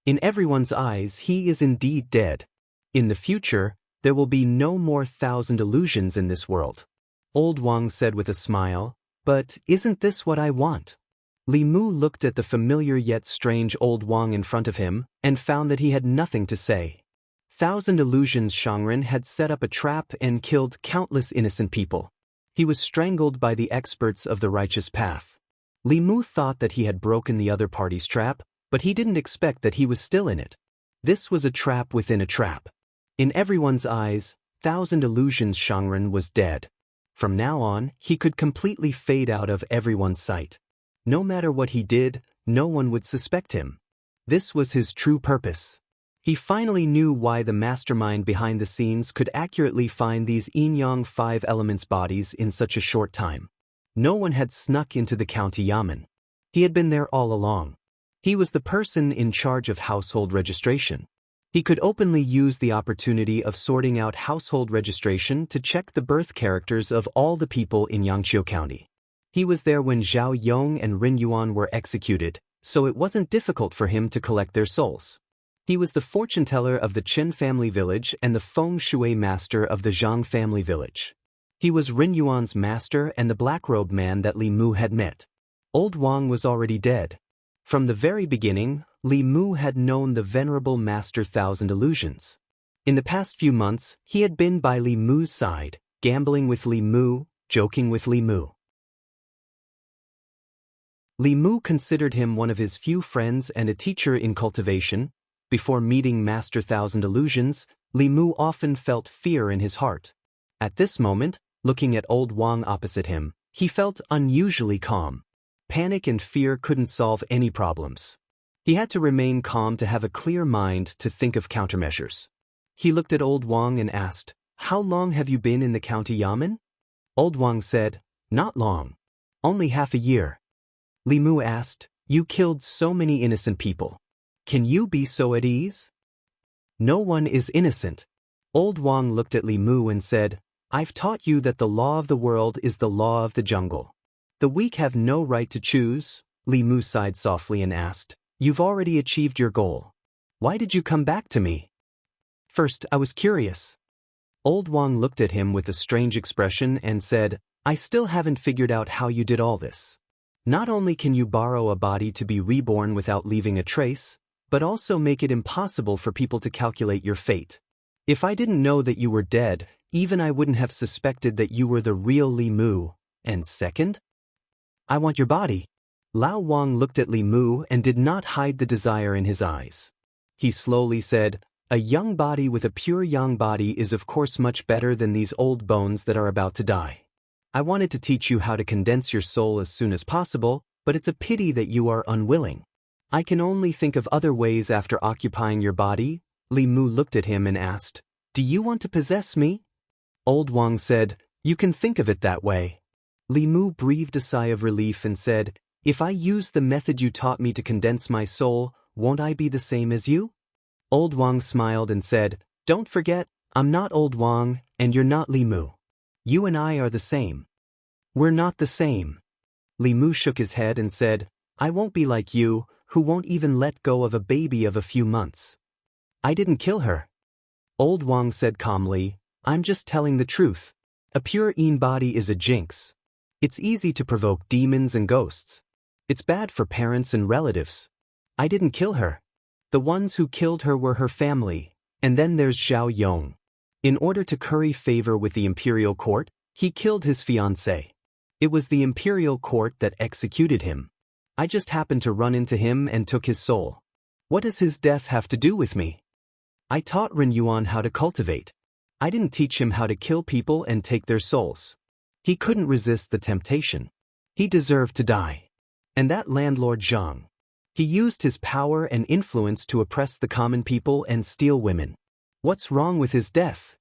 In everyone's eyes he is indeed dead. In the future, there will be no more thousand illusions in this world. Old Wang said with a smile, "But isn't this what I want?" Li Mu looked at the familiar yet strange Old Wang in front of him, and found that he had nothing to say. Thousand Illusions Shangren had set up a trap and killed countless innocent people. He was strangled by the experts of the righteous path. Li Mu thought that he had broken the other party's trap, but he didn't expect that he was still in it. This was a trap within a trap. In everyone's eyes, Thousand Illusions Shangren was dead. From now on, he could completely fade out of everyone's sight. No matter what he did, no one would suspect him. This was his true purpose. He finally knew why the mastermind behind the scenes could accurately find these yin-yang 5 elements bodies in such a short time. No one had snuck into the county yamen. He had been there all along. He was the person in charge of household registration. He could openly use the opportunity of sorting out household registration to check the birth characters of all the people in Yangqiu County. He was there when Zhao Yong and Rin Yuan were executed, so it wasn't difficult for him to collect their souls. He was the fortune teller of the Chen family village and the feng shui master of the Zhang family village. He was Rin Yuan's master and the black-robed man that Li Mu had met. Old Wang was already dead. From the very beginning, Li Mu had known the venerable Master Thousand Illusions. In the past few months, he had been by Li Mu's side, gambling with Li Mu, joking with Li Mu. Li Mu considered him one of his few friends and a teacher in cultivation. Before meeting Master Thousand Illusions, Li Mu often felt fear in his heart. At this moment, looking at Old Wang opposite him, he felt unusually calm. Panic and fear couldn't solve any problems. He had to remain calm to have a clear mind to think of countermeasures. He looked at Old Wang and asked, "How long have you been in the county yamen?" Old Wang said, "Not long. Only half a year." Li Mu asked, "You killed so many innocent people. Can you be so at ease?" "No one is innocent." Old Wang looked at Li Mu and said, "I've taught you that the law of the world is the law of the jungle. The weak have no right to choose." Li Mu sighed softly and asked, "You've already achieved your goal. Why did you come back to me?" "First, I was curious." Old Wang looked at him with a strange expression and said, "I still haven't figured out how you did all this. Not only can you borrow a body to be reborn without leaving a trace, but also make it impossible for people to calculate your fate. If I didn't know that you were dead, even I wouldn't have suspected that you were the real Li Mu. And second, I want your body." Lao Wang looked at Li Mu and did not hide the desire in his eyes. He slowly said, "A young body with a pure yang body is of course much better than these old bones that are about to die. I wanted to teach you how to condense your soul as soon as possible, but it's a pity that you are unwilling. I can only think of other ways after occupying your body." Li Mu looked at him and asked, "Do you want to possess me?" Old Wang said, "You can think of it that way." Li Mu breathed a sigh of relief and said, "If I use the method you taught me to condense my soul, won't I be the same as you?" Old Wang smiled and said, "Don't forget, I'm not Old Wang, and you're not Li Mu. You and I are the same." "We're not the same." Li Mu shook his head and said, "I won't be like you, who won't even let go of a baby of a few months. I didn't kill her." Old Wang said calmly, "I'm just telling the truth. A pure yin body is a jinx. It's easy to provoke demons and ghosts. It's bad for parents and relatives. I didn't kill her. The ones who killed her were her family, and then there's Zhao Yong. In order to curry favor with the imperial court, he killed his fiancée. It was the imperial court that executed him. I just happened to run into him and took his soul. What does his death have to do with me? I taught Ren Yuan how to cultivate. I didn't teach him how to kill people and take their souls. He couldn't resist the temptation. He deserved to die. And that landlord Zhang. He used his power and influence to oppress the common people and steal women. What's wrong with his death?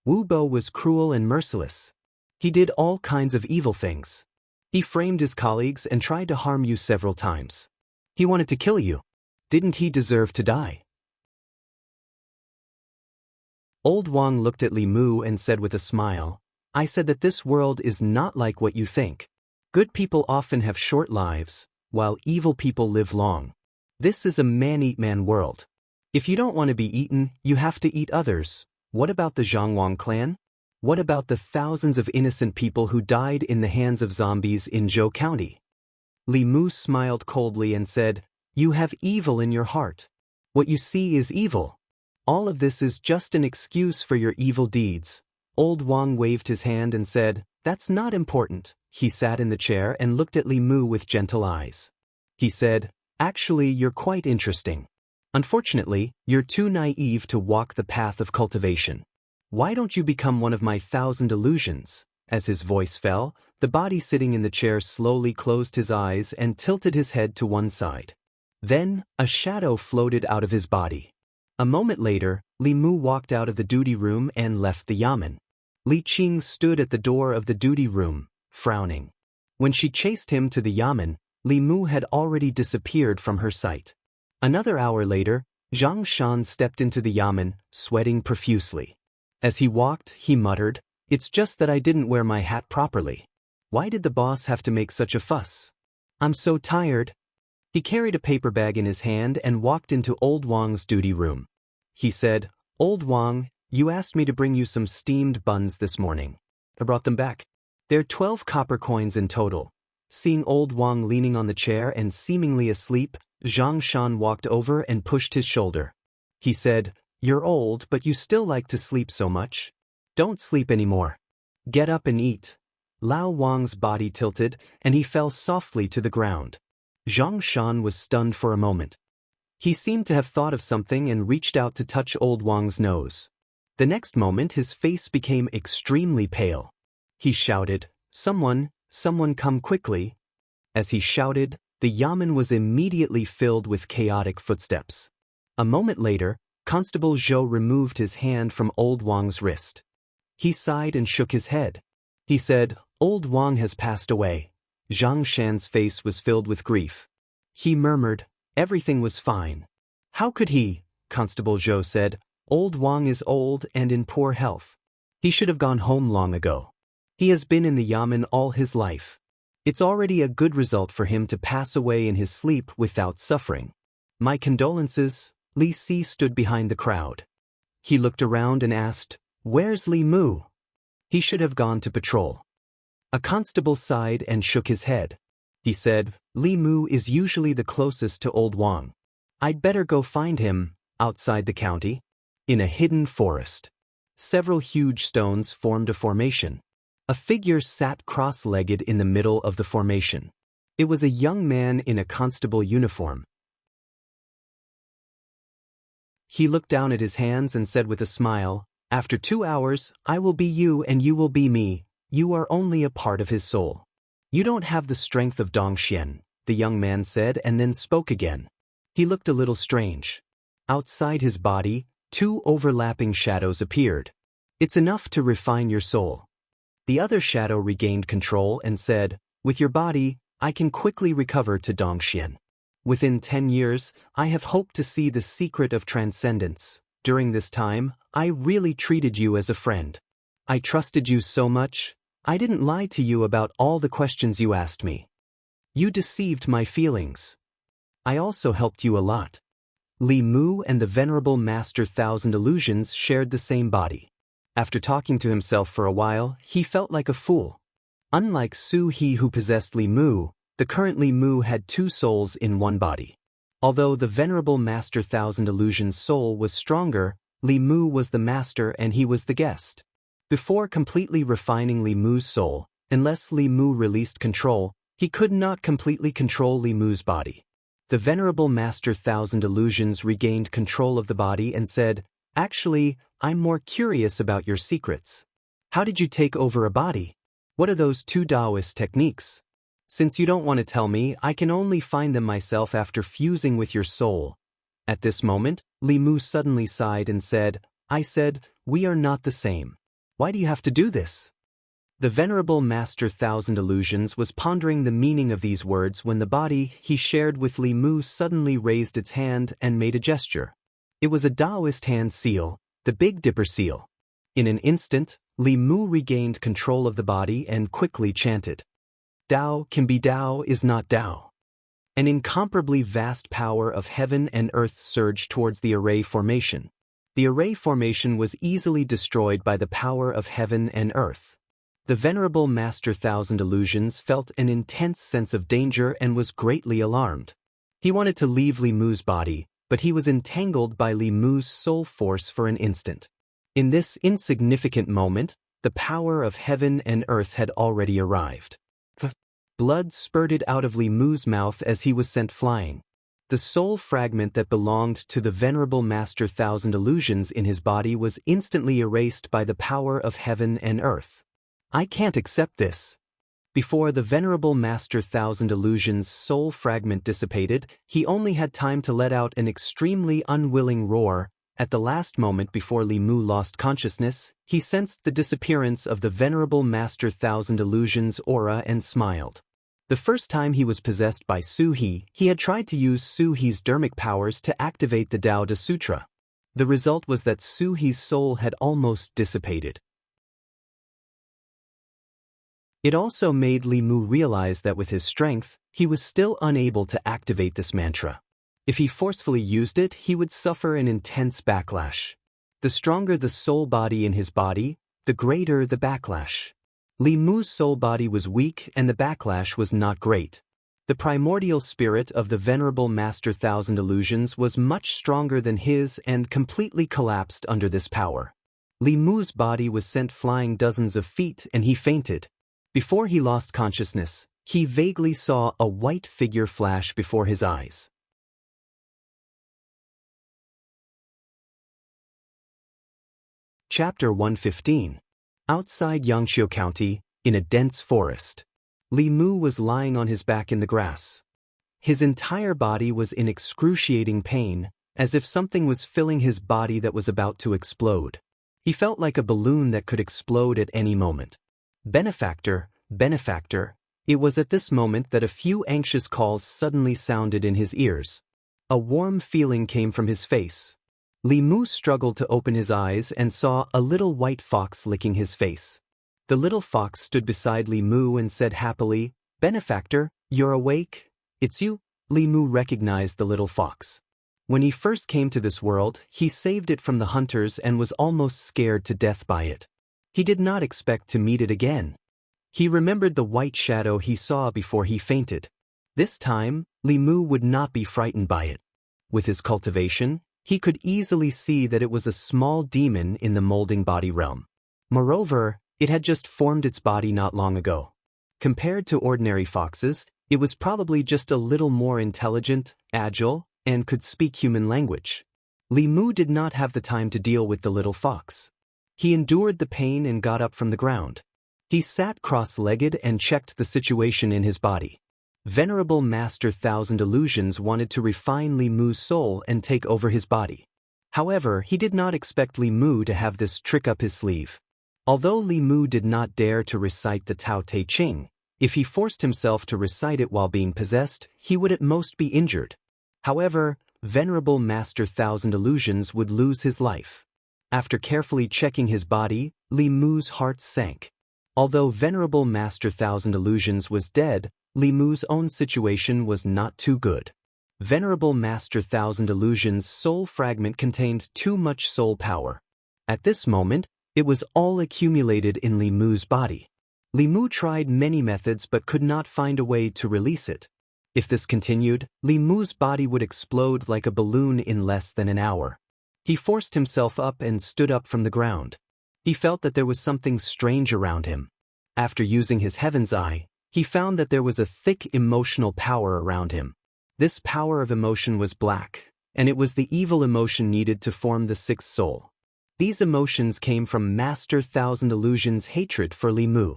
Wu Bo was cruel and merciless. He did all kinds of evil things. He framed his colleagues and tried to harm you several times. He wanted to kill you. Didn't he deserve to die? Old Wang looked at Li Mu and said with a smile, I said that this world is not like what you think. Good people often have short lives, while evil people live long. This is a man-eat-man world. If you don't want to be eaten, you have to eat others. What about the Zhangwang clan? What about the thousands of innocent people who died in the hands of zombies in Zhou County? Li Mu smiled coldly and said, You have evil in your heart. What you see is evil. All of this is just an excuse for your evil deeds. Old Wang waved his hand and said, That's not important. He sat in the chair and looked at Li Mu with gentle eyes. He said, Actually, you're quite interesting. Unfortunately, you're too naive to walk the path of cultivation. Why don't you become one of my 1,000 illusions? As his voice fell, the body sitting in the chair slowly closed his eyes and tilted his head to one side. Then, a shadow floated out of his body. A moment later, Li Mu walked out of the duty room and left the yamen. Li Qing stood at the door of the duty room, frowning. When she chased him to the yamen, Li Mu had already disappeared from her sight. Another hour later, Zhang Shan stepped into the yamen, sweating profusely. As he walked, he muttered, It's just that I didn't wear my hat properly. Why did the boss have to make such a fuss? I'm so tired. He carried a paper bag in his hand and walked into Old Wang's duty room. He said, Old Wang, you asked me to bring you some steamed buns this morning. I brought them back. They're 12 copper coins in total. Seeing Old Wang leaning on the chair and seemingly asleep, Zhang Shan walked over and pushed his shoulder. He said, You're old, but you still like to sleep so much. Don't sleep anymore. Get up and eat. Lao Wang's body tilted, and he fell softly to the ground. Zhang Shan was stunned for a moment. He seemed to have thought of something and reached out to touch Old Wang's nose. The next moment his face became extremely pale. He shouted, Someone come quickly. As he shouted, the yamen was immediately filled with chaotic footsteps. A moment later, Constable Zhou removed his hand from Old Wang's wrist. He sighed and shook his head. He said, Old Wang has passed away. Zhang Shan's face was filled with grief. He murmured, Everything was fine. How could he? Constable Zhou said, Old Wang is old and in poor health. He should have gone home long ago. He has been in the yamen all his life. It's already a good result for him to pass away in his sleep without suffering. My condolences. Li Si stood behind the crowd. He looked around and asked, Where's Li Mu? He should have gone to patrol. A constable sighed and shook his head. He said, Li Mu is usually the closest to Old Wang. I'd better go find him, outside the county. In a hidden forest. Several huge stones formed a formation. A figure sat cross-legged in the middle of the formation. It was a young man in a constable uniform. He looked down at his hands and said with a smile, After 2 hours, I will be you and you will be me. You are only a part of his soul. You don't have the strength of Dongxian, the young man said and then spoke again. He looked a little strange. Outside his body, 2 overlapping shadows appeared. It's enough to refine your soul. The other shadow regained control and said, With your body, I can quickly recover to Dongxian. Within 10 years, I have hoped to see the secret of transcendence. During this time, I really treated you as a friend. I trusted you so much. I didn't lie to you about all the questions you asked me. You deceived my feelings. I also helped you a lot. Li Mu and the Venerable Master Thousand Illusions shared the same body. After talking to himself for a while, he felt like a fool. Unlike Su He who possessed Li Mu, the current Li Mu had two souls in one body. Although the Venerable Master Thousand Illusions soul was stronger, Li Mu was the master and he was the guest. Before completely refining Li Mu's soul, unless Li Mu released control, he could not completely control Li Mu's body. The Venerable Master Thousand Illusions regained control of the body and said, "Actually, I'm more curious about your secrets. How did you take over a body? What are those two Taoist techniques? Since you don't want to tell me, I can only find them myself after fusing with your soul." At this moment, Li Mu suddenly sighed and said, "I said, we are not the same. Why do you have to do this?" The Venerable Master Thousand Illusions was pondering the meaning of these words when the body he shared with Li Mu suddenly raised its hand and made a gesture. It was a Taoist hand seal, the Big Dipper seal. In an instant, Li Mu regained control of the body and quickly chanted, "Tao can be Tao is not Tao." An incomparably vast power of heaven and earth surged towards the array formation. The array formation was easily destroyed by the power of heaven and earth. The Venerable Master Thousand Illusions felt an intense sense of danger and was greatly alarmed. He wanted to leave Li Mu's body, but he was entangled by Li Mu's soul force for an instant. In this insignificant moment, the power of heaven and earth had already arrived. Blood spurted out of Li Mu's mouth as he was sent flying. The soul fragment that belonged to the Venerable Master Thousand Illusions in his body was instantly erased by the power of heaven and earth. "I can't accept this." Before the Venerable Master Thousand Illusions' soul fragment dissipated, he only had time to let out an extremely unwilling roar. At the last moment before Li Mu lost consciousness, he sensed the disappearance of the Venerable Master Thousand Illusions' aura and smiled. The first time he was possessed by Su He, he had tried to use Su He's dermic powers to activate the Tao Te Sutra. The result was that Su He's soul had almost dissipated. It also made Li Mu realize that with his strength, he was still unable to activate this mantra. If he forcefully used it, he would suffer an intense backlash. The stronger the soul body in his body, the greater the backlash. Li Mu's soul body was weak and the backlash was not great. The primordial spirit of the Venerable Master Thousand Illusions was much stronger than his and completely collapsed under this power. Li Mu's body was sent flying dozens of feet and he fainted. Before he lost consciousness, he vaguely saw a white figure flash before his eyes. Chapter 115. Outside Yangqiu County, in a dense forest. Li Mu was lying on his back in the grass. His entire body was in excruciating pain, as if something was filling his body that was about to explode. He felt like a balloon that could explode at any moment. "Benefactor, benefactor." It was at this moment that a few anxious calls suddenly sounded in his ears. A warm feeling came from his face. Li Mu struggled to open his eyes and saw a little white fox licking his face. The little fox stood beside Li Mu and said happily, "Benefactor, you're awake? It's you?" Li Mu recognized the little fox. When he first came to this world, he saved it from the hunters and was almost scared to death by it. He did not expect to meet it again. He remembered the white shadow he saw before he fainted. This time, Li Mu would not be frightened by it. With his cultivation, he could easily see that it was a small demon in the molding body realm. Moreover, it had just formed its body not long ago. Compared to ordinary foxes, it was probably just a little more intelligent, agile, and could speak human language. Li Mu did not have the time to deal with the little fox. He endured the pain and got up from the ground. He sat cross-legged and checked the situation in his body. Venerable Master Thousand Illusions wanted to refine Li Mu's soul and take over his body. However, he did not expect Li Mu to have this trick up his sleeve. Although Li Mu did not dare to recite the Tao Te Ching, if he forced himself to recite it while being possessed, he would at most be injured. However, Venerable Master Thousand Illusions would lose his life. After carefully checking his body, Li Mu's heart sank. Although Venerable Master Thousand Illusions was dead, Li Mu's own situation was not too good. Venerable Master Thousand Illusions' soul fragment contained too much soul power. At this moment, it was all accumulated in Li Mu's body. Li Mu tried many methods but could not find a way to release it. If this continued, Li Mu's body would explode like a balloon in less than an hour. He forced himself up and stood up from the ground. He felt that there was something strange around him. After using his heaven's eye, he found that there was a thick emotional power around him. This power of emotion was black, and it was the evil emotion needed to form the sixth soul. These emotions came from Master Thousand Illusion's hatred for Li Mu.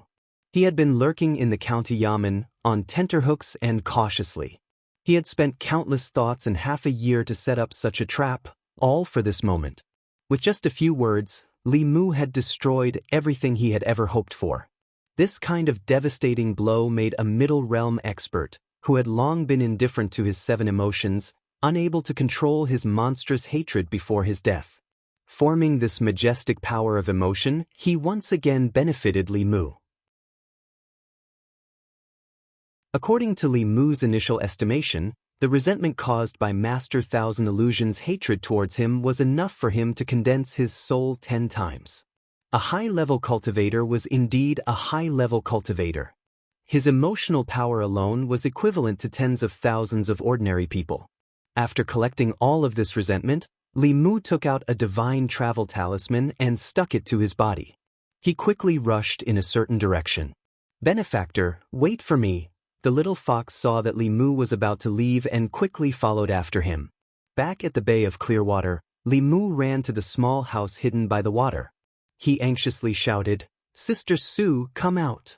He had been lurking in the county yamen, on tenterhooks and cautiously. He had spent countless thoughts and half a year to set up such a trap, all for this moment. With just a few words, Li Mu had destroyed everything he had ever hoped for. This kind of devastating blow made a middle realm expert, who had long been indifferent to his 7 emotions, unable to control his monstrous hatred before his death. Forming this majestic power of emotion, he once again benefited Li Mu. According to Li Mu's initial estimation, the resentment caused by Master Thousand Illusion's hatred towards him was enough for him to condense his soul 10 times. A high-level cultivator was indeed a high-level cultivator. His emotional power alone was equivalent to tens of thousands of ordinary people. After collecting all of this resentment, Li Mu took out a divine travel talisman and stuck it to his body. He quickly rushed in a certain direction. "Benefactor, wait for me." The little fox saw that Li Mu was about to leave and quickly followed after him. Back at the Bay of Clearwater, Li Mu ran to the small house hidden by the water. He anxiously shouted, "Sister Su, come out."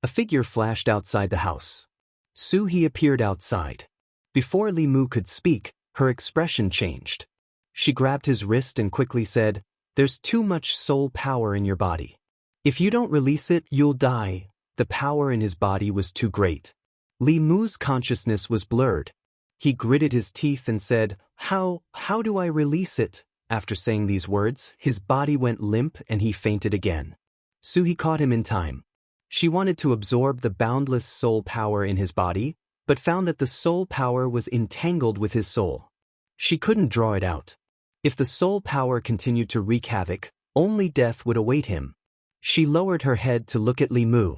A figure flashed outside the house. Su-hee appeared outside. Before Li Mu could speak, her expression changed. She grabbed his wrist and quickly said, "There's too much soul power in your body. If you don't release it, you'll die." The power in his body was too great. Li Mu's consciousness was blurred. He gritted his teeth and said, How do I release it?" After saying these words, his body went limp and he fainted again. Su-hee caught him in time. She wanted to absorb the boundless soul power in his body, but found that the soul power was entangled with his soul. She couldn't draw it out. If the soul power continued to wreak havoc, only death would await him. She lowered her head to look at Li Mu.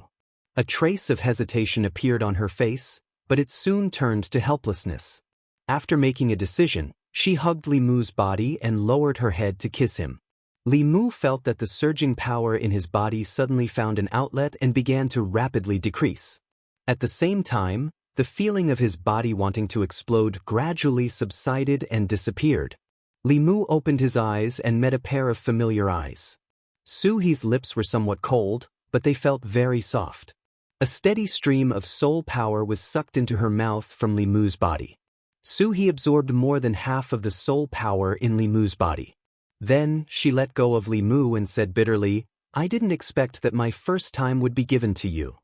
A trace of hesitation appeared on her face, but it soon turned to helplessness. After making a decision, she hugged Li Mu's body and lowered her head to kiss him. Li Mu felt that the surging power in his body suddenly found an outlet and began to rapidly decrease. At the same time, the feeling of his body wanting to explode gradually subsided and disappeared. Li Mu opened his eyes and met a pair of familiar eyes. Su-hee's lips were somewhat cold, but they felt very soft. A steady stream of soul power was sucked into her mouth from Li Mu's body. Su-hee absorbed more than half of the soul power in Li Mu's body. Then, she let go of Li Mu and said bitterly, "I didn't expect that my first time would be given to you."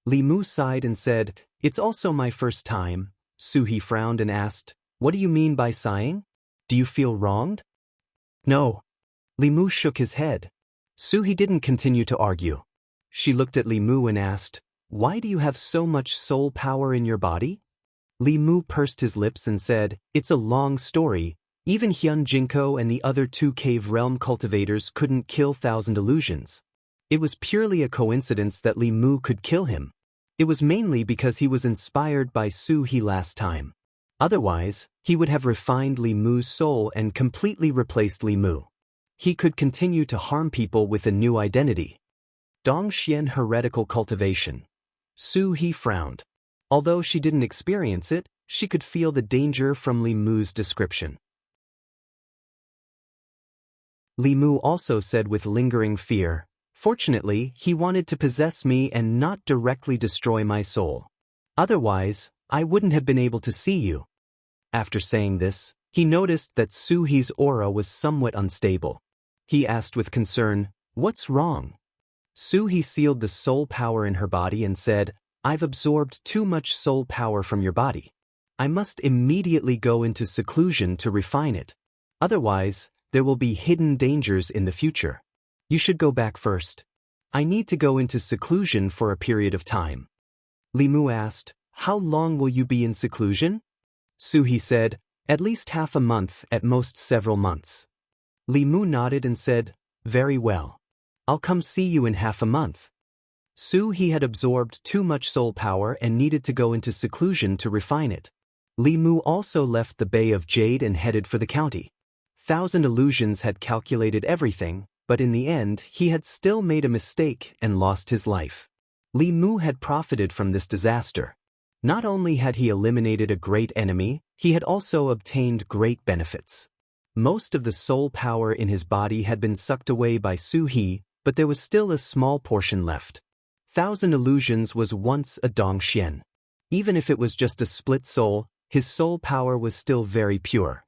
Li Mu sighed and said, "It's also my first time." Su-hee frowned and asked, "What do you mean by sighing? Do you feel wronged?" "No." Li Mu shook his head. Su-hee didn't continue to argue. She looked at Li Mu and asked, "Why do you have so much soul power in your body?" Li Mu pursed his lips and said, "It's a long story. Even Hyun Jinko and the other 2 cave realm cultivators couldn't kill Thousand Illusions. It was purely a coincidence that Li Mu could kill him. It was mainly because he was inspired by Su-hee last time. Otherwise, he would have refined Li Mu's soul and completely replaced Li Mu. He could continue to harm people with a new identity. Dongxian heretical cultivation. Su-hee frowned. Although she didn't experience it, she could feel the danger from Li Mu's description. Li Mu also said with lingering fear, "Fortunately, he wanted to possess me and not directly destroy my soul. Otherwise, I wouldn't have been able to see you." After saying this, he noticed that Su-hee's aura was somewhat unstable. He asked with concern, "What's wrong?" Su-hee sealed the soul power in her body and said, "I've absorbed too much soul power from your body. I must immediately go into seclusion to refine it. Otherwise, there will be hidden dangers in the future. You should go back first. I need to go into seclusion for a period of time." Li Mu asked, "How long will you be in seclusion?" Su-hee said, "At least half a month, at most several months." Li Mu nodded and said, "Very well. I'll come see you in half a month." Su He had absorbed too much soul power and needed to go into seclusion to refine it. Li Mu also left the Bay of Jade and headed for the county. Thousand Illusions had calculated everything, but in the end he had still made a mistake and lost his life. Li Mu had profited from this disaster. Not only had he eliminated a great enemy, he had also obtained great benefits. Most of the soul power in his body had been sucked away by Su He, but there was still a small portion left. Thousand Illusions was once a Dongxian. Even if it was just a split soul, his soul power was still very pure.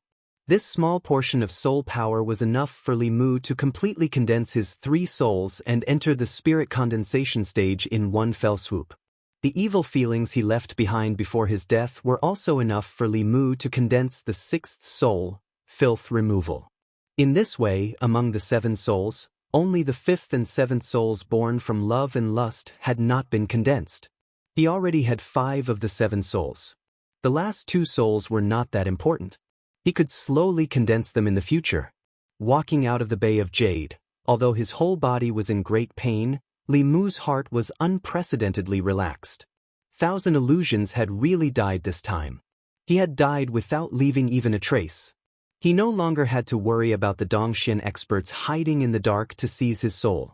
This small portion of soul power was enough for Li Mu to completely condense his 3 souls and enter the spirit condensation stage in one fell swoop. The evil feelings he left behind before his death were also enough for Li Mu to condense the 6th soul, filth removal. In this way, among the 7 souls, only the 5th and 7th souls born from love and lust had not been condensed. He already had 5 of the 7 souls. The last 2 souls were not that important. He could slowly condense them in the future. Walking out of the Bay of Jade, although his whole body was in great pain, Li Mu's heart was unprecedentedly relaxed. Thousand Illusions had really died this time. He had died without leaving even a trace. He no longer had to worry about the Dongxian experts hiding in the dark to seize his soul.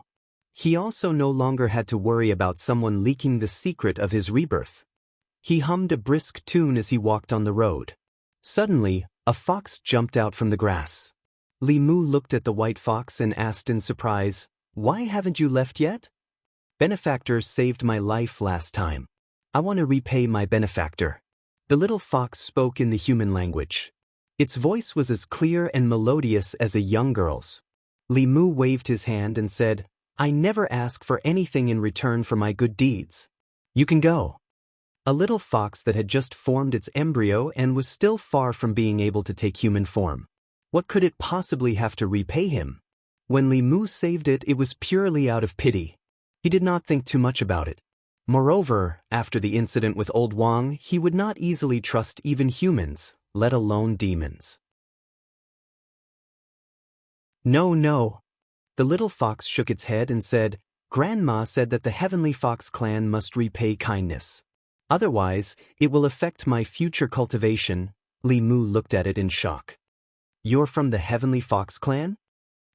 He also no longer had to worry about someone leaking the secret of his rebirth. He hummed a brisk tune as he walked on the road. Suddenly, a fox jumped out from the grass. Li Mu looked at the white fox and asked in surprise, "Why haven't you left yet?" "Benefactor saved my life last time. I want to repay my benefactor." The little fox spoke in the human language. Its voice was as clear and melodious as a young girl's. Li Mu waved his hand and said, "I never ask for anything in return for my good deeds. You can go." A little fox that had just formed its embryo and was still far from being able to take human form. What could it possibly have to repay him? When Li Mu saved it, it was purely out of pity. He did not think too much about it. Moreover, after the incident with Old Wang, he would not easily trust even humans, let alone demons. "No, no." The little fox shook its head and said, "Grandma said that the Heavenly Fox clan must repay kindness. Otherwise, it will affect my future cultivation." Li Mu looked at it in shock. "You're from the Heavenly Fox clan?"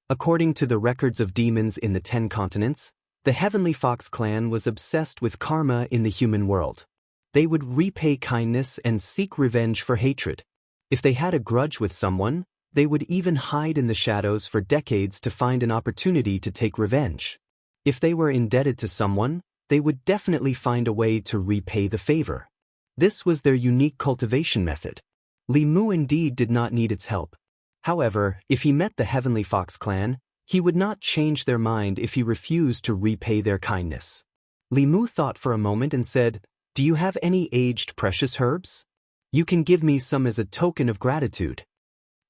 According to the records of demons in the 10 continents, the Heavenly Fox clan was obsessed with karma in the human world. They would repay kindness and seek revenge for hatred. If they had a grudge with someone, they would even hide in the shadows for decades to find an opportunity to take revenge. If they were indebted to someone, they would definitely find a way to repay the favor. This was their unique cultivation method. Li Mu indeed did not need its help. However, if he met the Heavenly Fox clan, he would not change their mind if he refused to repay their kindness. Li Mu thought for a moment and said, "Do you have any aged precious herbs? You can give me some as a token of gratitude."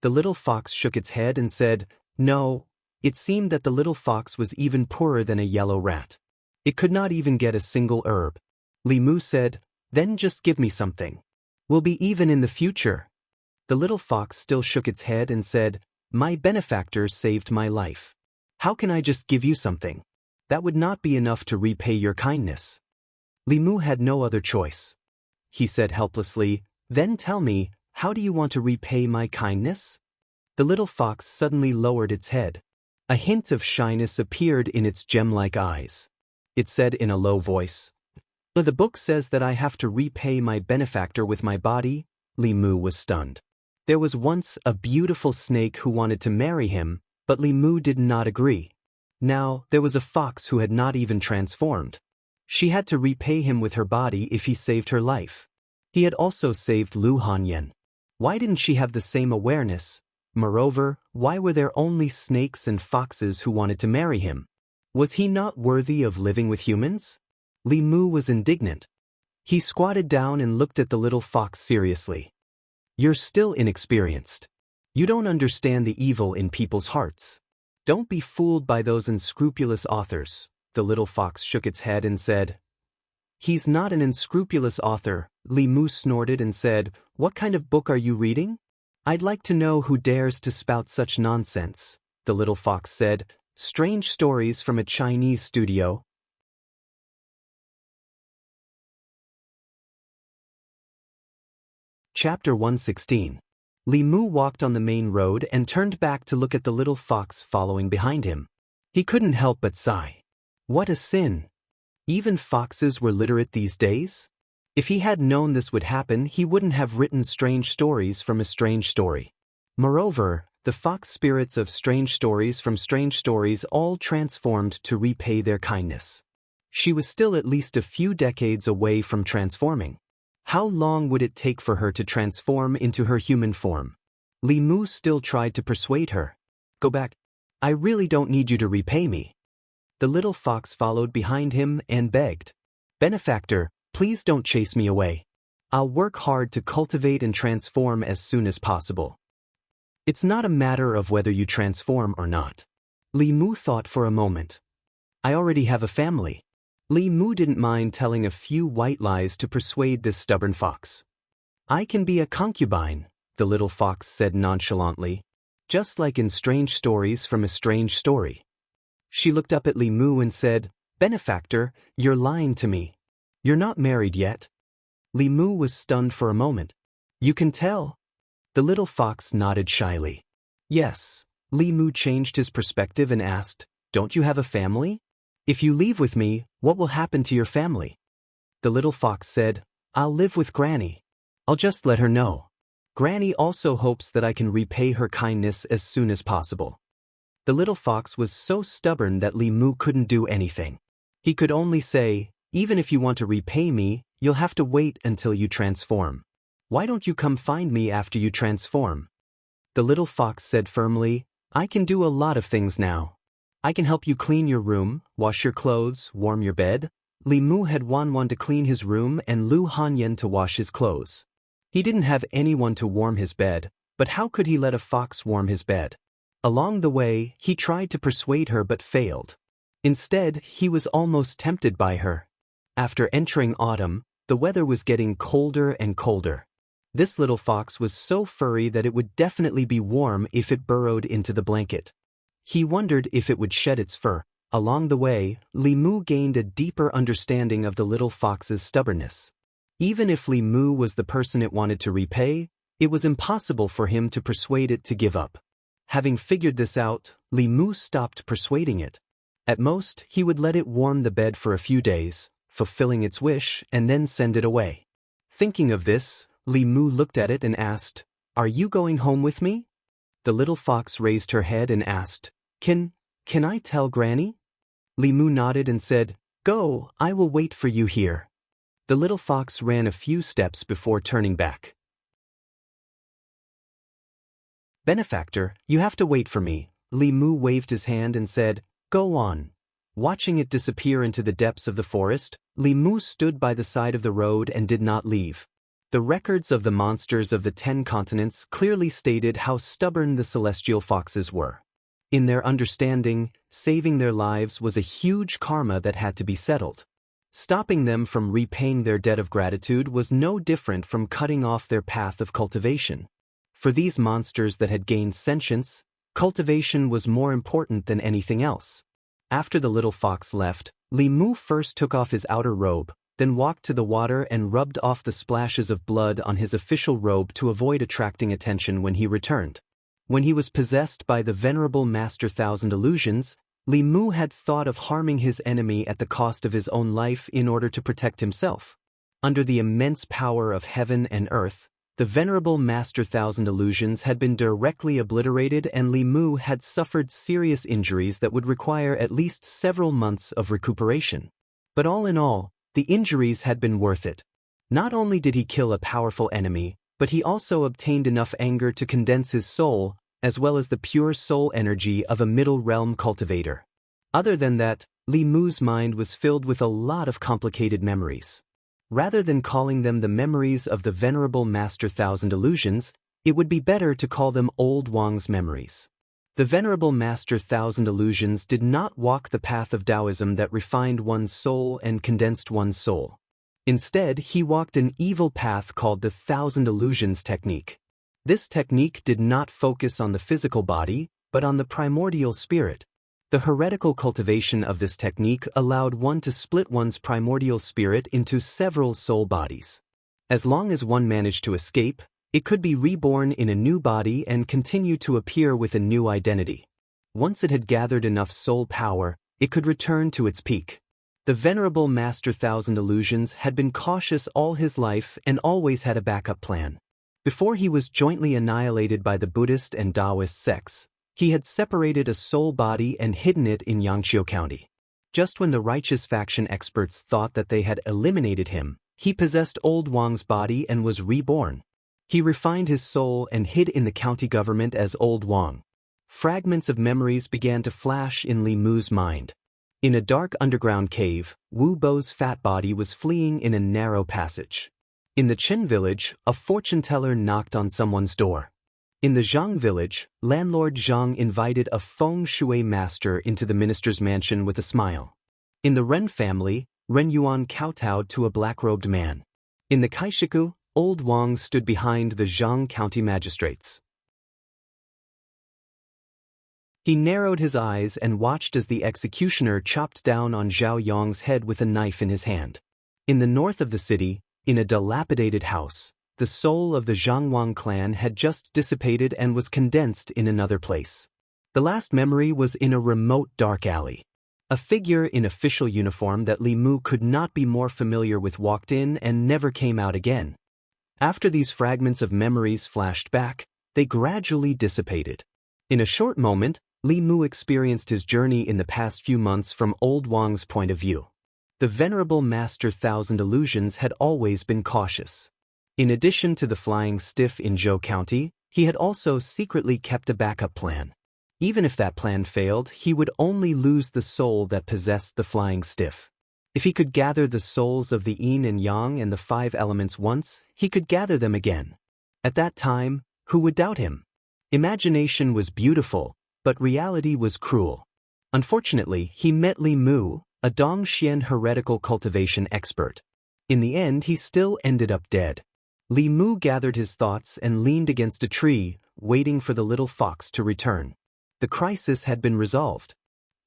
The little fox shook its head and said, "No." It seemed that the little fox was even poorer than a yellow rat. It could not even get a single herb. Li Mu said, "Then just give me something. We'll be even in the future." The little fox still shook its head and said, "My benefactor saved my life. How can I just give you something? That would not be enough to repay your kindness." Li Mu had no other choice. He said helplessly, "Then tell me, how do you want to repay my kindness?" The little fox suddenly lowered its head. A hint of shyness appeared in its gem-like eyes. It said in a low voice, "The book says that I have to repay my benefactor with my body." Li Mu was stunned. There was once a beautiful snake who wanted to marry him, but Li Mu did not agree. Now, there was a fox who had not even transformed. She had to repay him with her body if he saved her life. He had also saved Lu Hanyan. Why didn't she have the same awareness? Moreover, why were there only snakes and foxes who wanted to marry him? Was he not worthy of living with humans? Li Mu was indignant. He squatted down and looked at the little fox seriously. "You're still inexperienced. You don't understand the evil in people's hearts. Don't be fooled by those unscrupulous authors." The little fox shook its head and said, "He's not an unscrupulous author." Li Mu snorted and said, "What kind of book are you reading? I'd like to know who dares to spout such nonsense." The little fox said, "Strange stories from a Chinese studio." Chapter 116. Li Mu walked on the main road and turned back to look at the little fox following behind him. He couldn't help but sigh. What a sin! Even foxes were literate these days? If he had known this would happen, he wouldn't have written strange stories from a strange story. Moreover, the fox spirits of strange stories from strange stories all transformed to repay their kindness. She was still at least a few decades away from transforming. How long would it take for her to transform into her human form? Li Mu still tried to persuade her. Go back. I really don't need you to repay me. The little fox followed behind him and begged. Benefactor, please don't chase me away. I'll work hard to cultivate and transform as soon as possible. It's not a matter of whether you transform or not. Li Mu thought for a moment. I already have a family. Li Mu didn't mind telling a few white lies to persuade this stubborn fox. I can be a concubine, the little fox said nonchalantly, just like in strange stories from a strange story. She looked up at Li Mu and said, Benefactor, you're lying to me. You're not married yet. Li Mu was stunned for a moment. You can tell. The little fox nodded shyly. Yes. Li Mu changed his perspective and asked, Don't you have a family? If you leave with me, what will happen to your family? The little fox said, I'll live with Granny. I'll just let her know. Granny also hopes that I can repay her kindness as soon as possible. The little fox was so stubborn that Li Mu couldn't do anything. He could only say, Even if you want to repay me, you'll have to wait until you transform. Why don't you come find me after you transform? The little fox said firmly, I can do a lot of things now. I can help you clean your room, wash your clothes, warm your bed. Li Mu had Wanwan to clean his room and Lu Hanyan to wash his clothes. He didn't have anyone to warm his bed, but how could he let a fox warm his bed? Along the way, he tried to persuade her but failed. Instead, he was almost tempted by her. After entering autumn, the weather was getting colder and colder. This little fox was so furry that it would definitely be warm if it burrowed into the blanket. He wondered if it would shed its fur. Along the way, Li Mu gained a deeper understanding of the little fox's stubbornness. Even if Li Mu was the person it wanted to repay, it was impossible for him to persuade it to give up. Having figured this out, Li Mu stopped persuading it. At most, he would let it warm the bed for a few days, fulfilling its wish, and then send it away. Thinking of this, Li Mu looked at it and asked, Are you going home with me? The little fox raised her head and asked, Can I tell Granny? Li Mu nodded and said, Go, I will wait for you here. The little fox ran a few steps before turning back. Benefactor, you have to wait for me. Li Mu waved his hand and said, Go on. Watching it disappear into the depths of the forest, Li Mu stood by the side of the road and did not leave. The records of the monsters of the 10 continents clearly stated how stubborn the celestial foxes were. In their understanding, saving their lives was a huge karma that had to be settled. Stopping them from repaying their debt of gratitude was no different from cutting off their path of cultivation. For these monsters that had gained sentience, cultivation was more important than anything else. After the little fox left, Li Mu first took off his outer robe, then walked to the water and rubbed off the splashes of blood on his official robe to avoid attracting attention when he returned. When he was possessed by the venerable Master Thousand Illusions, Li Mu had thought of harming his enemy at the cost of his own life in order to protect himself. Under the immense power of heaven and earth, the venerable Master Thousand Illusions had been directly obliterated and Li Mu had suffered serious injuries that would require at least several months of recuperation. But all in all, the injuries had been worth it. Not only did he kill a powerful enemy, but he also obtained enough anger to condense his soul, as well as the pure soul energy of a middle realm cultivator. Other than that, Li Mu's mind was filled with a lot of complicated memories. Rather than calling them the memories of the venerable Master Thousand Illusions, it would be better to call them Old Wang's memories. The venerable Master Thousand Illusions did not walk the path of Taoism that refined one's soul and condensed one's soul. Instead, he walked an evil path called the Thousand Illusions technique. This technique did not focus on the physical body, but on the primordial spirit. The heretical cultivation of this technique allowed one to split one's primordial spirit into several soul bodies. As long as one managed to escape, It could be reborn in a new body and continue to appear with a new identity. Once it had gathered enough soul power, it could return to its peak. The venerable Master Thousand Illusions had been cautious all his life and always had a backup plan. Before he was jointly annihilated by the Buddhist and Taoist sects, he had separated a soul body and hidden it in Yangqiu County. Just when the righteous faction experts thought that they had eliminated him, he possessed Old Wang's body and was reborn. He refined his soul and hid in the county government as Old Wang. Fragments of memories began to flash in Li Mu's mind. In a dark underground cave, Wu Bo's fat body was fleeing in a narrow passage. In the Qin village, a fortune teller knocked on someone's door. In the Zhang village, landlord Zhang invited a feng shui master into the minister's mansion with a smile. In the Ren family, Ren Yuan kowtowed to a black-robed man. In the Kaishiku, Old Wang stood behind the Zhang county magistrates. He narrowed his eyes and watched as the executioner chopped down on Zhao Yong's head with a knife in his hand. In the north of the city, in a dilapidated house, the soul of the Zhangwang clan had just dissipated and was condensed in another place. The last memory was in a remote dark alley. A figure in official uniform that Li Mu could not be more familiar with walked in and never came out again. After these fragments of memories flashed back, they gradually dissipated. In a short moment, Li Mu experienced his journey in the past few months from Old Wang's point of view. The venerable Master Thousand Illusions had always been cautious. In addition to the flying stiff in Zhou County, he had also secretly kept a backup plan. Even if that plan failed, he would only lose the soul that possessed the flying stiff. If he could gather the souls of the yin and yang and the 5 elements once, he could gather them again. At that time, who would doubt him? Imagination was beautiful, but reality was cruel. Unfortunately, he met Li Mu, a Dongxian heretical cultivation expert. In the end, he still ended up dead. Li Mu gathered his thoughts and leaned against a tree, waiting for the little fox to return. The crisis had been resolved.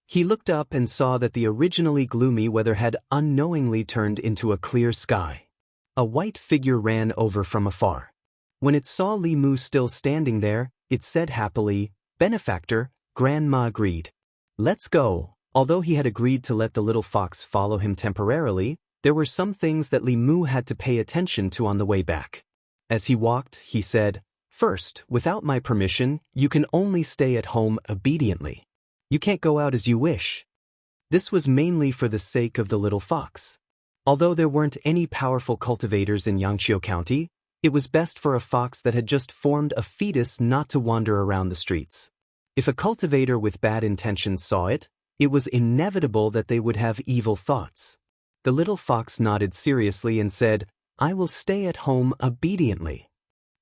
He looked up and saw that the originally gloomy weather had unknowingly turned into a clear sky. A white figure ran over from afar. When it saw Li Mu still standing there, it said happily, "Benefactor, Grandma agreed. Let's go." Although he had agreed to let the little fox follow him temporarily, there were some things that Li Mu had to pay attention to on the way back. As he walked, he said, "First, without my permission, you can only stay at home obediently. You can't go out as you wish." This was mainly for the sake of the little fox. Although there weren't any powerful cultivators in Yangqiu County, it was best for a fox that had just formed a fetus not to wander around the streets. If a cultivator with bad intentions saw it, it was inevitable that they would have evil thoughts. The little fox nodded seriously and said, "I will stay at home obediently."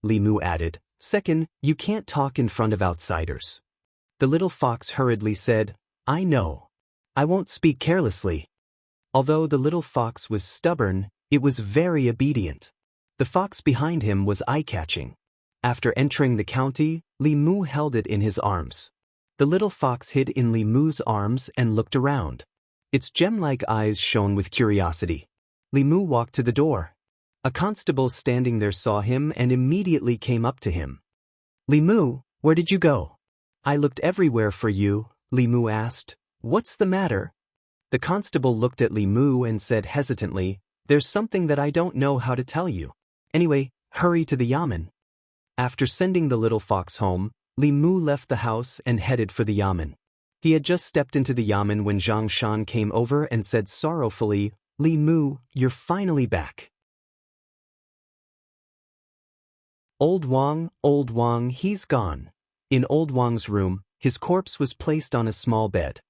Li Mu added, "Second, you can't talk in front of outsiders." The little fox hurriedly said, "I know. I won't speak carelessly." Although the little fox was stubborn, it was very obedient. The fox behind him was eye-catching. After entering the county, Li Mu held it in his arms. The little fox hid in Li Mu's arms and looked around. Its gem-like eyes shone with curiosity. Li Mu walked to the door. A constable standing there saw him and immediately came up to him. "Li Mu, where did you go?" "I looked everywhere for you," Li Mu asked. "What's the matter?" The constable looked at Li Mu and said hesitantly, "There's something that I don't know how to tell you. Anyway, hurry to the yamen." After sending the little fox home, Li Mu left the house and headed for the yamen. He had just stepped into the yamen when Zhang Shan came over and said sorrowfully, "Li Mu, you're finally back." Old Wang, he's gone. In Old Wang's room, his corpse was placed on a small bed.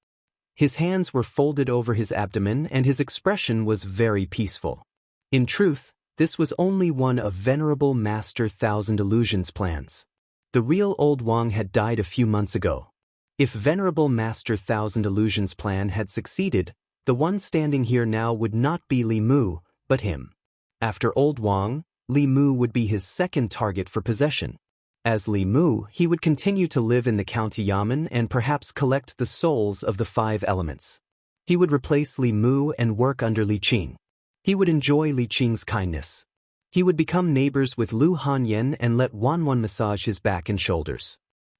His hands were folded over his abdomen and his expression was very peaceful. In truth, this was only one of Venerable Master Thousand Illusions' plans. The real Old Wang had died a few months ago. If Venerable Master Thousand Illusions' plan had succeeded, the one standing here now would not be Li Mu, but him. After Old Wang, Li Mu would be his second target for possession. As Li Mu, he would continue to live in the county yamen and perhaps collect the souls of the 5 elements. He would replace Li Mu and work under Li Qing. He would enjoy Li Qing's kindness. He would become neighbors with Lu Hanyan and let Wanwan massage his back and shoulders.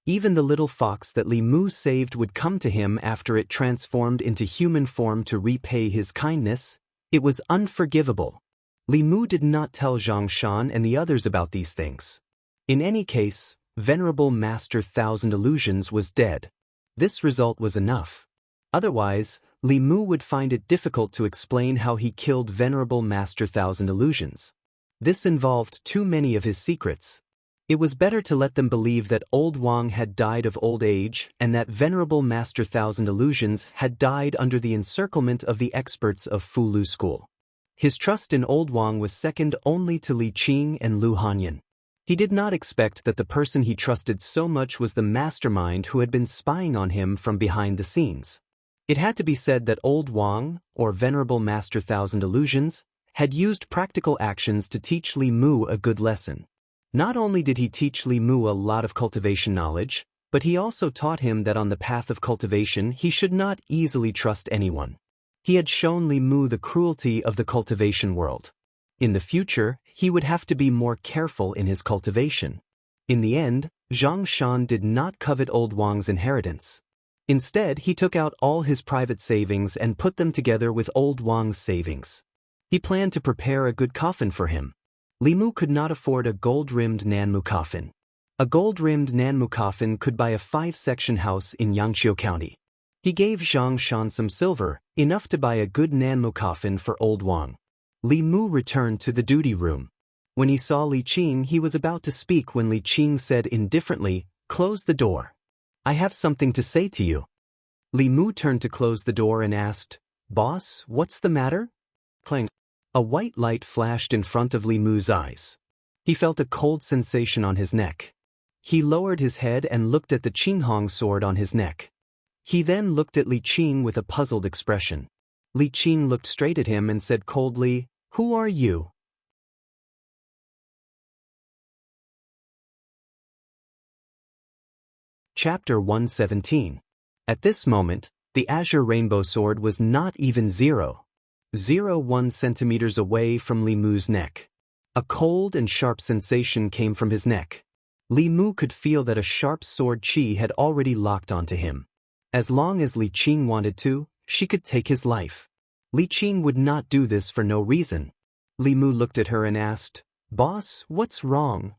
Even the little fox that Li Mu saved would come to him after it transformed into human form to repay his kindness. It was unforgivable. Li Mu did not tell Zhang Shan and the others about these things. In any case, Venerable Master Thousand Illusions was dead. This result was enough. Otherwise, Li Mu would find it difficult to explain how he killed Venerable Master Thousand Illusions. This involved too many of his secrets. It was better to let them believe that Old Wang had died of old age and that Venerable Master Thousand Illusions had died under the encirclement of the experts of Fulu School. His trust in Old Wang was second only to Li Qing and Lu Hanyan. He did not expect that the person he trusted so much was the mastermind who had been spying on him from behind the scenes. It had to be said that Old Wang, or Venerable Master Thousand Illusions, had used practical actions to teach Li Mu a good lesson. Not only did he teach Li Mu a lot of cultivation knowledge, but he also taught him that on the path of cultivation he should not easily trust anyone. He had shown Li Mu the cruelty of the cultivation world. In the future, he would have to be more careful in his cultivation. In the end, Zhang Shan did not covet Old Wang's inheritance. Instead, he took out all his private savings and put them together with Old Wang's savings. He planned to prepare a good coffin for him. Li Mu could not afford a gold-rimmed Nanmu coffin. A gold-rimmed Nanmu coffin could buy a 5-section house in Yangqiu County. He gave Zhang Shan some silver, enough to buy a good Nanmu coffin for Old Wang. Li Mu returned to the duty room. When he saw Li Qing, he was about to speak when Li Qing said indifferently, "Close the door. I have something to say to you." Li Mu turned to close the door and asked, "Boss, what's the matter?" Clang. A white light flashed in front of Li Mu's eyes. He felt a cold sensation on his neck. He lowered his head and looked at the Qinghong sword on his neck. He then looked at Li Qing with a puzzled expression. Li Qing looked straight at him and said coldly, "Who are you?" Chapter 117. At this moment, the azure rainbow sword was not even 0.01 centimeters away from Li Mu's neck. A cold and sharp sensation came from his neck. Li Mu could feel that a sharp sword qi had already locked onto him. As long as Li Qing wanted to, she could take his life. Li Qing would not do this for no reason. Li Mu looked at her and asked, "Boss, what's wrong?"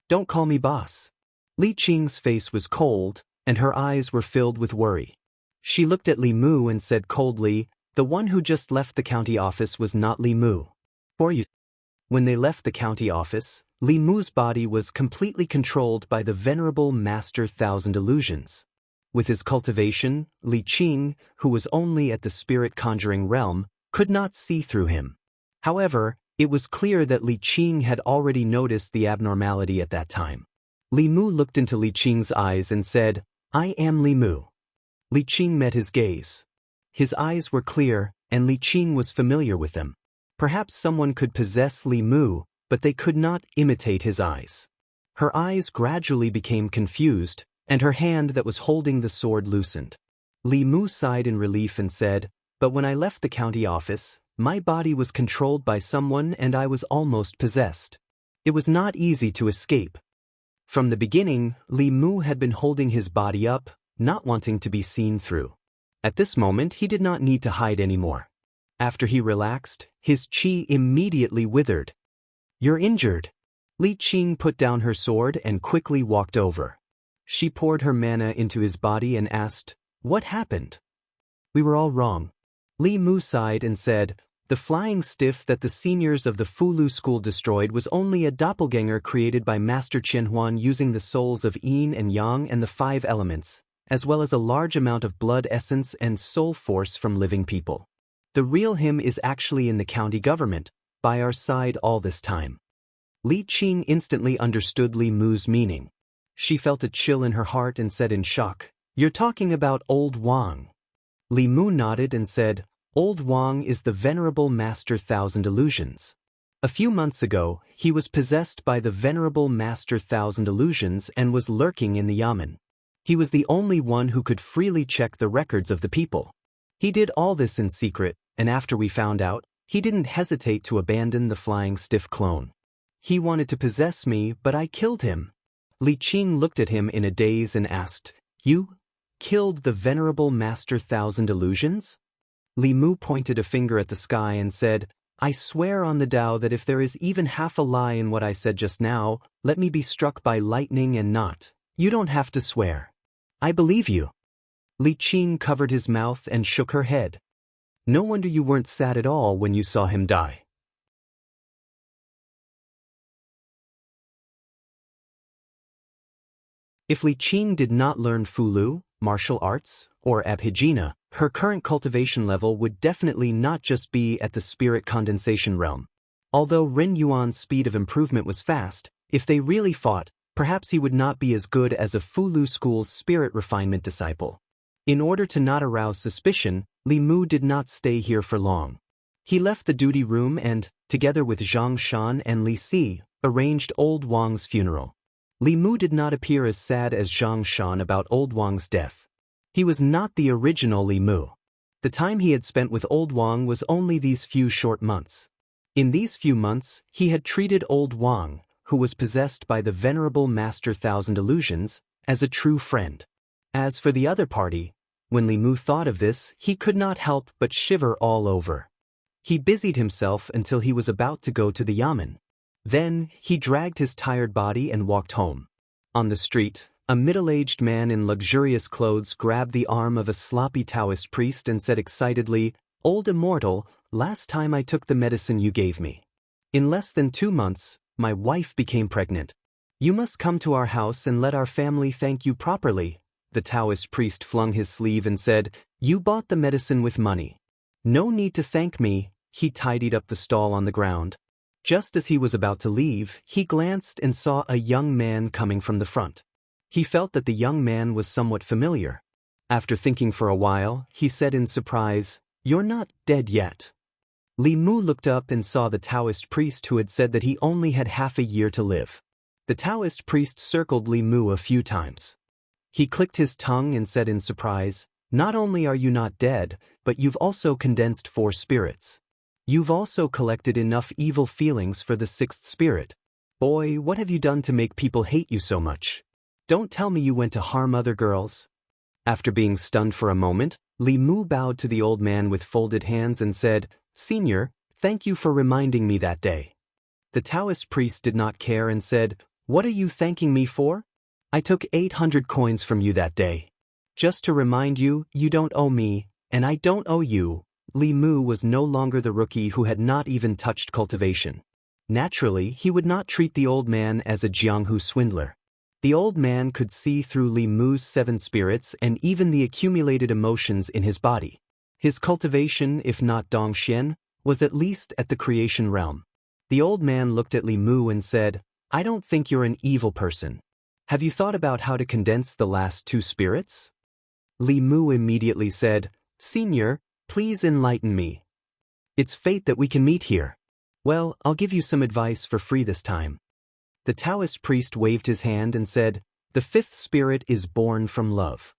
"Don't call me boss." Li Qing's face was cold, and her eyes were filled with worry. She looked at Li Mu and said coldly, "The one who just left the county office was not Li Mu. Or you." When they left the county office, Li Mu's body was completely controlled by the Venerable Master Thousand Illusions. With his cultivation, Li Qing, who was only at the spirit conjuring realm, could not see through him. However, it was clear that Li Qing had already noticed the abnormality at that time. Li Mu looked into Li Qing's eyes and said, "I am Li Mu." Li Qing met his gaze. His eyes were clear, and Li Qing was familiar with them. Perhaps someone could possess Li Mu, but they could not imitate his eyes. Her eyes gradually became confused, and her hand that was holding the sword loosened. Li Mu sighed in relief and said, "But when I left the county office, my body was controlled by someone and I was almost possessed. It was not easy to escape." From the beginning, Li Mu had been holding his body up, not wanting to be seen through. At this moment, he did not need to hide anymore. After he relaxed, his qi immediately withered. "You're injured." Li Qing put down her sword and quickly walked over. She poured her mana into his body and asked, "What happened?" "We were all wrong." Li Mu sighed and said, "The flying stiff that the seniors of the Fulu School destroyed was only a doppelganger created by Master Qianhuan using the souls of yin and yang and the 5 elements, as well as a large amount of blood essence and soul force from living people. The real him is actually in the county government, by our side all this time." Li Qing instantly understood Li Mu's meaning. She felt a chill in her heart and said in shock, "You're talking about Old Wang." Li Mu nodded and said, "Old Wang is the Venerable Master Thousand Illusions. A few months ago, he was possessed by the Venerable Master Thousand Illusions and was lurking in the yamen. He was the only one who could freely check the records of the people. He did all this in secret, and after we found out, he didn't hesitate to abandon the flying stiff clone. He wanted to possess me, but I killed him. Li Qing looked at him in a daze and asked, You killed the venerable Master Thousand Illusions? Li Mu pointed a finger at the sky and said, I swear on the Tao that if there is even half a lie in what I said just now, let me be struck by lightning and not. You don't have to swear. I believe you. Li Qing covered his mouth and shook her head. No wonder you weren't sad at all when you saw him die. If Li Qing did not learn Fulu, martial arts, or abhijna, her current cultivation level would definitely not just be at the spirit condensation realm. Although Ren Yuan's speed of improvement was fast, if they really fought, perhaps he would not be as good as a Fulu school's spirit refinement disciple. In order to not arouse suspicion, Li Mu did not stay here for long. He left the duty room and, together with Zhang Shan and Li Si, arranged Old Wang's funeral. Li Mu did not appear as sad as Zhang Shan about Old Wang's death. He was not the original Li Mu. The time he had spent with Old Wang was only these few short months. In these few months, he had treated Old Wang, who was possessed by the venerable Master Thousand Illusions, as a true friend. As for the other party, when Li Mu thought of this, he could not help but shiver all over. He busied himself until he was about to go to the yamen. Then, he dragged his tired body and walked home. On the street, a middle-aged man in luxurious clothes grabbed the arm of a sloppy Taoist priest and said excitedly, Old Immortal, last time I took the medicine you gave me. In less than 2 months, my wife became pregnant. You must come to our house and let our family thank you properly. The Taoist priest flung his sleeve and said, You bought the medicine with money. No need to thank me. He tidied up the stall on the ground. Just as he was about to leave, he glanced and saw a young man coming from the front. He felt that the young man was somewhat familiar. After thinking for a while, he said in surprise, You're not dead yet. Li Mu looked up and saw the Taoist priest who had said that he only had half a year to live. The Taoist priest circled Li Mu a few times. He clicked his tongue and said in surprise, Not only are you not dead, but you've also condensed 4 spirits. You've also collected enough evil feelings for the 6th spirit. Boy, what have you done to make people hate you so much? Don't tell me you went to harm other girls. After being stunned for a moment, Li Mu bowed to the old man with folded hands and said, Senior, thank you for reminding me that day. The Taoist priest did not care and said, What are you thanking me for? I took 800 coins from you that day. Just to remind you, you don't owe me, and I don't owe you. Li Mu was no longer the rookie who had not even touched cultivation. Naturally, he would not treat the old man as a Jianghu swindler. The old man could see through Li Mu's 7 spirits and even the accumulated emotions in his body. His cultivation, if not Dongxian, was at least at the creation realm. The old man looked at Li Mu and said, I don't think you're an evil person. Have you thought about how to condense the last 2 spirits? Li Mu immediately said, Senior, please enlighten me. It's fate that we can meet here. Well, I'll give you some advice for free this time. The Taoist priest waved his hand and said, The 5th spirit is born from love.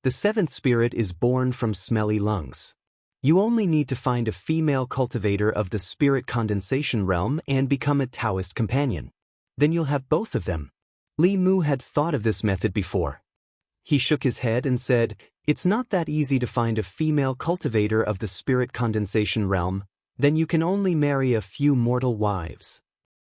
The 7th spirit is born from smelly lungs. You only need to find a female cultivator of the spirit condensation realm and become a Taoist companion. Then you'll have both of them. Li Mu had thought of this method before. He shook his head and said, It's not that easy to find a female cultivator of the spirit condensation realm. Then you can only marry a few mortal wives.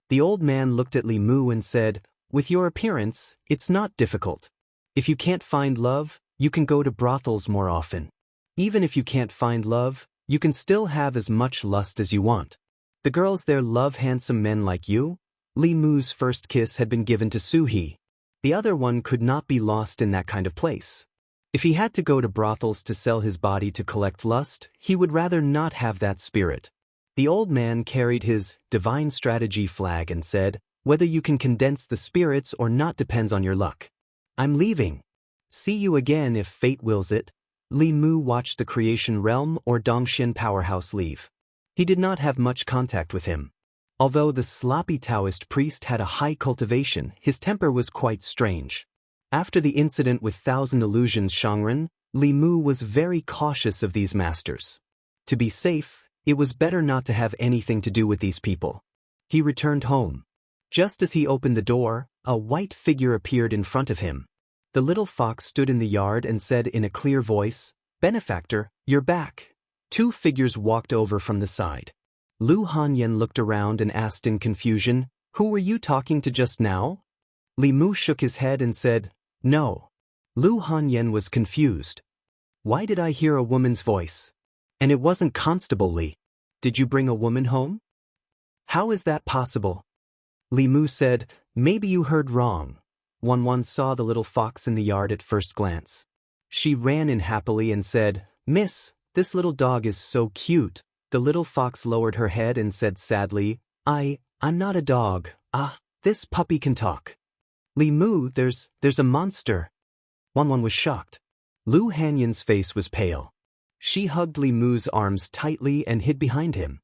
The old man looked at Li Mu and said, With your appearance, it's not difficult. If you can't find love, you can go to brothels more often. Even if you can't find love, you can still have as much lust as you want. The girls there love handsome men like you. Li Mu's first kiss had been given to Su-hee. The other one could not be lost in that kind of place. If he had to go to brothels to sell his body to collect lust, he would rather not have that spirit. The old man carried his divine strategy flag and said, Whether you can condense the spirits or not depends on your luck. I'm leaving. See you again if fate wills it. Li Mu watched the creation realm or Dongxian powerhouse leave. He did not have much contact with him. Although the sloppy Taoist priest had a high cultivation, his temper was quite strange. After the incident with Thousand Illusions Shangren, Li Mu was very cautious of these masters. To be safe, It was better not to have anything to do with these people. He returned home. Just as he opened the door, a white figure appeared in front of him. The little fox stood in the yard and said in a clear voice, "Benefactor, you're back." Two figures walked over from the side. Lu Hanyan looked around and asked in confusion, "Who were you talking to just now?" Li Mu shook his head and said, "No." Lu Hanyan was confused. "Why did I hear a woman's voice? And it wasn't Constable Li. Did you bring a woman home? How is that possible?" Li Mu said, "Maybe you heard wrong." Wan saw the little fox in the yard at first glance. She ran in happily and said, "Miss, this little dog is so cute." The little fox lowered her head and said sadly, I'm not a dog. This puppy can talk." "Li Mu, there's a monster." Wan was shocked. Lu Hanyan's face was pale. She hugged Li Mu's arms tightly and hid behind him.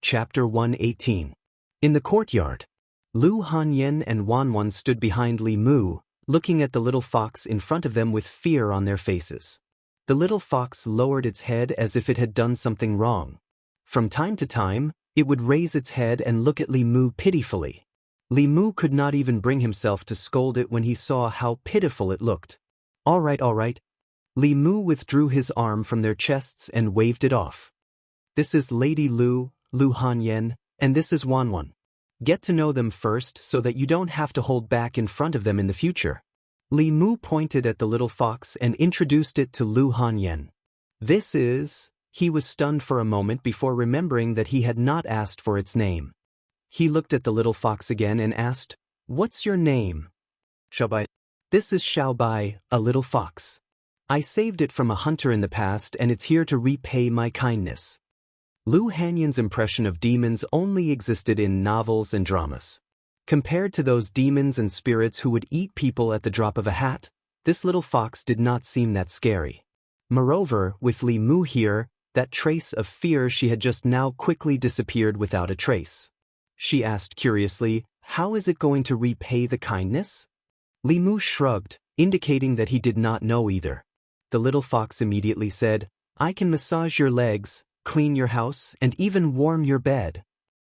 Chapter 118. In the courtyard, Lu Hanyan and Wan stood behind Li Mu, looking at the little fox in front of them with fear on their faces. The little fox lowered its head as if it had done something wrong. From time to time, it would raise its head and look at Li Mu pitifully. Li Mu could not even bring himself to scold it when he saw how pitiful it looked. All right. Li Mu withdrew his arm from their chests and waved it off. "This is Lady Lu Hanyan, and this is Wan. Get to know them first so that you don't have to hold back in front of them in the future." Li Mu pointed at the little fox and introduced it to Lu Hanyan. He was stunned for a moment before remembering that he had not asked for its name. He looked at the little fox again and asked, "What's your name?" "Xiaobai." "This is Xiaobai, a little fox. I saved it from a hunter in the past and it's here to repay my kindness." Lu Hanyan's impression of demons only existed in novels and dramas. Compared to those demons and spirits who would eat people at the drop of a hat, this little fox did not seem that scary. Moreover, with Li Mu here, that trace of fear she had just now quickly disappeared without a trace. She asked curiously, "How is it going to repay the kindness?" Li Mu shrugged, indicating that he did not know either. The little fox immediately said, "I can massage your legs, clean your house, and even warm your bed."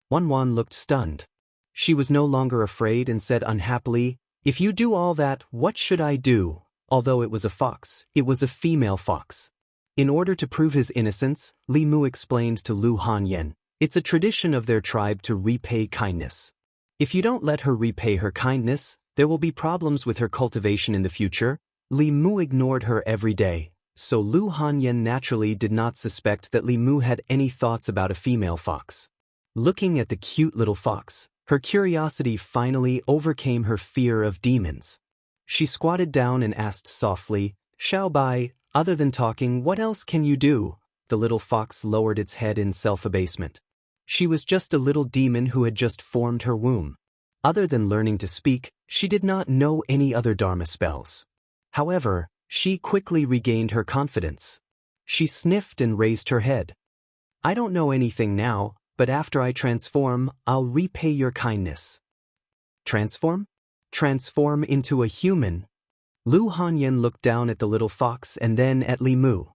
Wan looked stunned. She was no longer afraid and said unhappily, "If you do all that, what should I do?" Although it was a fox, it was a female fox. In order to prove his innocence, Li Mu explained to Lu Hanyan, "It's a tradition of their tribe to repay kindness. If you don't let her repay her kindness, there will be problems with her cultivation in the future." Li Mu ignored her every day, so Lu Hanyan naturally did not suspect that Li Mu had any thoughts about a female fox. Looking at the cute little fox, her curiosity finally overcame her fear of demons. She squatted down and asked softly, "Xiaobai, other than talking, what else can you do?" The little fox lowered its head in self-abasement. She was just a little demon who had just formed her womb. Other than learning to speak, she did not know any other Dharma spells. However, she quickly regained her confidence. She sniffed and raised her head. "I don't know anything now, but after I transform, I'll repay your kindness." "Transform? Transform into a human?" Lu Hanyan looked down at the little fox and then at Li Mu.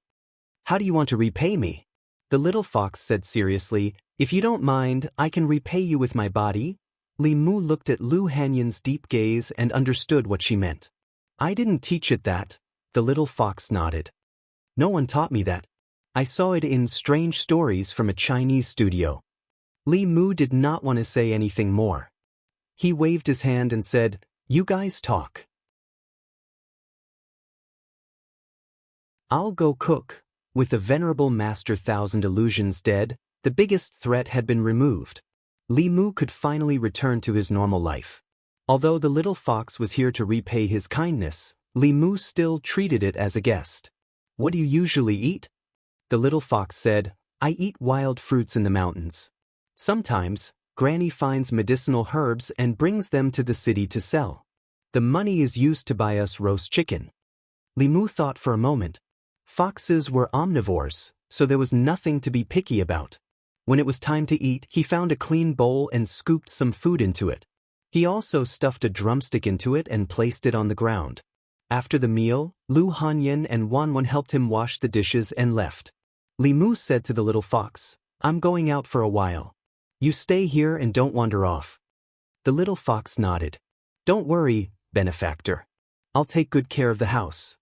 "How do you want to repay me?" The little fox said seriously, "If you don't mind, I can repay you with my body." Li Mu looked at Lu Hanyan's deep gaze and understood what she meant. "I didn't teach it that." The little fox nodded. "No one taught me that. I saw it in strange stories from a Chinese studio." Li Mu did not want to say anything more. He waved his hand and said, "You guys talk. I'll go cook." With the venerable Master Thousand Illusions dead, the biggest threat had been removed. Li Mu could finally return to his normal life. Although the little fox was here to repay his kindness, Li Mu still treated it as a guest. "What do you usually eat?" The little fox said, "I eat wild fruits in the mountains. Sometimes, Granny finds medicinal herbs and brings them to the city to sell. The money is used to buy us roast chicken." Li Mu thought for a moment. Foxes were omnivores, so there was nothing to be picky about. When it was time to eat, he found a clean bowl and scooped some food into it. He also stuffed a drumstick into it and placed it on the ground. After the meal, Lu Hanyan and Wanwan helped him wash the dishes and left. Li Mu said to the little fox, "I'm going out for a while. You stay here and don't wander off." The little fox nodded. "Don't worry, benefactor. I'll take good care of the house."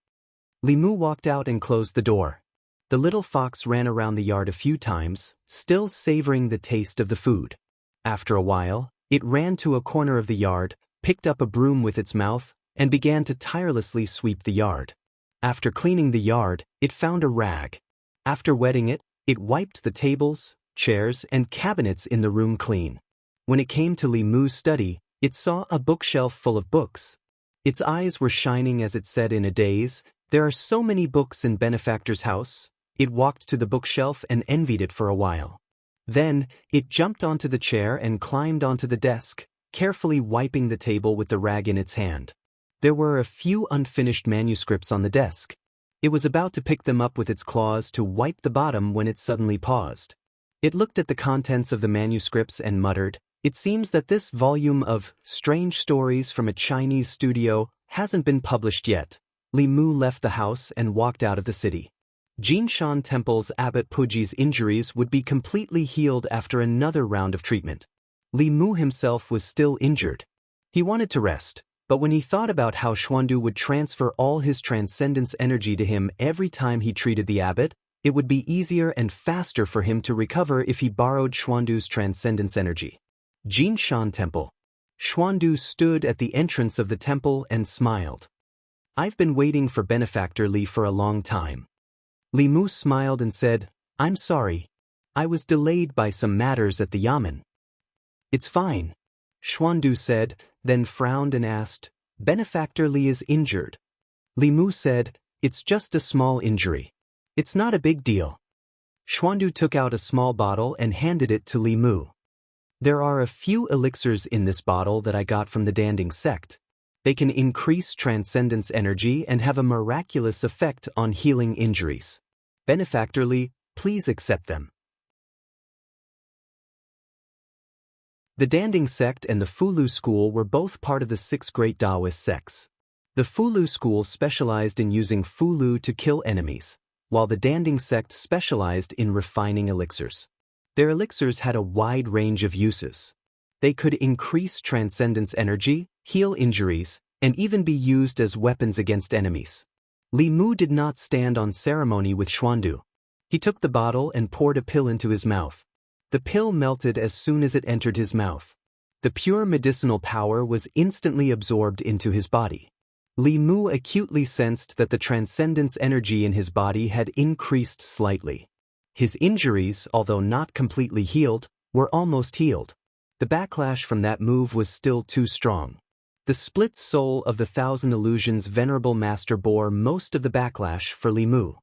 Li Mu walked out and closed the door. The little fox ran around the yard a few times, still savoring the taste of the food. After a while, it ran to a corner of the yard, picked up a broom with its mouth, and began to tirelessly sweep the yard. After cleaning the yard, it found a rag. After wetting it, it wiped the tables, chairs, and cabinets in the room clean. When it came to Li Mu's study, it saw a bookshelf full of books. Its eyes were shining as it said in a daze, "There are so many books in Benefactor's house." It walked to the bookshelf and envied it for a while. Then, it jumped onto the chair and climbed onto the desk, carefully wiping the table with the rag in its hand. There were a few unfinished manuscripts on the desk. It was about to pick them up with its claws to wipe the bottom when it suddenly paused. It looked at the contents of the manuscripts and muttered, "It seems that this volume of Strange Stories from a Chinese Studio hasn't been published yet." Li Mu left the house and walked out of the city. Jinshan Temple's Abbot Puji's injuries would be completely healed after another round of treatment. Li Mu himself was still injured. He wanted to rest, but when he thought about how Xuandu would transfer all his transcendence energy to him every time he treated the abbot, it would be easier and faster for him to recover if he borrowed Xuandu's transcendence energy. Jinshan Temple. Xuandu stood at the entrance of the temple and smiled. "I've been waiting for Benefactor Li for a long time." Li Mu smiled and said, "I'm sorry. I was delayed by some matters at the yamen." "It's fine," Xuandu said, then frowned and asked, "Benefactor Li is injured." Li Mu said, "It's just a small injury. It's not a big deal." Xuandu took out a small bottle and handed it to Li Mu. "There are a few elixirs in this bottle that I got from the Danding sect. They can increase transcendence energy and have a miraculous effect on healing injuries. Benefactor Li, please accept them." The Danding sect and the Fulu school were both part of the 6 great Taoist sects. The Fulu school specialized in using Fulu to kill enemies, while the Danding sect specialized in refining elixirs. Their elixirs had a wide range of uses. They could increase transcendence energy, heal injuries, and even be used as weapons against enemies. Li Mu did not stand on ceremony with Xuandu. He took the bottle and poured a pill into his mouth. The pill melted as soon as it entered his mouth. The pure medicinal power was instantly absorbed into his body. Li Mu acutely sensed that the transcendence energy in his body had increased slightly. His injuries, although not completely healed, were almost healed. The backlash from that move was still too strong. The split soul of the Thousand Illusions Venerable Master bore most of the backlash for Li Mu.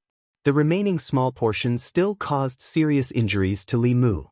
The remaining small portion still caused serious injuries to Li Mu.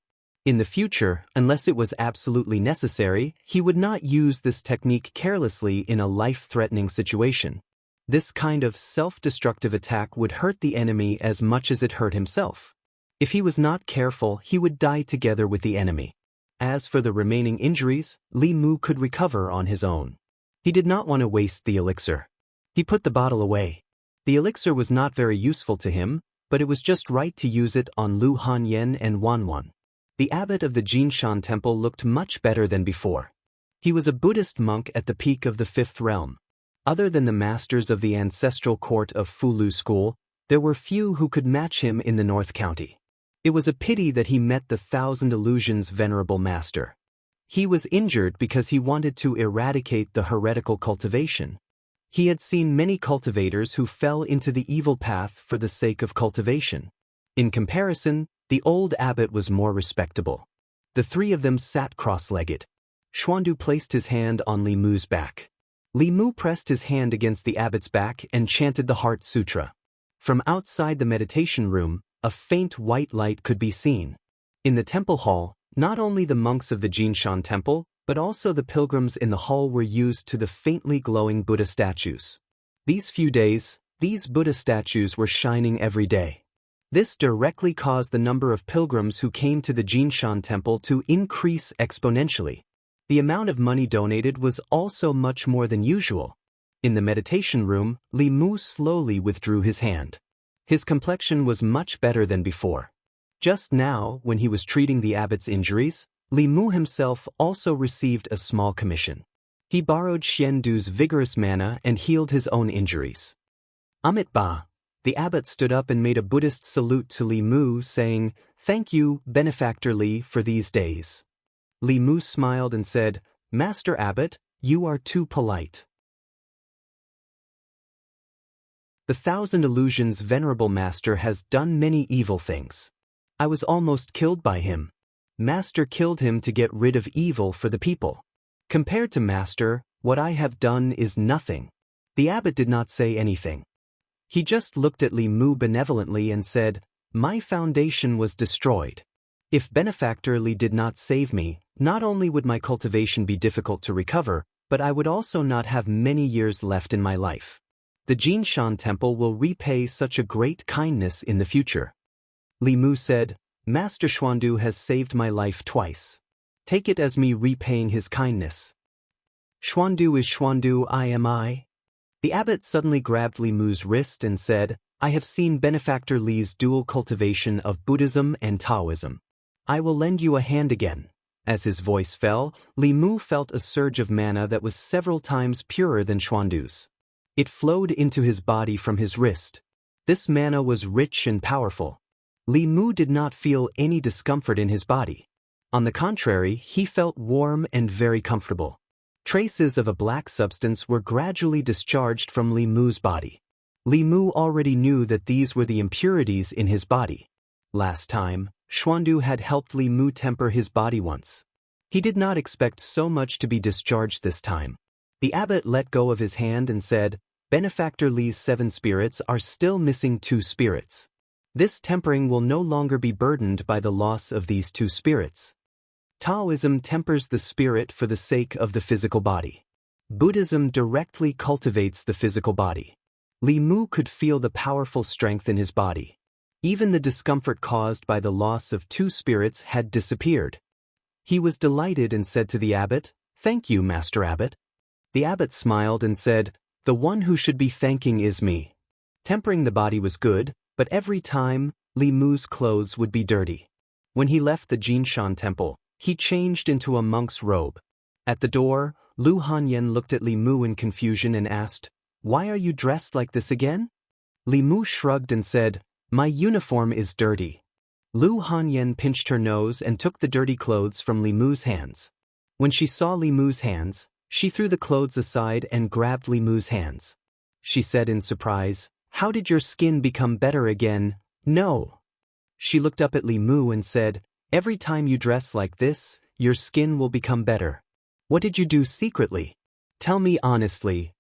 In the future, unless it was absolutely necessary, he would not use this technique carelessly in a life-threatening situation. This kind of self-destructive attack would hurt the enemy as much as it hurt himself. If he was not careful, he would die together with the enemy. As for the remaining injuries, Li Mu could recover on his own. He did not want to waste the elixir. He put the bottle away. The elixir was not very useful to him, but it was just right to use it on Lu Hanyan and Wanwan. The abbot of the Jinshan temple looked much better than before. He was a Buddhist monk at the peak of the 5th realm. Other than the masters of the ancestral court of Fulu school, there were few who could match him in the North County. It was a pity that he met the Thousand Illusions Venerable Master. He was injured because he wanted to eradicate the heretical cultivation. He had seen many cultivators who fell into the evil path for the sake of cultivation. In comparison, the old abbot was more respectable. The 3 of them sat cross-legged. Xuandu placed his hand on Li Mu's back. Li Mu pressed his hand against the abbot's back and chanted the Heart Sutra. From outside the meditation room, a faint white light could be seen. In the temple hall, not only the monks of the Jinshan temple, but also the pilgrims in the hall were used to the faintly glowing Buddha statues. These few days, these Buddha statues were shining every day. This directly caused the number of pilgrims who came to the Jinshan temple to increase exponentially. The amount of money donated was also much more than usual. In the meditation room, Li Mu slowly withdrew his hand. His complexion was much better than before. Just now, when he was treating the abbot's injuries, Li Mu himself also received a small commission. He borrowed Xian Du's vigorous mana and healed his own injuries. Amit Ba. The abbot stood up and made a Buddhist salute to Li Mu, saying, "Thank you, benefactor Li, for these days." Li Mu smiled and said, "Master Abbot, you are too polite." The Thousand Illusions Venerable Master has done many evil things. I was almost killed by him. Master killed him to get rid of evil for the people. Compared to Master, what I have done is nothing. The abbot did not say anything. He just looked at Li Mu benevolently and said, "My foundation was destroyed. If benefactor Li did not save me, not only would my cultivation be difficult to recover, but I would also not have many years left in my life. The Jinshan Temple will repay such a great kindness in the future." Li Mu said, "Master Xuandu has saved my life twice. Take it as me repaying his kindness." "Xuandu is Xuandu, I am I." The abbot suddenly grabbed Li Mu's wrist and said, "I have seen benefactor Li's dual cultivation of Buddhism and Taoism. I will lend you a hand again." As his voice fell, Li Mu felt a surge of mana that was several times purer than Xuandu's. It flowed into his body from his wrist. This mana was rich and powerful. Li Mu did not feel any discomfort in his body. On the contrary, he felt warm and very comfortable. Traces of a black substance were gradually discharged from Li Mu's body. Li Mu already knew that these were the impurities in his body. Last time, Xuandu had helped Li Mu temper his body once. He did not expect so much to be discharged this time. The abbot let go of his hand and said, "Benefactor Li's 7 spirits are still missing 2 spirits. This tempering will no longer be burdened by the loss of these 2 spirits. Taoism tempers the spirit for the sake of the physical body. Buddhism directly cultivates the physical body." Li Mu could feel the powerful strength in his body. Even the discomfort caused by the loss of 2 spirits had disappeared. He was delighted and said to the abbot, "Thank you, Master Abbot." The abbot smiled and said, "The one who should be thanking is me." Tempering the body was good, but every time, Li Mu's clothes would be dirty. When he left the Jinshan Temple, he changed into a monk's robe. At the door, Lu Hanyan looked at Li Mu in confusion and asked, "Why are you dressed like this again?" Li Mu shrugged and said, "My uniform is dirty." Lu Hanyan pinched her nose and took the dirty clothes from Li Mu's hands. When she saw Li Mu's hands, she threw the clothes aside and grabbed Li Mu's hands. She said in surprise, "How did your skin become better again?" "No." She looked up at Li Mu and said, "Every time you dress like this, your skin will become better. What did you do secretly? Tell me honestly."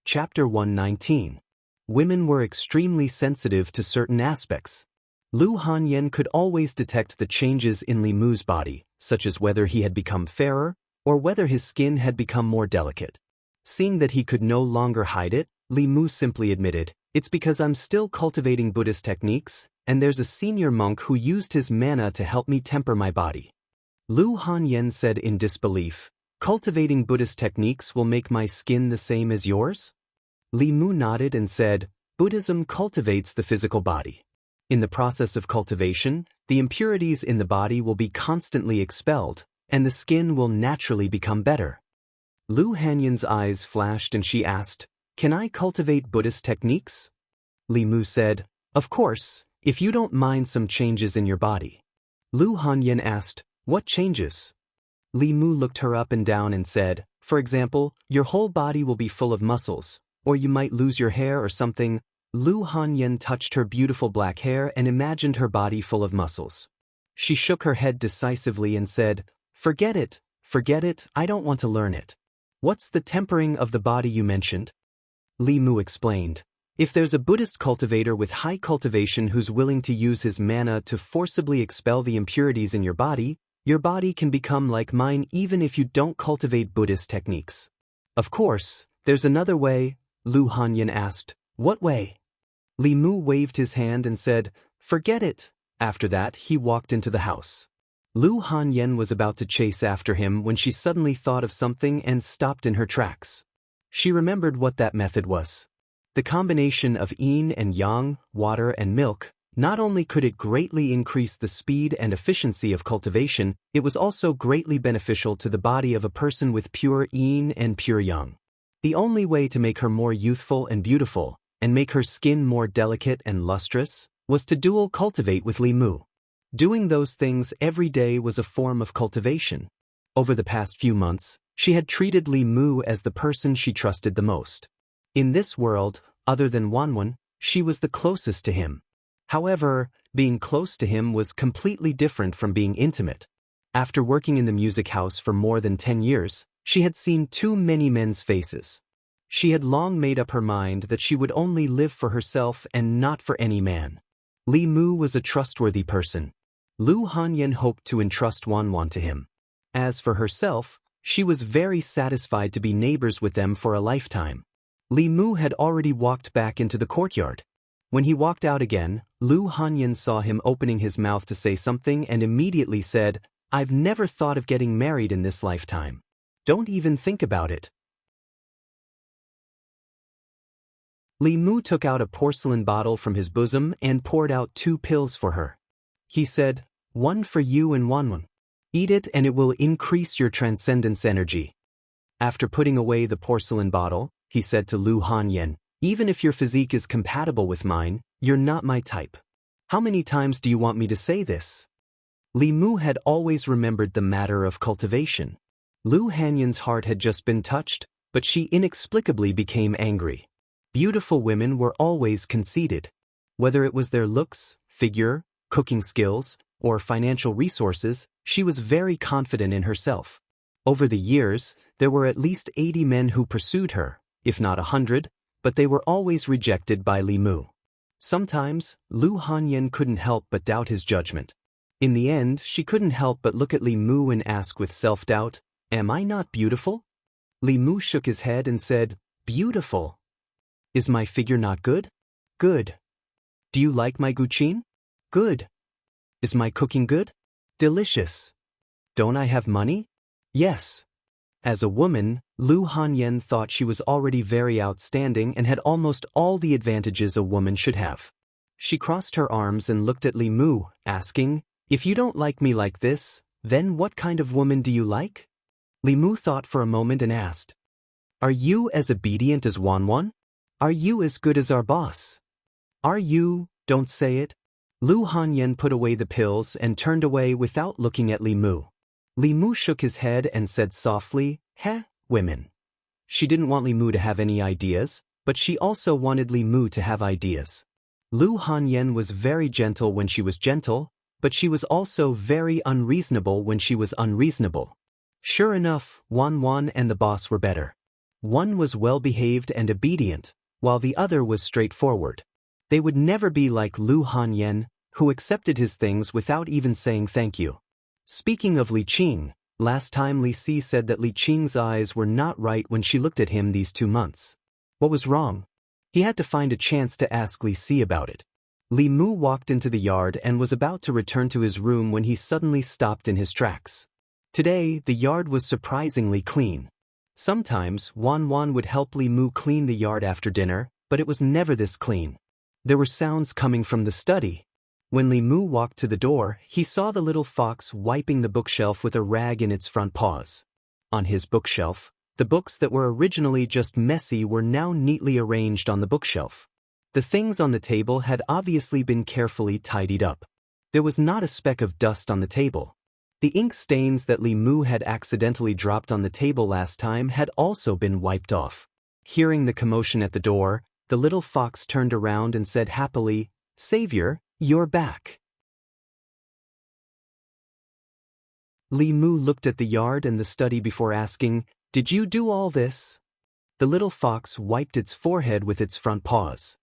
Chapter 119. Women were extremely sensitive to certain aspects. Lu Hanyan could always detect the changes in Li Mu's body, such as whether he had become fairer, or whether his skin had become more delicate. Seeing that he could no longer hide it, Li Mu simply admitted, "It's because I'm still cultivating Buddhist techniques, and there's a senior monk who used his mana to help me temper my body." Lu Hanyan said in disbelief, "Cultivating Buddhist techniques will make my skin the same as yours?" Li Mu nodded and said, "Buddhism cultivates the physical body. In the process of cultivation, the impurities in the body will be constantly expelled, and the skin will naturally become better." Lu Hanyan's eyes flashed and she asked, "Can I cultivate Buddhist techniques?" Li Mu said, "Of course, if you don't mind some changes in your body." Lu Hanyan asked, "What changes?" Li Mu looked her up and down and said, "For example, your whole body will be full of muscles, or you might lose your hair or something." Lu Hanyan touched her beautiful black hair and imagined her body full of muscles. She shook her head decisively and said, forget it, I don't want to learn it." "What's the tempering of the body you mentioned?" Li Mu explained, "If there's a Buddhist cultivator with high cultivation who's willing to use his mana to forcibly expel the impurities in your body can become like mine even if you don't cultivate Buddhist techniques." "Of course, there's another way," Lu Hanyan asked. "What way?" Li Mu waved his hand and said, "Forget it." After that, he walked into the house. Lu Hanyen was about to chase after him when she suddenly thought of something and stopped in her tracks. She remembered what that method was. The combination of yin and yang, water and milk. Not only could it greatly increase the speed and efficiency of cultivation, it was also greatly beneficial to the body of a person with pure yin and pure yang. The only way to make her more youthful and beautiful, and make her skin more delicate and lustrous, was to dual cultivate with Li Mu. Doing those things every day was a form of cultivation. Over the past few months, she had treated Li Mu as the person she trusted the most. In this world, other than Wanwan, she was the closest to him. However, being close to him was completely different from being intimate. After working in the music house for more than 10 years, she had seen too many men's faces. She had long made up her mind that she would only live for herself and not for any man. Li Mu was a trustworthy person. Lu Hanyen hoped to entrust Wanwan to him. As for herself, she was very satisfied to be neighbors with them for a lifetime. Li Mu had already walked back into the courtyard. When he walked out again, Lu Hanyen saw him opening his mouth to say something and immediately said, "I've never thought of getting married in this lifetime. Don't even think about it." Li Mu took out a porcelain bottle from his bosom and poured out 2 pills for her. He said, "One for you and Wanwan. Eat it and it will increase your transcendence energy." After putting away the porcelain bottle, he said to Lu Hanyen, "Even if your physique is compatible with mine, you're not my type. How many times do you want me to say this?" Li Mu had always remembered the matter of cultivation. Lu Hanyen's heart had just been touched, but she inexplicably became angry. Beautiful women were always conceited. Whether it was their looks, figure, cooking skills, or financial resources, she was very confident in herself. Over the years, there were at least 80 men who pursued her, if not 100, but they were always rejected by Li Mu. Sometimes, Lu Hanyen couldn't help but doubt his judgment. In the end, she couldn't help but look at Li Mu and ask with self-doubt, "Am I not beautiful?" Li Mu shook his head and said, "Beautiful. Is my figure not good? Good. Do you like my guqin? Good. Is my cooking good? Delicious. Don't I have money? Yes." As a woman, Lu Hanyen thought she was already very outstanding and had almost all the advantages a woman should have. She crossed her arms and looked at Li Mu, asking, "If you don't like me like this, then what kind of woman do you like?" Li Mu thought for a moment and asked, "Are you as obedient as Wanwan? Are you as good as our boss? Are you, don't say it?" Lu Hanyen put away the pills and turned away without looking at Li Mu. Li Mu shook his head and said softly, "Heh, women." She didn't want Li Mu to have any ideas, but she also wanted Li Mu to have ideas. Lu Hanyen was very gentle when she was gentle, but she was also very unreasonable when she was unreasonable. Sure enough, Wanwan and the boss were better. One was well-behaved and obedient, while the other was straightforward. They would never be like Lu Hanyen, who accepted his things without even saying thank you. Speaking of Li Qing, last time Li Si said that Li Qing's eyes were not right when she looked at him these 2 months. What was wrong? He had to find a chance to ask Li Si about it. Li Mu walked into the yard and was about to return to his room when he suddenly stopped in his tracks. Today, the yard was surprisingly clean. Sometimes, Wanwan would help Li Mu clean the yard after dinner, but it was never this clean. There were sounds coming from the study. When Li Mu walked to the door, he saw the little fox wiping the bookshelf with a rag in its front paws. On his bookshelf, the books that were originally just messy were now neatly arranged on the bookshelf. The things on the table had obviously been carefully tidied up. There was not a speck of dust on the table. The ink stains that Li Mu had accidentally dropped on the table last time had also been wiped off. Hearing the commotion at the door, the little fox turned around and said happily, "Savior, you're back." Li Mu looked at the yard and the study before asking, "Did you do all this?" The little fox wiped its forehead with its front paws.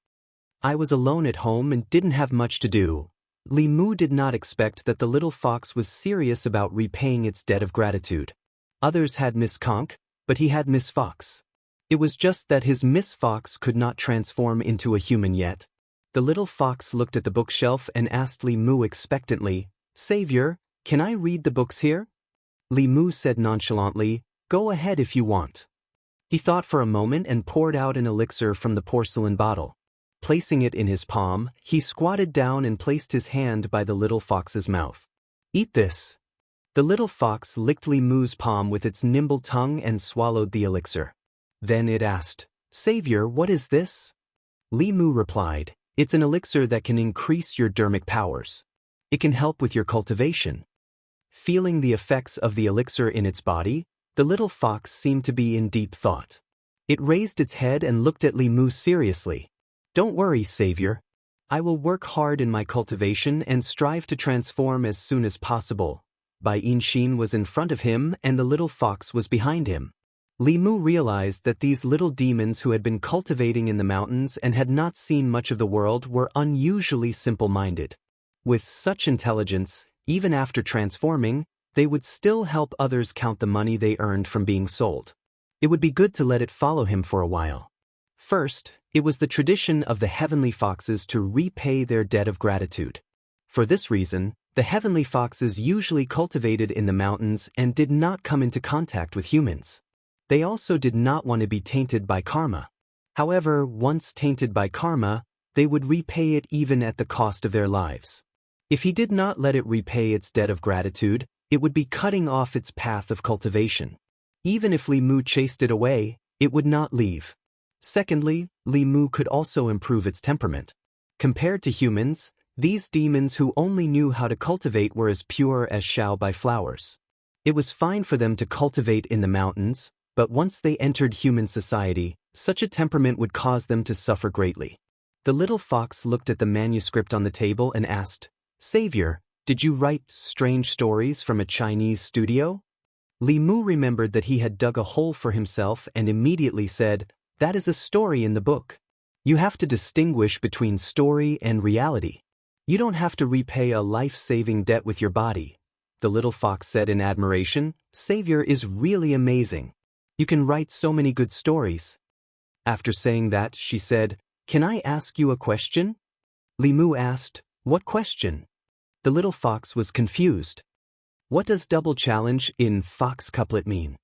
"I was alone at home and didn't have much to do." Li Mu did not expect that the little fox was serious about repaying its debt of gratitude. Others had Miss Conch, but he had Miss Fox. It was just that his Miss Fox could not transform into a human yet. The little fox looked at the bookshelf and asked Li Mu expectantly, "Savior, Can I read the books here? Li Mu said nonchalantly, "Go ahead if you want." He thought for a moment and poured out an elixir from the porcelain bottle. Placing it in his palm, he squatted down and placed his hand by the little fox's mouth. "Eat this." The little fox licked Li Mu's palm with its nimble tongue and swallowed the elixir. Then it asked, "Savior, what is this?" Li Mu replied, "It's an elixir that can increase your dermic powers. It can help with your cultivation." Feeling the effects of the elixir in its body, the little fox seemed to be in deep thought. It raised its head and looked at Li Mu seriously. "Don't worry, Savior. I will work hard in my cultivation and strive to transform as soon as possible." Bai Yinshin was in front of him and the little fox was behind him. Li Mu realized that these little demons who had been cultivating in the mountains and had not seen much of the world were unusually simple-minded. With such intelligence, even after transforming, they would still help others count the money they earned from being sold. It would be good to let it follow him for a while. First, it was the tradition of the heavenly foxes to repay their debt of gratitude. For this reason, the heavenly foxes usually cultivated in the mountains and did not come into contact with humans. They also did not want to be tainted by karma. However, once tainted by karma, they would repay it even at the cost of their lives. If he did not let it repay its debt of gratitude, it would be cutting off its path of cultivation. Even if Li Mu chased it away, it would not leave. Secondly, Li Mu could also improve its temperament. Compared to humans, these demons who only knew how to cultivate were as pure as Xiaobai flowers. It was fine for them to cultivate in the mountains, but once they entered human society, such a temperament would cause them to suffer greatly. The little fox looked at the manuscript on the table and asked, "Savior, did you write strange stories from a Chinese studio?" Li Mu remembered that he had dug a hole for himself and immediately said, "That is a story in the book. You have to distinguish between story and reality. You don't have to repay a life-saving debt with your body." The little fox said in admiration, "Savior is really amazing. You can write so many good stories." After saying that, she said, "Can I ask you a question?" Li Mu asked, "What question?" The little fox was confused. What does double challenge in fox couplet mean?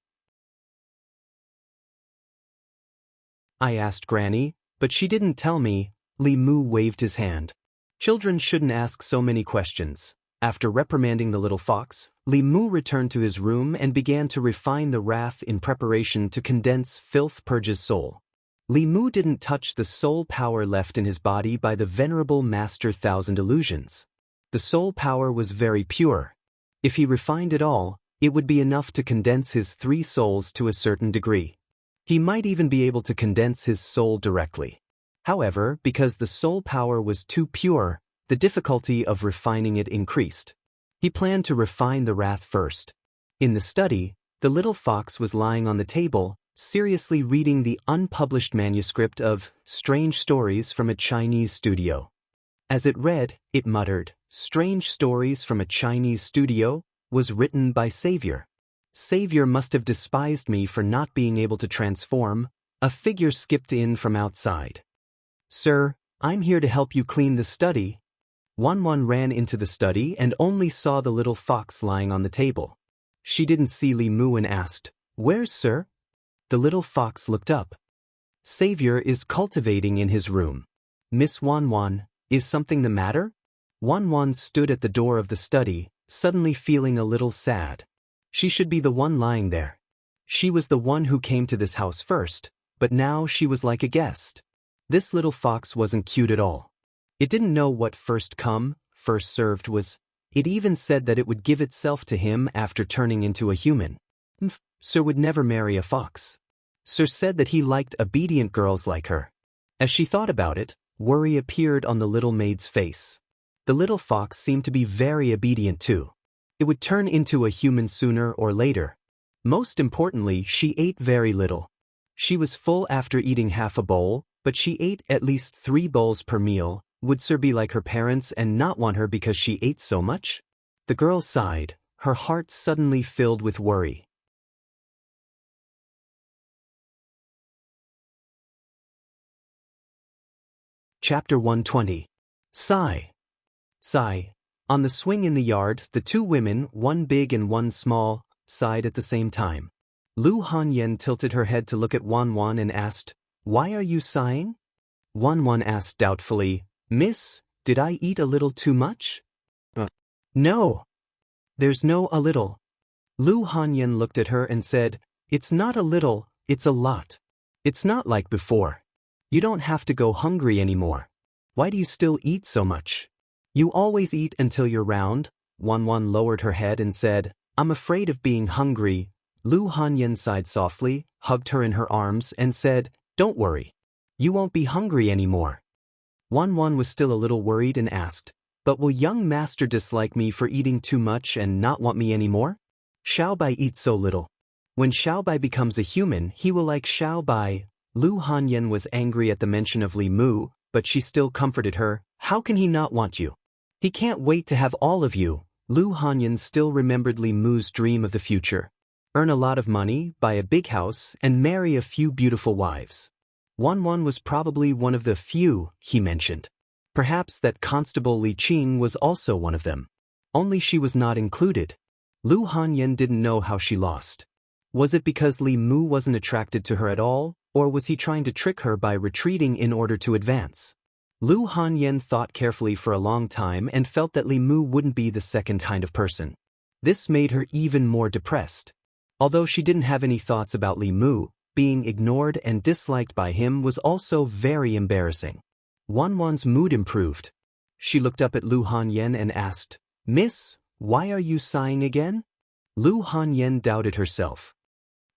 I asked Granny, but she didn't tell me. Li Mu waved his hand. Children shouldn't ask so many questions. After reprimanding the little fox, Li Mu returned to his room and began to refine the wrath in preparation to condense filth purge's soul. Li Mu didn't touch the soul power left in his body by the venerable Master Thousand Illusions. The soul power was very pure. If he refined it all, it would be enough to condense his 3 souls to a certain degree. He might even be able to condense his soul directly. However, because the soul power was too pure, the difficulty of refining it increased. He planned to refine the wrath first. In the study, the little fox was lying on the table, seriously reading the unpublished manuscript of Strange Stories from a Chinese Studio. As it read, it muttered, "Strange Stories from a Chinese Studio was written by Savior. Savior must have despised me for not being able to transform." A figure skipped in from outside. "Sir, I'm here to help you clean the study." Wanwan ran into the study and only saw the little fox lying on the table. She didn't see Li Mu and asked, "Where's Sir?" The little fox looked up. Savior is cultivating in his room. "Miss Wanwan, is something the matter?" Wanwan stood at the door of the study, suddenly feeling a little sad. She should be the one lying there. She was the one who came to this house first, but now she was like a guest. This little fox wasn't cute at all. It didn't know what first come, first served was. It even said that it would give itself to him after turning into a human. Sir would never marry a fox. Sir said that he liked obedient girls like her. As she thought about it, worry appeared on the little maid's face. The little fox seemed to be very obedient too. It would turn into a human sooner or later. Most importantly, she ate very little. She was full after eating half a bowl, but she ate at least 3 bowls per meal. Would Sir be like her parents and not want her because she ate so much? The girl sighed, her heart suddenly filled with worry. Chapter 120. Sigh. Sigh. On the swing in the yard, the two women, one big and one small, sighed at the same time. Lu Hanyan tilted her head to look at Wan Wan and asked, "Why are you sighing?" Wan Wan asked doubtfully, "Miss, did I eat a little too much?" No. There's no a little." Lu Hanyan looked at her and said, "It's not a little, it's a lot. It's not like before. You don't have to go hungry anymore. Why do you still eat so much? You always eat until you're round." Wan Wan lowered her head and said, "I'm afraid of being hungry." Lu Hanyan sighed softly, hugged her in her arms, and said, "Don't worry. You won't be hungry anymore." Wan Wan was still a little worried and asked, "But will young master dislike me for eating too much and not want me anymore? Xiaobai eats so little. When Xiaobai becomes a human, he will like Xiaobai." Lu Hanyan was angry at the mention of Li Mu, but she still comforted her. "How can he not want you? He can't wait to have all of you." Lu Hanyan still remembered Li Mu's dream of the future. Earn a lot of money, buy a big house, and marry a few beautiful wives. Wan Wan was probably one of the few he mentioned. Perhaps that Constable Li Qing was also one of them. Only she was not included. Lu Hanyan didn't know how she lost. Was it because Li Mu wasn't attracted to her at all, or was he trying to trick her by retreating in order to advance? Lu Hanyan thought carefully for a long time and felt that Li Mu wouldn't be the second kind of person. This made her even more depressed. Although she didn't have any thoughts about Li Mu, being ignored and disliked by him was also very embarrassing. Wan Wan's mood improved. She looked up at Lu Hanyan and asked, "Miss, why are you sighing again?" Lu Hanyan doubted herself.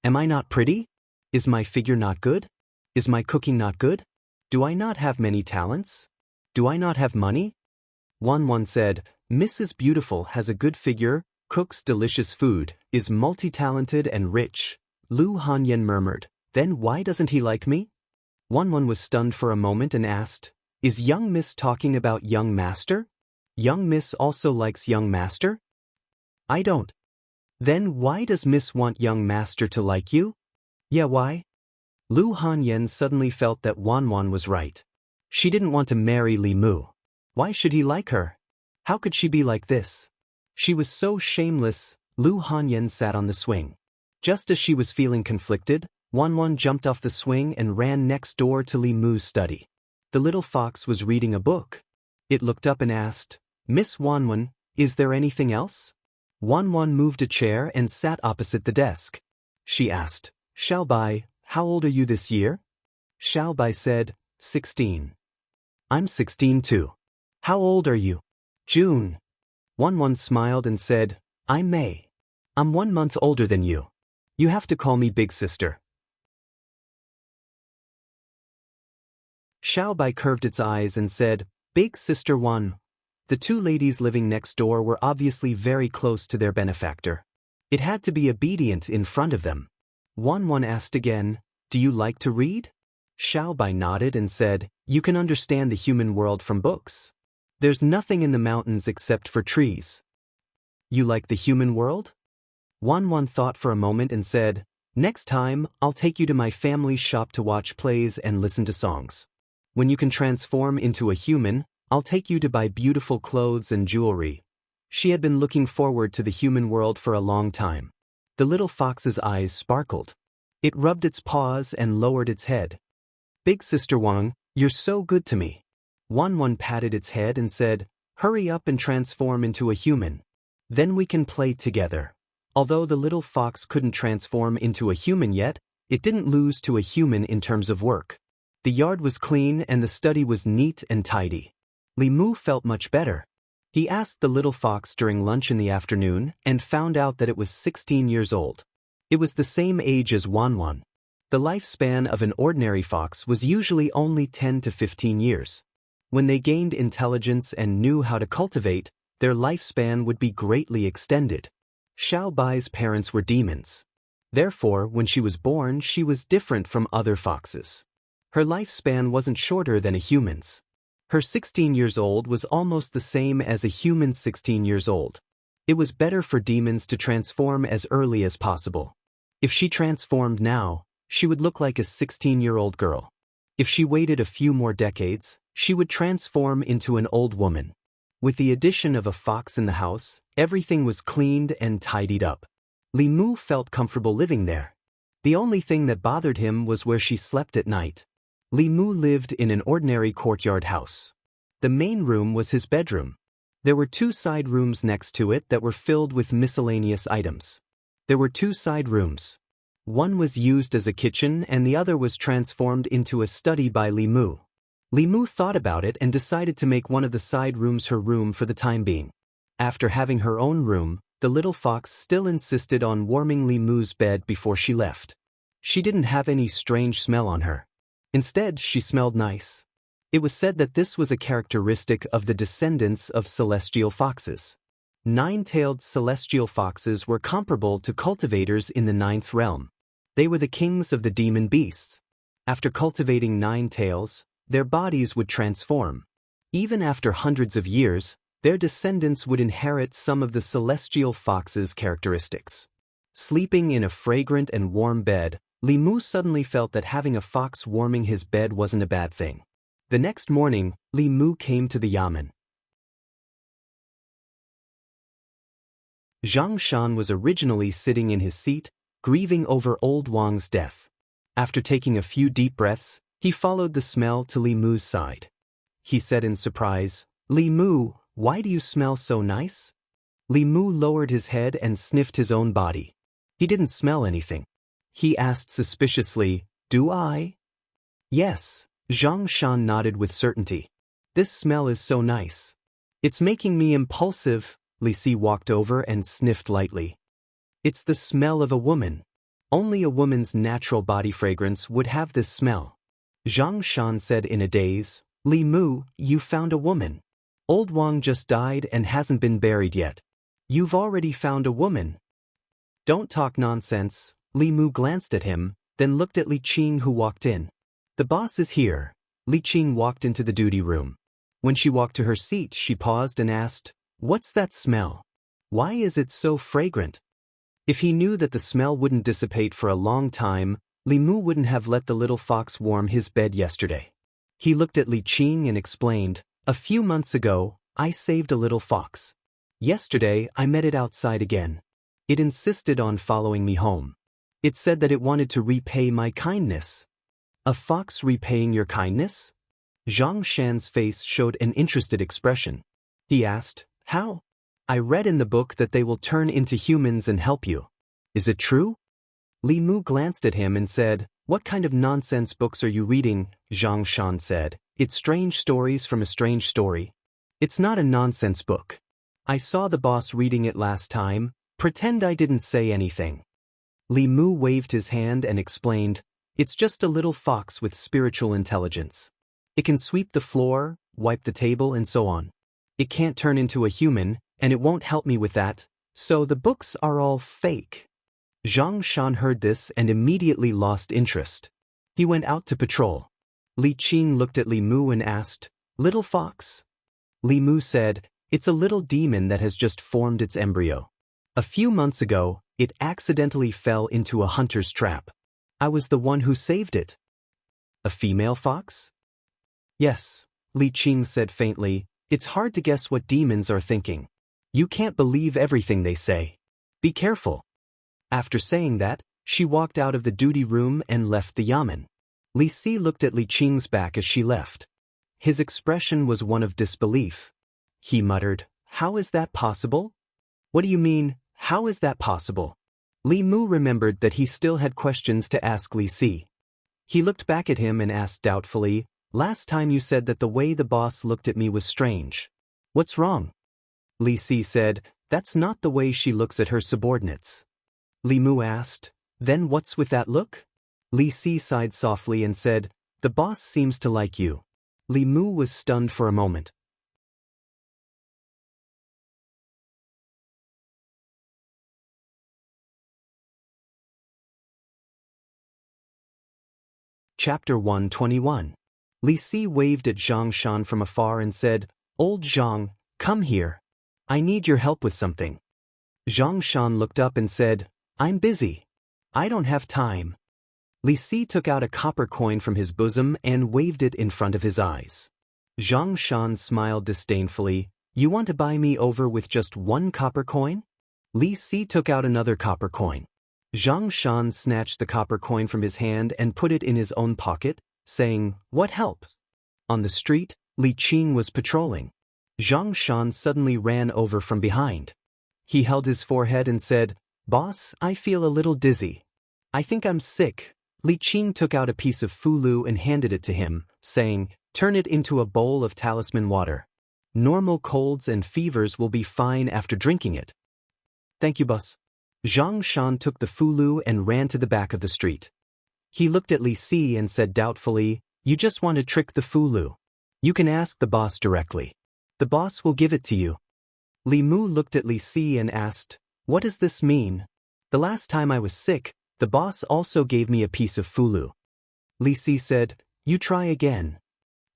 "Am I not pretty? Is my figure not good? Is my cooking not good? Do I not have many talents? Do I not have money?" Wan Wan said, "Mrs. Beautiful has a good figure, cooks delicious food, is multi-talented and rich." Lu Hanyan murmured, "Then why doesn't he like me?" Wan Wan was stunned for a moment and asked, "Is young Miss talking about young master? Young Miss also likes young master?" "I don't." "Then why does Miss want young master to like you?" "Yeah, why?" Lu Hanyan suddenly felt that Wan Wan was right. She didn't want to marry Li Mu. Why should he like her? How could she be like this? She was so shameless. Lu Hanyan sat on the swing. Just as she was feeling conflicted, Wan Wan jumped off the swing and ran next door to Li Mu's study. The little fox was reading a book. It looked up and asked, "Miss Wan Wan, is there anything else?" Wan Wan moved a chair and sat opposite the desk. She asked, "Xiaobai, how old are you this year?" Xiaobai said, 16. "I'm 16 too." "How old are you?" "June." Wan Wan smiled and said, "I'm May. I'm 1 month older than you. You have to call me big sister." Xiaobai curved its eyes and said, "Big sister Wan." The two ladies living next door were obviously very close to their benefactor. It had to be obedient in front of them. Wan Wan asked again, "Do you like to read?" Xiaobai nodded and said, "You can understand the human world from books. There's nothing in the mountains except for trees." "You like the human world?" Wan Wan thought for a moment and said, "Next time, I'll take you to my family's shop to watch plays and listen to songs. When you can transform into a human, I'll take you to buy beautiful clothes and jewelry." She had been looking forward to the human world for a long time. The little fox's eyes sparkled. It rubbed its paws and lowered its head. "Big sister Wang, you're so good to me." Wan Wan patted its head and said, "Hurry up and transform into a human. Then we can play together." Although the little fox couldn't transform into a human yet, it didn't lose to a human in terms of work. The yard was clean and the study was neat and tidy. Li Mu felt much better. He asked the little fox during lunch in the afternoon and found out that it was 16 years old. It was the same age as Wan Wan. The lifespan of an ordinary fox was usually only 10 to 15 years. When they gained intelligence and knew how to cultivate, their lifespan would be greatly extended. Xiaobai's parents were demons. Therefore, when she was born, she was different from other foxes. Her lifespan wasn't shorter than a human's. Her 16 years old was almost the same as a human's 16 years old. It was better for demons to transform as early as possible. If she transformed now, she would look like a 16-year-old girl. If she waited a few more decades, she would transform into an old woman. With the addition of a fox in the house, everything was cleaned and tidied up. Li Mu felt comfortable living there. The only thing that bothered him was where she slept at night. Li Mu lived in an ordinary courtyard house. The main room was his bedroom. There were 2 side rooms next to it that were filled with miscellaneous items. There were 2 side rooms. One was used as a kitchen and the other was transformed into a study by Li Mu. Li Mu thought about it and decided to make one of the side rooms her room for the time being. After having her own room, the little fox still insisted on warming Li Mu's bed before she left. She didn't have any strange smell on her. Instead, she smelled nice. It was said that this was a characteristic of the descendants of celestial foxes. 9-tailed celestial foxes were comparable to cultivators in the 9th realm. They were the kings of the demon beasts. After cultivating 9 tails, their bodies would transform. Even after hundreds of years, their descendants would inherit some of the celestial fox's characteristics. Sleeping in a fragrant and warm bed, Li Mu suddenly felt that having a fox warming his bed wasn't a bad thing. The next morning, Li Mu came to the yamen. Zhang Shan was originally sitting in his seat, grieving over old Wang's death. After taking a few deep breaths, he followed the smell to Li Mu's side. He said in surprise, "Li Mu, why do you smell so nice?" Li Mu lowered his head and sniffed his own body. He didn't smell anything. He asked suspiciously, "Do I?" "Yes." Zhang Shan nodded with certainty. "This smell is so nice. It's making me impulsive." Li Si walked over and sniffed lightly. "It's the smell of a woman. Only a woman's natural body fragrance would have this smell." Zhang Shan said in a daze, "Li Mu, you found a woman. Old Wang just died and hasn't been buried yet. You've already found a woman." "Don't talk nonsense." Li Mu glanced at him, then looked at Li Qing who walked in. "The boss is here." Li Qing walked into the duty room. When she walked to her seat, she paused and asked, "What's that smell? Why is it so fragrant?" If he knew that the smell wouldn't dissipate for a long time, Li Mu wouldn't have let the little fox warm his bed yesterday. He looked at Li Qing and explained, "A few months ago, I saved a little fox. Yesterday, I met it outside again. It insisted on following me home. It said that it wanted to repay my kindness." "A fox repaying your kindness?" Zhang Shan's face showed an interested expression. He asked, "How?" "I read in the book that they will turn into humans and help you. Is it true?" Li Mu glanced at him and said, "What kind of nonsense books are you reading?" Zhang Shan said, "It's strange stories from a strange story." "It's not a nonsense book. I saw the boss reading it last time. Pretend I didn't say anything." Li Mu waved his hand and explained, "It's just a little fox with spiritual intelligence. It can sweep the floor, wipe the table, and so on. It can't turn into a human, and it won't help me with that, so the books are all fake." Zhang Shan heard this and immediately lost interest. He went out to patrol. Li Qing looked at Li Mu and asked, "Little fox?" Li Mu said, "It's a little demon that has just formed its embryo. A few months ago, it accidentally fell into a hunter's trap. I was the one who saved it." "A female fox?" "Yes," Li Qing said faintly. "It's hard to guess what demons are thinking. You can't believe everything they say. Be careful." After saying that, she walked out of the duty room and left the yamen. Li Si looked at Li Qing's back as she left. His expression was one of disbelief. He muttered, "How is that possible?" "What do you mean, how is that possible?" Li Mu remembered that he still had questions to ask Li Si. He looked back at him and asked doubtfully, "Last time you said that the way the boss looked at me was strange. What's wrong?" Li Si said, "That's not the way she looks at her subordinates." Li Mu asked, "Then what's with that look?" Li Si sighed softly and said, "The boss seems to like you." Li Mu was stunned for a moment. Chapter 121. Li Si waved at Zhang Shan from afar and said, "Old Zhang, come here. I need your help with something." Zhang Shan looked up and said, "I'm busy. I don't have time." Li Si took out a copper coin from his bosom and waved it in front of his eyes. Zhang Shan smiled disdainfully, You want to buy me over with just 1 copper coin? Li Si took out another copper coin. Zhang Shan snatched the copper coin from his hand and put it in his own pocket, saying, "What help?" On the street, Li Qing was patrolling. Zhang Shan suddenly ran over from behind. He held his forehead and said, "Boss, I feel a little dizzy. I think I'm sick." Li Qing took out a piece of fulu and handed it to him, saying, "Turn it into a bowl of talisman water. Normal colds and fevers will be fine after drinking it." "Thank you, boss." Zhang Shan took the fulu and ran to the back of the street. He looked at Li Si and said doubtfully, "You just want to trick the fulu. You can ask the boss directly. The boss will give it to you." Li Mu looked at Li Si and asked, "What does this mean? The last time I was sick, the boss also gave me a piece of fulu." Li Si said, "You try again."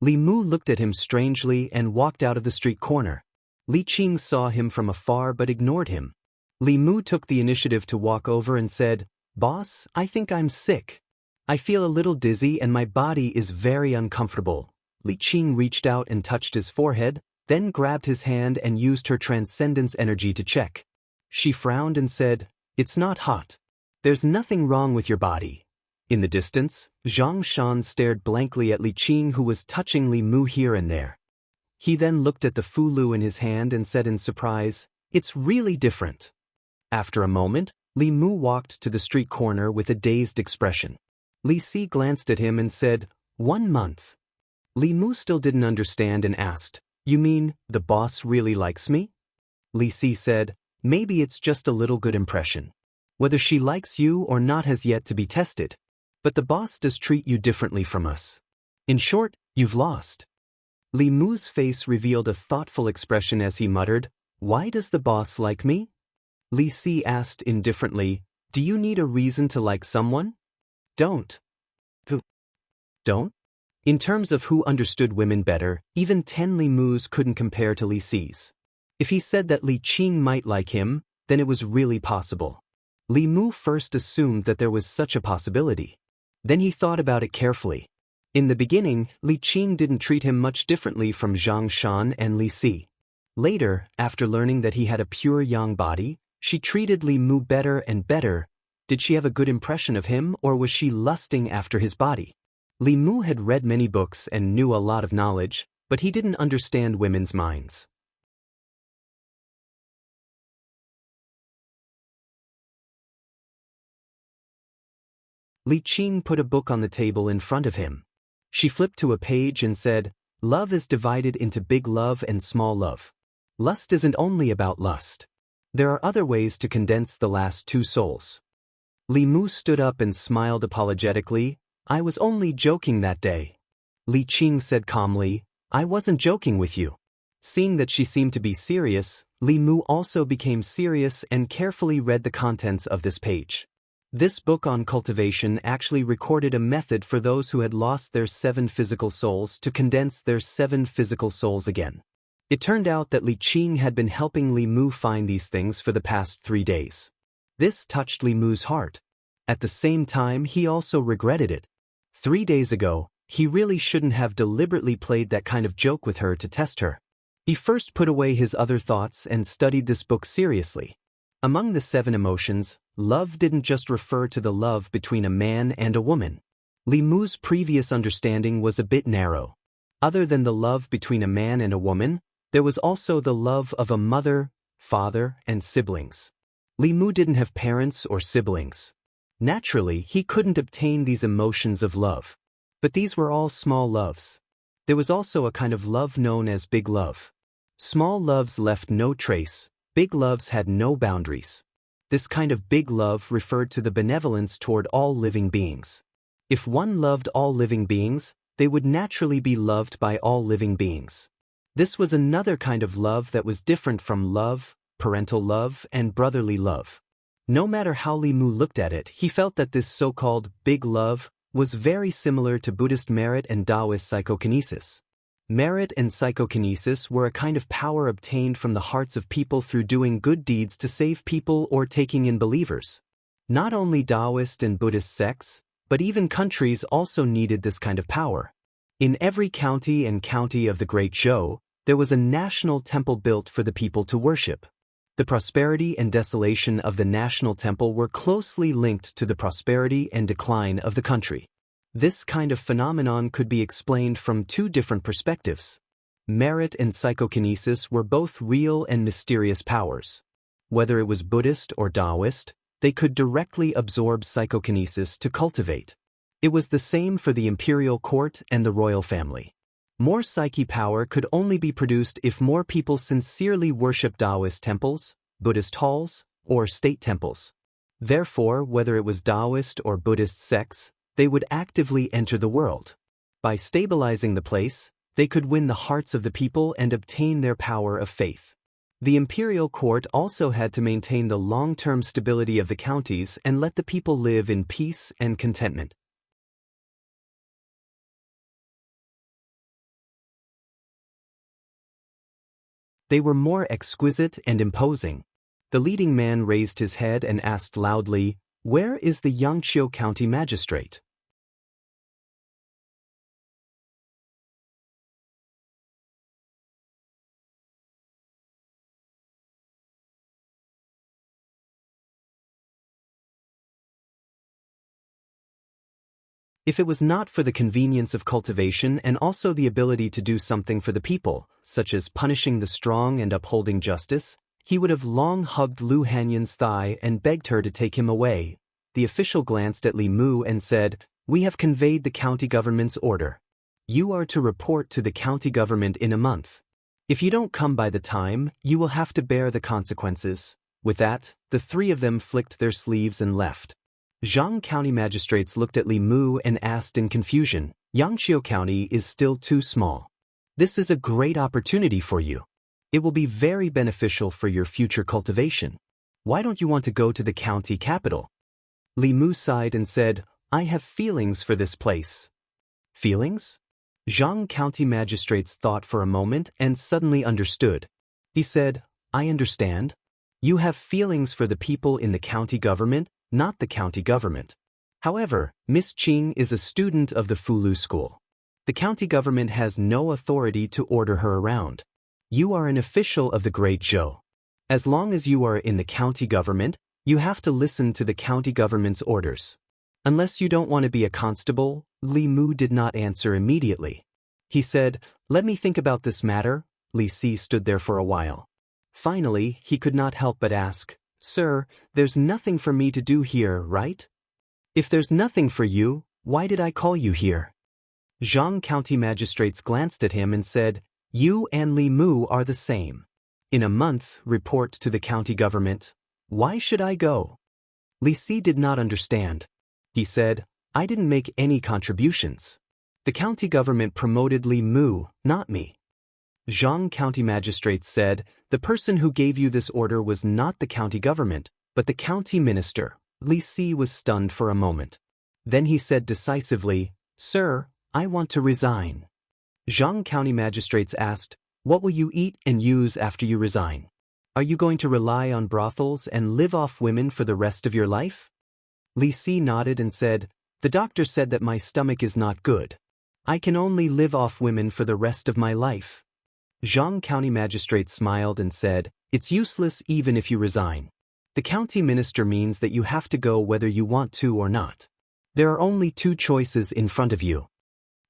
Li Mu looked at him strangely and walked out of the street corner. Li Qing saw him from afar but ignored him. Li Mu took the initiative to walk over and said, "Boss, I think I'm sick. I feel a little dizzy and my body is very uncomfortable." Li Qing reached out and touched his forehead, then grabbed his hand and used her transcendence energy to check. She frowned and said, "It's not hot. There's nothing wrong with your body." In the distance, Zhang Shan stared blankly at Li Qing, who was touching Li Mu here and there. He then looked at the fulu in his hand and said in surprise, "It's really different." After a moment, Li Mu walked to the street corner with a dazed expression. Li Si glanced at him and said, "1 month." Li Mu still didn't understand and asked, "You mean, the boss really likes me?" Li Si said, "Maybe it's just a little good impression. Whether she likes you or not has yet to be tested. But the boss does treat you differently from us. In short, you've lost." Li Mu's face revealed a thoughtful expression as he muttered, "Why does the boss like me?" Li Si asked indifferently, "Do you need a reason to like someone?" "Don't." "Who? Don't?" In terms of who understood women better, even 10 Li Mu's couldn't compare to Li Si's. If he said that Li Qing might like him, then it was really possible. Li Mu first assumed that there was such a possibility. Then he thought about it carefully. In the beginning, Li Qing didn't treat him much differently from Zhang Shan and Li Si. Later, after learning that he had a pure yang body, she treated Li Mu better and better. Did she have a good impression of him, or was she lusting after his body? Li Mu had read many books and knew a lot of knowledge, but he didn't understand women's minds. Li Qing put a book on the table in front of him. She flipped to a page and said, "Love is divided into big love and small love. Lust isn't only about lust. There are other ways to condense the last 2 souls." Li Mu stood up and smiled apologetically. "I was only joking that day." Li Qing said calmly, "I wasn't joking with you." Seeing that she seemed to be serious, Li Mu also became serious and carefully read the contents of this page. This book on cultivation actually recorded a method for those who had lost their 7 physical souls to condense their 7 physical souls again. It turned out that Li Qing had been helping Li Mu find these things for the past 3 days. This touched Li Mu's heart. At the same time, he also regretted it. 3 days ago, he really shouldn't have deliberately played that kind of joke with her to test her. He first put away his other thoughts and studied this book seriously. Among the 7 emotions, love didn't just refer to the love between a man and a woman. Li Mu's previous understanding was a bit narrow. Other than the love between a man and a woman, there was also the love of a mother, father, and siblings. Li Mu didn't have parents or siblings. Naturally, he couldn't obtain these emotions of love. But these were all small loves. There was also a kind of love known as big love. Small loves left no trace, big loves had no boundaries. This kind of big love referred to the benevolence toward all living beings. If one loved all living beings, they would naturally be loved by all living beings. This was another kind of love that was different from love, parental love, and brotherly love. No matter how Li Mu looked at it, he felt that this so-called big love was very similar to Buddhist merit and Taoist psychokinesis. Merit and psychokinesis were a kind of power obtained from the hearts of people through doing good deeds to save people or taking in believers. Not only Taoist and Buddhist sects, but even countries also needed this kind of power. In every county and county of the Great Zhou, There was a national temple built for the people to worship. The prosperity and desolation of the national temple were closely linked to the prosperity and decline of the country. This kind of phenomenon could be explained from two different perspectives. Merit and psychokinesis were both real and mysterious powers. Whether it was Buddhist or Taoist, they could directly absorb psychokinesis to cultivate. It was the same for the imperial court and the royal family. More psyche power could only be produced if more people sincerely worshiped Taoist temples, Buddhist halls, or state temples. Therefore, whether it was Taoist or Buddhist sects, they would actively enter the world. By stabilizing the place, they could win the hearts of the people and obtain their power of faith. The imperial court also had to maintain the long-term stability of the counties and let the people live in peace and contentment. They were more exquisite and imposing. The leading man raised his head and asked loudly, "Where is the Yangqiu County magistrate?" If it was not for the convenience of cultivation and also the ability to do something for the people, such as punishing the strong and upholding justice, he would have long hugged Lu Hanyan's thigh and begged her to take him away. The official glanced at Li Mu and said, "We have conveyed the county government's order. You are to report to the county government in a month. If you don't come by the time, you will have to bear the consequences." With that, the three of them flicked their sleeves and left. Zhang County magistrates looked at Li Mu and asked in confusion, "Yangqiu County is still too small. This is a great opportunity for you. It will be very beneficial for your future cultivation. Why don't you want to go to the county capital?" Li Mu sighed and said, "I have feelings for this place." Feelings? Zhang County magistrates thought for a moment and suddenly understood. He said, "I understand. You have feelings for the people in the county government, not the county government. However, Miss Qing is a student of the Fulu school. The county government has no authority to order her around. You are an official of the Great Zhou. As long as you are in the county government, you have to listen to the county government's orders. Unless you don't want to be a constable." Li Mu did not answer immediately. He said, "Let me think about this matter." Li Si stood there for a while. Finally, he could not help but ask, "Sir, there's nothing for me to do here, right? If there's nothing for you, why did I call you here?" Zhang County magistrates glanced at him and said, "You and Li Mu are the same. In a month, report to the county government. Why should I go?" Li Si did not understand. He said, "I didn't make any contributions. The county government promoted Li Mu, not me." Zhang County magistrates said, "The person who gave you this order was not the county government, but the county minister." Li Si was stunned for a moment. Then he said decisively, "Sir, I want to resign." Zhang County magistrates asked, "What will you eat and use after you resign? Are you going to rely on brothels and live off women for the rest of your life?" Li Si nodded and said, "The doctor said that my stomach is not good. I can only live off women for the rest of my life." Zhang County magistrate smiled and said, "It's useless even if you resign. The county minister means that you have to go whether you want to or not. There are only two choices in front of you."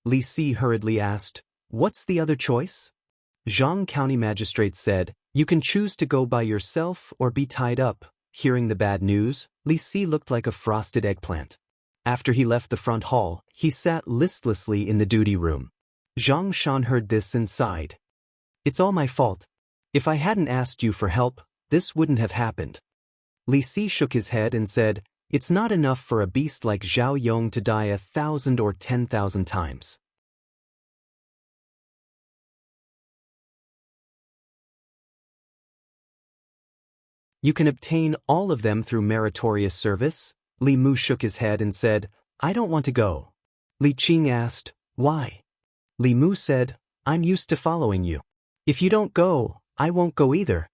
Li Si hurriedly asked, "What's the other choice?" Zhang County magistrate said, "You can choose to go by yourself or be tied up." Hearing the bad news, Li Si looked like a frosted eggplant. After he left the front hall, he sat listlessly in the duty room. Zhang Shan heard this and sighed. "It's all my fault. If I hadn't asked you for help, this wouldn't have happened." Li Si shook his head and said, "It's not enough for a beast like Zhao Yong to die 1,000 or 10,000 times. You can obtain all of them through meritorious service." Li Mu shook his head and said, "I don't want to go." Li Qing asked, "Why?" Li Mu said, "I'm used to following you. If you don't go, I won't go either."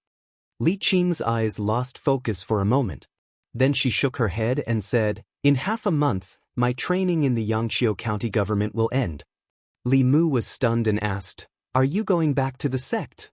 Li Qing's eyes lost focus for a moment. Then she shook her head and said, "In half a month, my training in the Yangqiu County government will end." Li Mu was stunned and asked, Are you going back to the sect?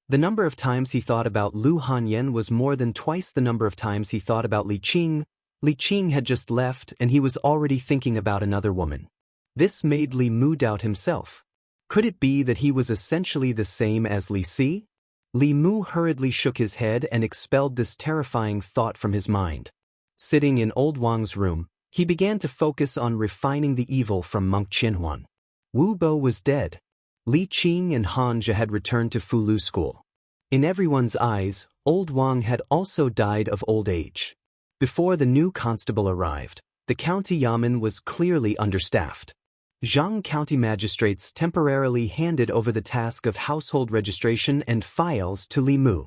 The number of times he thought about Lu Hanyan was more than twice the number of times he thought about Li Qing. Li Qing had just left and he was already thinking about another woman. This made Li Mu doubt himself. Could it be that he was essentially the same as Li Si? Li Mu hurriedly shook his head and expelled this terrifying thought from his mind. Sitting in old Wang's room, he began to focus on refining the evil from monk Qinhuan. Wu Bo was dead. Li Qing and Han Jia had returned to Fulu school. In everyone's eyes, old Wang had also died of old age. Before the new constable arrived, the county yamen was clearly understaffed. Zhang County magistrates temporarily handed over the task of household registration and files to Li Mu.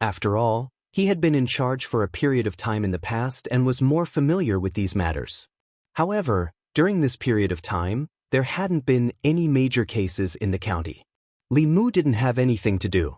After all, he had been in charge for a period of time in the past and was more familiar with these matters. However, during this period of time, there hadn't been any major cases in the county. Li Mu didn't have anything to do.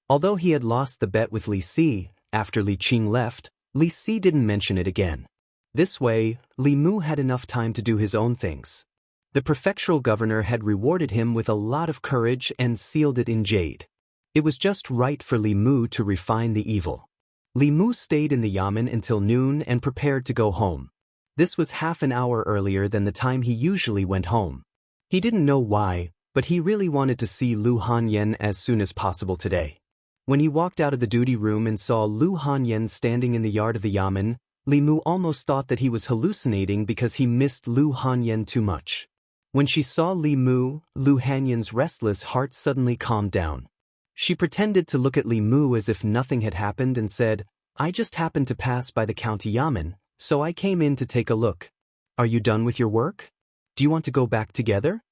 Although he had lost the bet with Li Si, after Li Qing left, Li Si didn't mention it again. This way, Li Mu had enough time to do his own things. The prefectural governor had rewarded him with a lot of courage and sealed it in jade. It was just right for Li Mu to refine the evil. Li Mu stayed in the yamen until noon and prepared to go home. This was half an hour earlier than the time he usually went home. He didn't know why, but he really wanted to see Lu Hanyan as soon as possible today. When he walked out of the duty room and saw Lu Hanyan standing in the yard of the yamen, Li Mu almost thought that he was hallucinating because he missed Lu Hanyan too much. When she saw Li Mu, Lu Hanyan's restless heart suddenly calmed down. She pretended to look at Li Mu as if nothing had happened and said, "I just happened to pass by the county yamen, so I came in to take a look. Are you done with your work? Do you want to go back together?"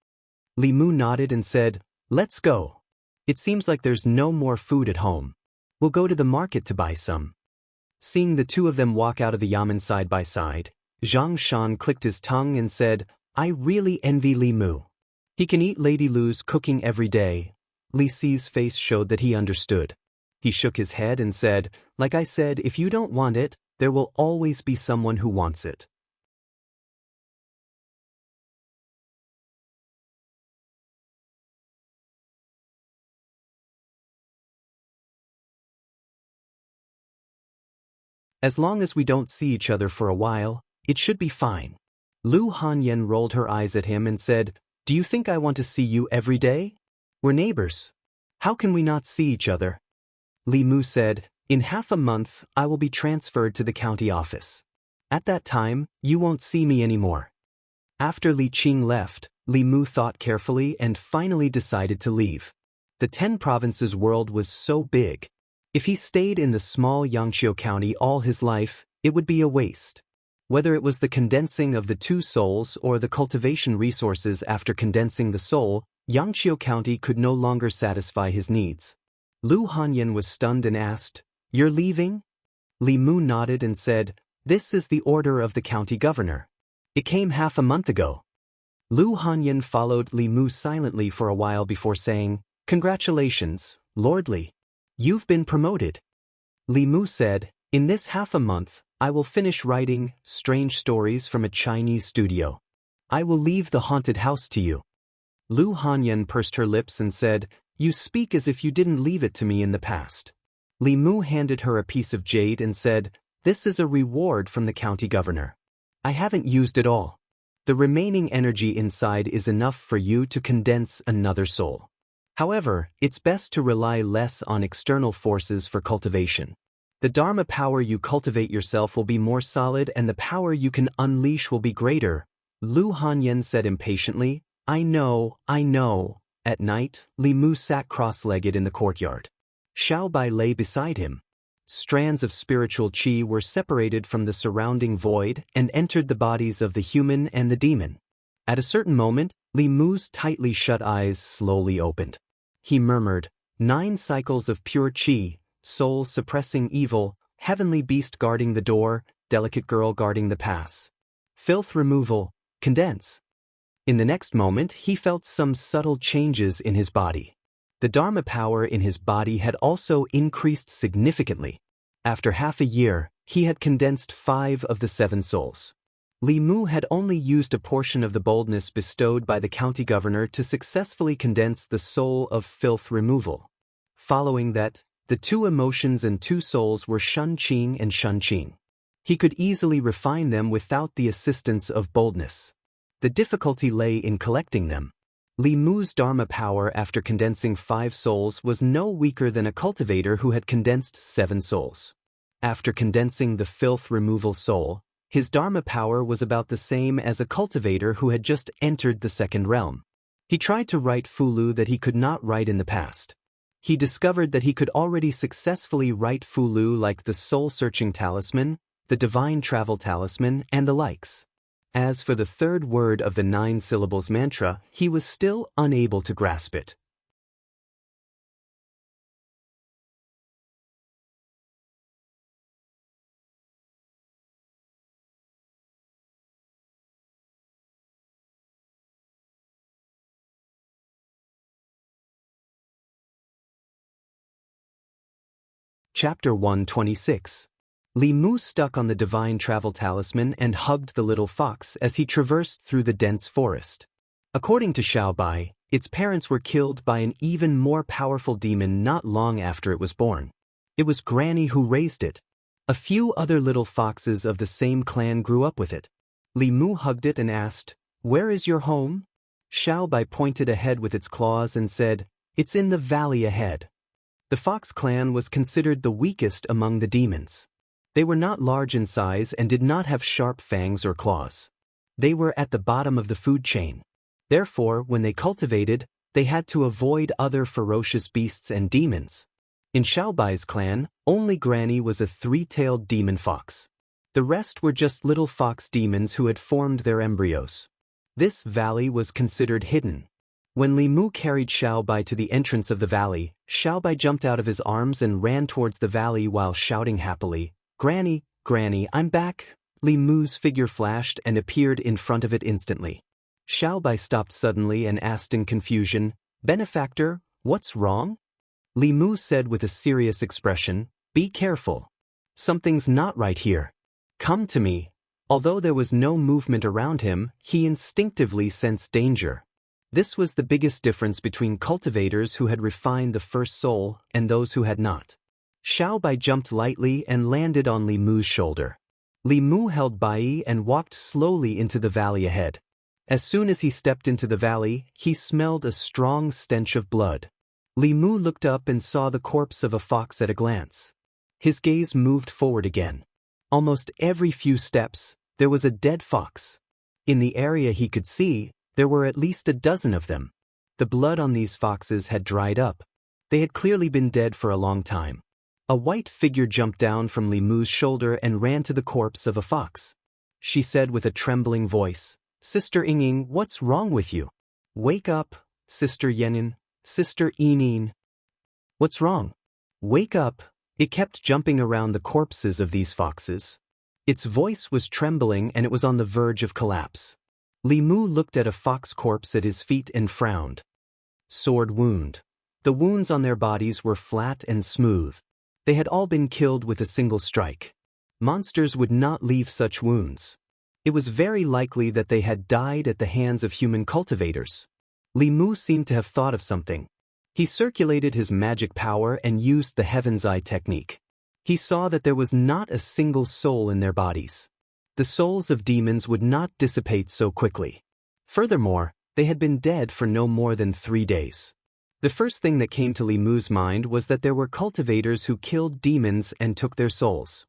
Li Mu nodded and said, "Let's go. It seems like there's no more food at home. We'll go to the market to buy some." Seeing the two of them walk out of the yamen side by side, Zhang Shan clicked his tongue and said, "I really envy Li Mu. He can eat Lady Lu's cooking every day." Li Si's face showed that he understood. He shook his head and said, "Like I said, if you don't want it, there will always be someone who wants it." As long as we don't see each other for a while, it should be fine. Lu Hanyan rolled her eyes at him and said, "Do you think I want to see you every day? We're neighbors. How can we not see each other?" Li Mu said, "In half a month, I will be transferred to the county office. At that time, you won't see me anymore." After Li Qing left, Li Mu thought carefully and finally decided to leave. The 10 provinces world was so big. If he stayed in the small Yangqiu County all his life, it would be a waste. Whether it was the condensing of the 2 souls or the cultivation resources after condensing the soul, Yangqiu County could no longer satisfy his needs. Lu Hanyan was stunned and asked, "You're leaving?" Li Mu nodded and said, "This is the order of the county governor. It came half a month ago." Lu Hanyan followed Li Mu silently for a while before saying, "Congratulations, Lord Li. You've been promoted." Li Mu said, "In this half a month, I will finish writing strange stories from a Chinese studio. I will leave the haunted house to you." Lu Hanyan pursed her lips and said, "You speak as if you didn't leave it to me in the past." Li Mu handed her a piece of jade and said, "This is a reward from the county governor. I haven't used it all. The remaining energy inside is enough for you to condense another soul. However, it's best to rely less on external forces for cultivation. The Dharma power you cultivate yourself will be more solid and the power you can unleash will be greater." Lu Hanyan said impatiently, I know. At night, Li Mu sat cross-legged in the courtyard. Xiao Bai lay beside him. Strands of spiritual chi were separated from the surrounding void and entered the bodies of the human and the demon. At a certain moment, Li Mu's tightly shut eyes slowly opened. He murmured, 9 cycles of pure chi, soul suppressing evil, heavenly beast guarding the door, delicate girl guarding the pass. Filth removal, condense. In the next moment, he felt some subtle changes in his body. The Dharma power in his body had also increased significantly. After half a year, he had condensed 5 of the 7 souls. Li Mu had only used a portion of the boldness bestowed by the county governor to successfully condense the soul of filth removal. Following that, the 2 emotions and 2 souls were Shunqing and Shunqing. He could easily refine them without the assistance of boldness. The difficulty lay in collecting them. Li Mu's Dharma power after condensing 5 souls was no weaker than a cultivator who had condensed 7 souls. After condensing the filth removal soul, his Dharma power was about the same as a cultivator who had just entered the second realm. He tried to write Fulu that he could not write in the past. He discovered that he could already successfully write Fulu like the soul-searching talisman, the divine travel talisman, and the likes. As for the third word of the 9 syllables mantra, he was still unable to grasp it. Chapter 126. Li Mu stuck on the divine travel talisman and hugged the little fox as he traversed through the dense forest. According to Xiaobai, its parents were killed by an even more powerful demon not long after it was born. It was Granny who raised it. A few other little foxes of the same clan grew up with it. Li Mu hugged it and asked, "Where is your home?" Xiaobai pointed ahead with its claws and said, "It's in the valley ahead." The fox clan was considered the weakest among the demons. They were not large in size and did not have sharp fangs or claws. They were at the bottom of the food chain. Therefore, when they cultivated, they had to avoid other ferocious beasts and demons. In Xiaobai's clan, only Granny was a 3-tailed demon fox. The rest were just little fox demons who had formed their embryos. This valley was considered hidden. When Li Mu carried Xiaobai to the entrance of the valley, Xiaobai jumped out of his arms and ran towards the valley while shouting happily, "Granny, Granny, I'm back!" Li Mu's figure flashed and appeared in front of it instantly. Xiaobai stopped suddenly and asked in confusion, "Benefactor, what's wrong?" Li Mu said with a serious expression, "Be careful. Something's not right here. Come to me." Although there was no movement around him, he instinctively sensed danger. This was the biggest difference between cultivators who had refined the first soul and those who had not. Xiaobai jumped lightly and landed on Li Mu's shoulder. Li Mu held Bai and walked slowly into the valley ahead. As soon as he stepped into the valley, he smelled a strong stench of blood. Li Mu looked up and saw the corpse of a fox at a glance. His gaze moved forward again. Almost every few steps, there was a dead fox. In the area he could see, there were at least a dozen of them. The blood on these foxes had dried up. They had clearly been dead for a long time. A white figure jumped down from Li Mu's shoulder and ran to the corpse of a fox. She said with a trembling voice, "Sister Yingning, what's wrong with you? Wake up, Sister Yenin, Sister Yinin. What's wrong? Wake up." It kept jumping around the corpses of these foxes. Its voice was trembling and it was on the verge of collapse. Li Mu looked at a fox corpse at his feet and frowned. Sword wound. The wounds on their bodies were flat and smooth. They had all been killed with a single strike. Monsters would not leave such wounds. It was very likely that they had died at the hands of human cultivators. Li Mu seemed to have thought of something. He circulated his magic power and used the Heaven's Eye technique. He saw that there was not a single soul in their bodies. The souls of demons would not dissipate so quickly. Furthermore, they had been dead for no more than 3 days. The first thing that came to Li Mu's mind was that there were cultivators who killed demons and took their souls.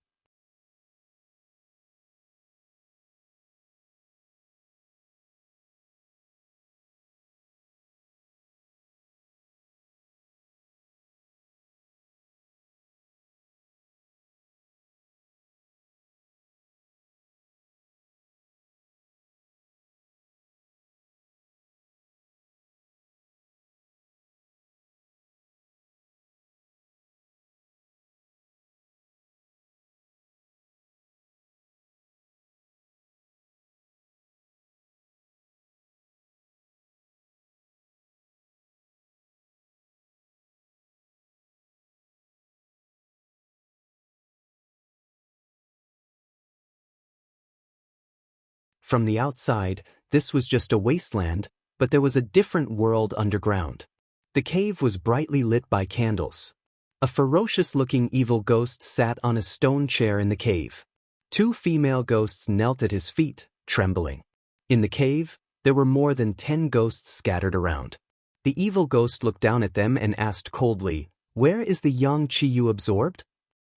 From the outside, this was just a wasteland, but there was a different world underground. The cave was brightly lit by candles. A ferocious-looking evil ghost sat on a stone chair in the cave. 2 female ghosts knelt at his feet, trembling. In the cave, there were more than 10 ghosts scattered around. The evil ghost looked down at them and asked coldly, "Where is the young chi you absorbed?"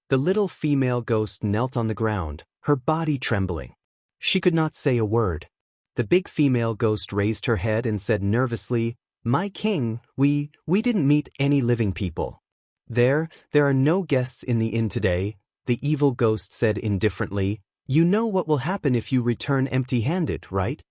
The little female ghost knelt on the ground, her body trembling. She could not say a word. The big female ghost raised her head and said nervously, "My king, we didn't meet any living people." There are no guests in the inn today," the evil ghost said indifferently. "You know what will happen if you return empty-handed, right?"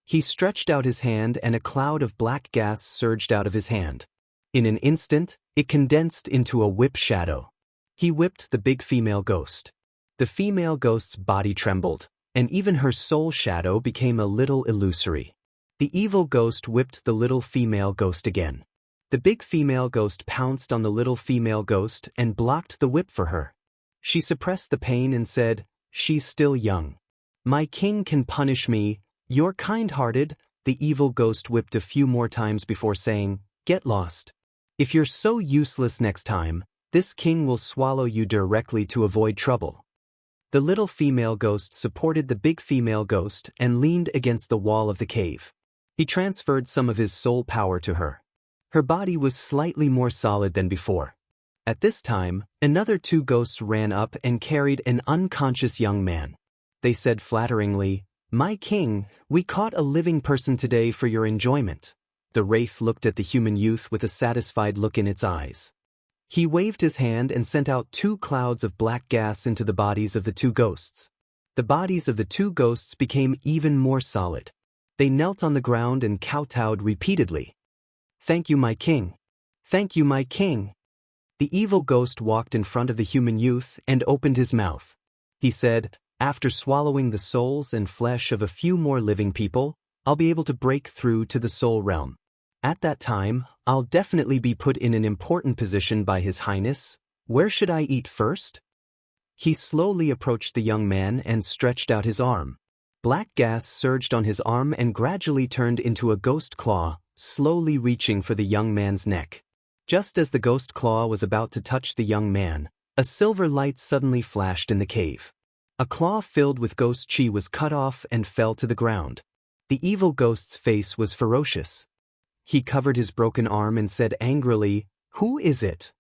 He stretched out his hand and a cloud of black gas surged out of his hand. In an instant, it condensed into a whip shadow. He whipped the big female ghost. The female ghost's body trembled, and even her soul shadow became a little illusory. The evil ghost whipped the little female ghost again. The big female ghost pounced on the little female ghost and blocked the whip for her. She suppressed the pain and said, "She's still young. My king can punish me. You're kind-hearted." The evil ghost whipped a few more times before saying, "Get lost. If you're so useless next time, this king will swallow you directly to avoid trouble." The little female ghost supported the big female ghost and leaned against the wall of the cave. He transferred some of his soul power to her. Her body was slightly more solid than before. At this time, another 2 ghosts ran up and carried an unconscious young man. They said flatteringly, "My king, we caught a living person today for your enjoyment." The wraith looked at the human youth with a satisfied look in its eyes. He waved his hand and sent out 2 clouds of black gas into the bodies of the 2 ghosts. The bodies of the 2 ghosts became even more solid. They knelt on the ground and kowtowed repeatedly. "Thank you, my king. Thank you, my king." The evil ghost walked in front of the human youth and opened his mouth. He said, "After swallowing the souls and flesh of a few more living people, I'll be able to break through to the soul realm. At that time, I'll definitely be put in an important position by His Highness. Where should I eat first?" He slowly approached the young man and stretched out his arm. Black gas surged on his arm and gradually turned into a ghost claw, slowly reaching for the young man's neck. Just as the ghost claw was about to touch the young man, a silver light suddenly flashed in the cave. A claw filled with ghost chi was cut off and fell to the ground. The evil ghost's face was ferocious. He covered his broken arm and said angrily, "Who is it?"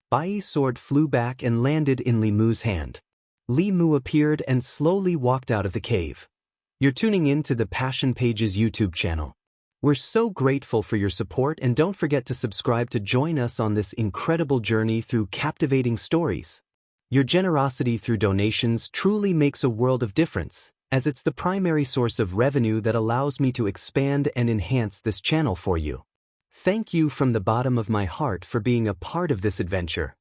Bai's sword flew back and landed in Li Mu's hand. Li Mu appeared and slowly walked out of the cave. You're tuning in to the Passion Pages YouTube channel. We're so grateful for your support, and don't forget to subscribe to join us on this incredible journey through captivating stories. Your generosity through donations truly makes a world of difference, as it's the primary source of revenue that allows me to expand and enhance this channel for you. Thank you from the bottom of my heart for being a part of this adventure.